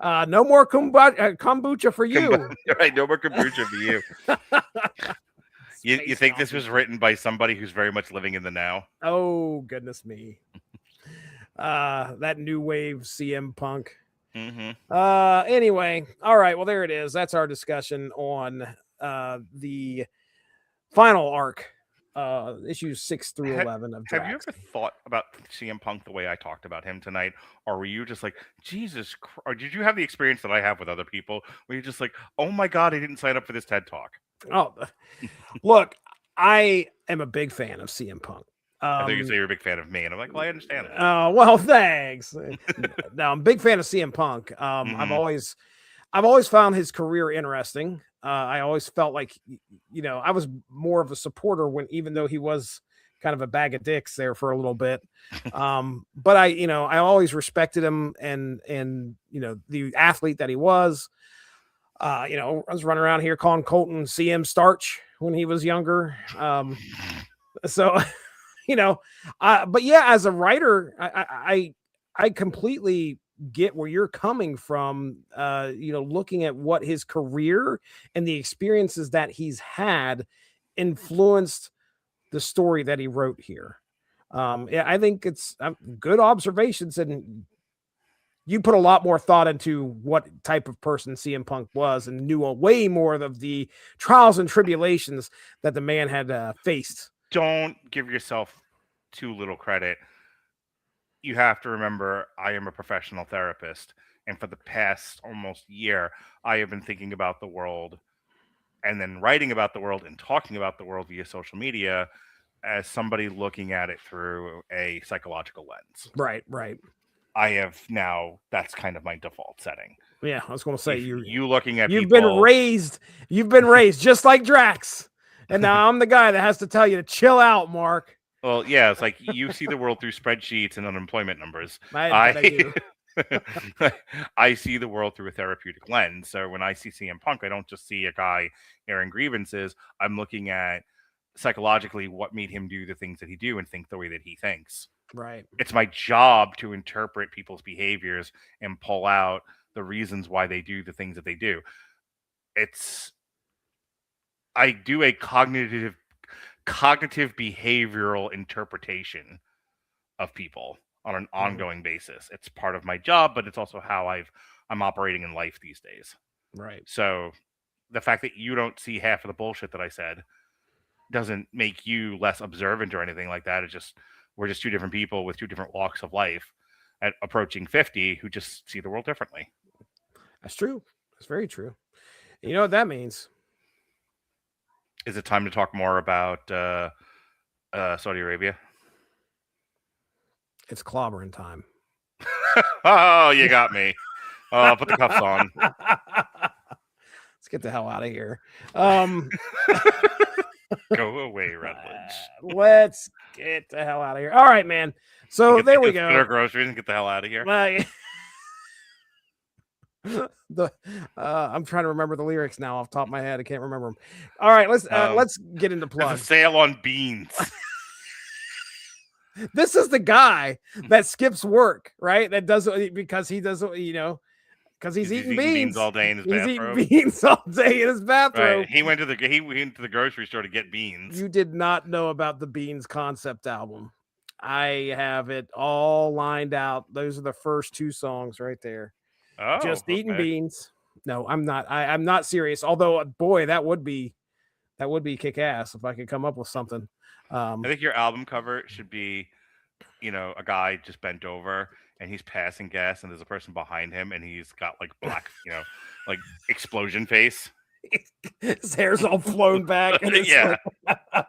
no more kombucha for you. Right, no more kombucha for you. You think this was written by somebody who's very much living in the now? Oh, goodness me. That new wave CM Punk. Anyway, all right, well, there it is. That's our discussion on the final arc, issues 6 through 11 of Drax. Have you ever thought about CM Punk the way I talked about him tonight? Or were you just like, Jesus Christ? Or did you have the experience that I have with other people where you're just like, oh my God, I didn't sign up for this TED Talk? Oh, look, I am a big fan of CM Punk. I thought you say you're a big fan of me, and I'm like, well, I understand that. Oh, well, thanks. No, I'm a big fan of CM Punk. I've always found his career interesting. I always felt like, I was more of a supporter even though he was kind of a bag of dicks there for a little bit. But I always respected him and the athlete that he was. I was running around here calling Colton CM Starch when he was younger. So, but yeah, as a writer, I completely get where you're coming from, looking at what his career and the experiences that he's had influenced the story that he wrote here. Yeah, I think it's good observations, and you put a lot more thought into what type of person CM Punk was and knew way more of the trials and tribulations that the man had faced. Don't give yourself too little credit. You have to remember, I am a professional therapist, and for the past almost year, I have been thinking about the world and then writing about the world and talking about the world via social media as somebody looking at it through a psychological lens. Right. I have now, that's kind of my default setting. Yeah, I was going to say, you looking at you've people, been raised just like Drax, and now I'm the guy that has to tell you to chill out, Mark. Well, yeah, it's like you see the world through spreadsheets and unemployment numbers. I do. I see the world through a therapeutic lens. So when I see CM Punk, I don't just see a guy airing grievances. I'm looking at psychologically what made him do the things that he do and think the way that he thinks. Right. It's my job to interpret people's behaviors and pull out the reasons why they do the things that they do. I do a cognitive behavioral interpretation of people on an ongoing basis. It's part of my job, but it's also how I'm operating in life these days. Right. So the fact that you don't see half of the bullshit that I said doesn't make you less observant or anything like that. It's just, we're just two different people with two different walks of life at approaching 50 who just see the world differently. That's true. That's very true. You know what that means? Is it time to talk more about Saudi Arabia? It's clobbering time. Oh, you got me. I'll put the cuffs on. Let's get the hell out of here. Go away, Redwoods. Let's get the hell out of here. All right, man. So there we go. Get our groceries and get the hell out of here. I'm trying to remember the lyrics now off the top of my head. I can't remember them. All right, let's get into plugs. There's a sale on beans. This is the guy that skips work, right? That doesn't because he doesn't, because he's eating beans all day in his bathrobe. He's eating beans all day in his bathrobe. Right. He went to the grocery store to get beans. You did not know about the Beans concept album. I have it all lined out. Those are the first two songs right there. Oh, just eating beans. No, I'm not. I'm not serious. Although, boy, that would be kick ass if I could come up with something. I think your album cover should be, a guy just bent over and he's passing gas and there's a person behind him and he's got like black, like explosion face. His hair's all flown back. And yeah. And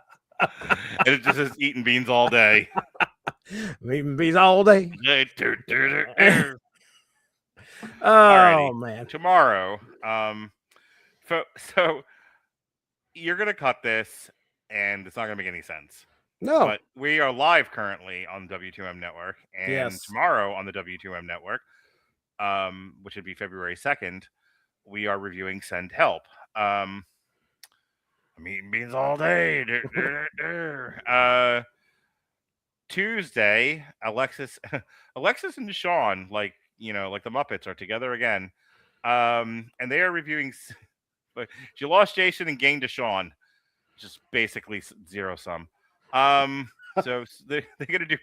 it just says eating beans all day. Eating beans all day. Oh, man. Tomorrow. So you're going to cut this and it's not going to make any sense. No. But we are live currently on the W2M network, and tomorrow on the W2M network, which would be February 2nd, we are reviewing Send Help. I'm eating beans all day. Tuesday, Alexis and Deshaun, like the Muppets, are together again. And they are reviewing. She lost Jason and gained Deshaun. Just basically zero sum. So they're gonna do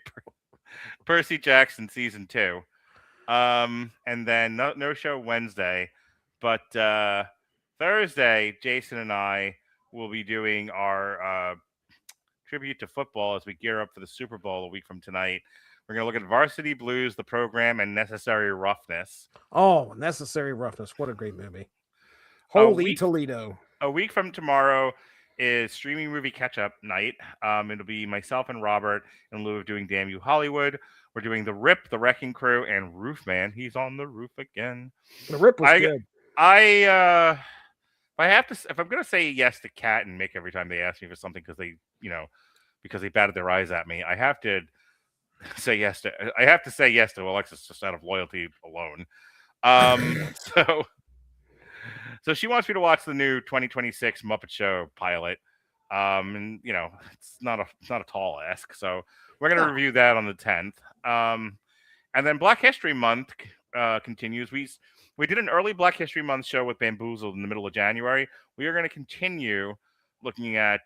Percy Jackson season 2. And then no show Wednesday, but Thursday, Jason and I will be doing our tribute to football as we gear up for the Super Bowl a week from tonight. We're gonna look at Varsity Blues, the program, and Necessary Roughness. Oh, Necessary Roughness! What a great movie! Holy Toledo! A week from tomorrow is streaming movie catch-up night. It'll be myself and Robert in lieu of doing Damn You Hollywood. We're doing The Rip, The Wrecking Crew, and Roof Man. He's on the roof again. The Rip was good. By if I'm gonna say yes to Kat and Mick every time they ask me for something because they batted their eyes at me, I have to say yes to Alexis just out of loyalty alone. So so she wants me to watch the new 2026 Muppet Show pilot. And it's not a tall ask, so we're gonna review that on the 10th. And then Black History Month continues. We did an early Black History Month show with Bamboozled in the middle of January. We are going to continue looking at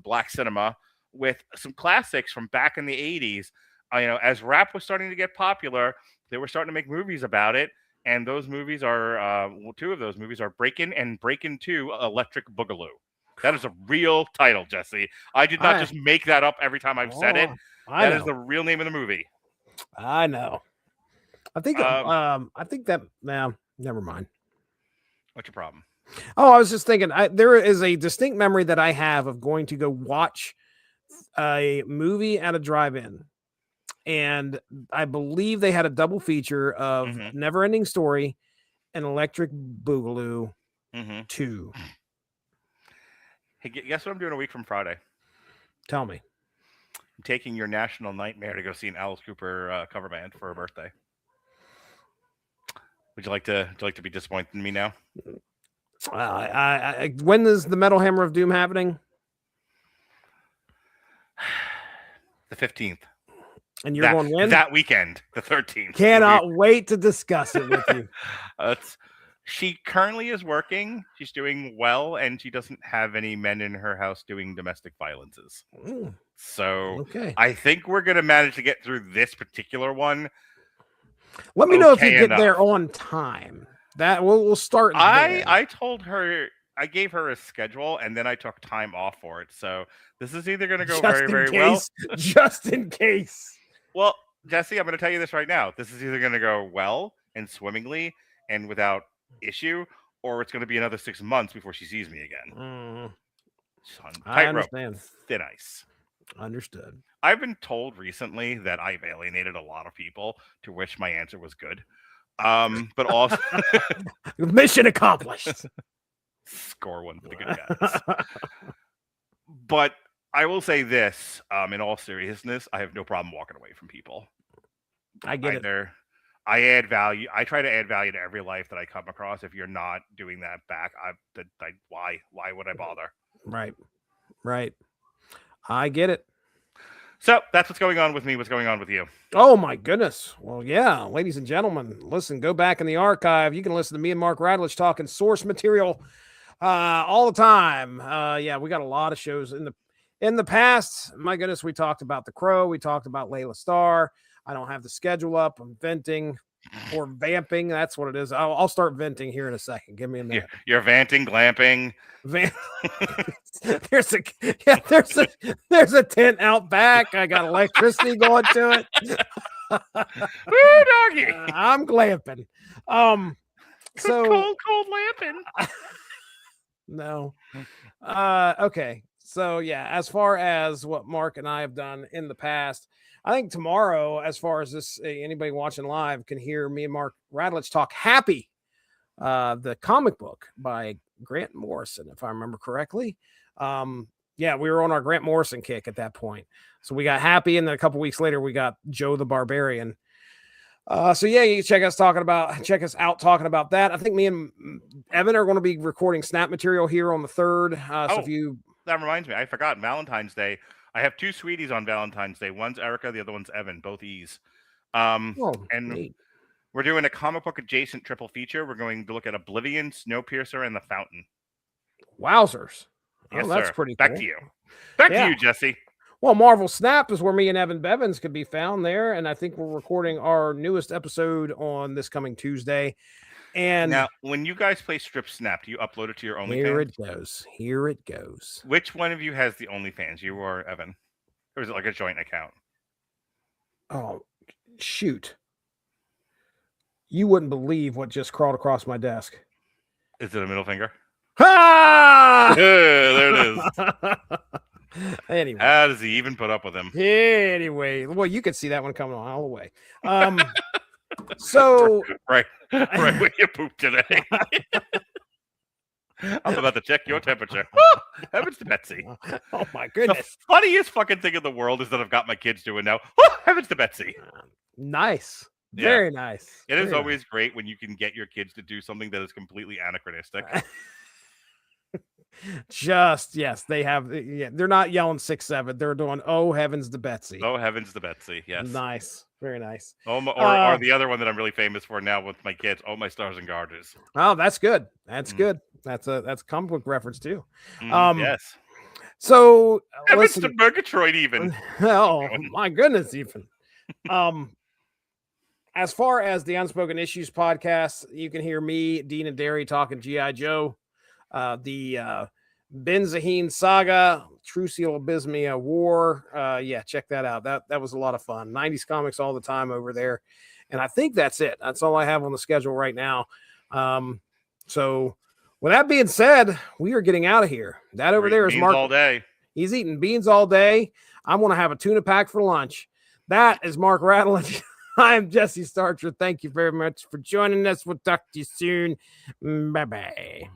Black cinema with some classics from back in the 80s. As rap was starting to get popular, they were starting to make movies about it. And those movies are, two of those movies are Breakin' and Breakin' 2 Electric Boogaloo. That is a real title, Jesse. I did not just make that up every time I've said it. That is the real name of the movie. I know. I think that never mind. What's your problem? Oh, I was just thinking there is a distinct memory that I have of going to go watch a movie at a drive-in. And I believe they had a double feature of Never-Ending Story and Electric Boogaloo 2. Hey, guess what I'm doing a week from Friday? Tell me. I'm taking Your National Nightmare to go see an Alice Cooper cover band for a birthday. Would you like to be disappointed in me now? When is the Metal Hammer of Doom happening? The 15th. And you're going when? That weekend, the 13th. Cannot wait to discuss it with you. She currently is working. She's doing well, and she doesn't have any men in her house doing domestic violences. So I think we're going to manage to get through this particular one. Let me know if you get there on time. That we'll start. I told her, I gave her a schedule, and then I took time off for it. So this is either going to go very, very well. Just in case. Well, Jesse, I'm going to tell you this right now. This is either going to go well and swimmingly and without issue, or it's going to be another 6 months before she sees me again. I understand. Thin ice. Understood. I've been told recently that I've alienated a lot of people, to which my answer was good. But also mission accomplished. Score one for the good guys. But I will say this, in all seriousness, I have no problem walking away from people. I get it. I add value. I try to add value to every life that I come across. If you're not doing that back, why would I bother? Right. I get it. So that's what's going on with me. What's going on with you? Oh my goodness. Well, yeah, ladies and gentlemen, listen, go back in the archive. You can listen to me and Mark Radlich talking source material all the time. Yeah, we got a lot of shows in the past. My goodness, we talked about The Crow. We talked about Layla Starr. I don't have the schedule up. I'm venting or vamping. That's what it is. I'll start venting here in a second. Give me a minute. You're vanting, glamping. There's a tent out back. I got electricity going to it. Woo, doggy. I'm glamping. So cold lamping. No. Okay. So yeah, as far as what Mark and I have done in the past, I think tomorrow, as far as this, anybody watching live can hear me and Mark Radlich talk Happy, the comic book by Grant Morrison, if I remember correctly. Yeah, we were on our Grant Morrison kick at that point. So we got Happy, and then a couple weeks later, we got Joe the Barbarian. So yeah, you can check us out talking about that. I think me and Evan are going to be recording snap material here on the 3rd. So if you... That reminds me, I forgot Valentine's Day. I have 2 sweeties on Valentine's Day. One's Erica, the other one's Evan, both E's. And neat. We're doing a comic book adjacent triple feature. We're going to look at Oblivion, Snowpiercer, and The Fountain. Wowzers. Yes, that's sir. pretty cool. Back to you, Jesse. Well, Marvel Snap is where me and Evan Bevins could be found there. And I think we're recording our newest episode on this coming Tuesday. And now, when you guys play Strip Snap, do you upload it to your OnlyFans? Here it goes. Which one of you has the OnlyFans, you or Evan? Or is it like a joint account? Oh, shoot. You wouldn't believe what just crawled across my desk. Is it a middle finger? Ha! There it is. Anyway. How does he even put up with him? Anyway. Well, you could see that one coming on all the way. So right when you poop today. I'm about to check your temperature. Heavens to Betsy. Oh my The goodness. funniest fucking thing in the world is that I've got my kids doing now. Heavens to Betsy. Nice. Yeah. Very nice. It is Very always great when you can get your kids to do something that is completely anachronistic. nice. Just yes, they have. Yeah, they're not yelling 6-7. They're doing oh heavens to Betsy. Oh, heavens to Betsy. Yes. Nice. Very nice. Oh, or the other one that I'm really famous for now with my kids. Oh, my stars and garters. Oh, that's good. That's good. That's a comic book reference too. Yes. So Heavens to listen. Murgatroyd even. Oh my goodness, even. As far as the Unspoken Issues podcast, you can hear me, Dean and Derry talking G.I. Joe, the Ben Zaheen saga, Trucial Abysmia War. Yeah, check that out. That was a lot of fun. 90s comics all the time over there. And I think that's it. That's all I have on the schedule right now. So with that being said, we are getting out of here. That over there is Mark. All day. He's eating beans all day. I'm going to have a tuna pack for lunch. That is Mark Rattledge. I'm Jesse Starcher. Thank you very much for joining us. We'll talk to you soon. Bye-bye.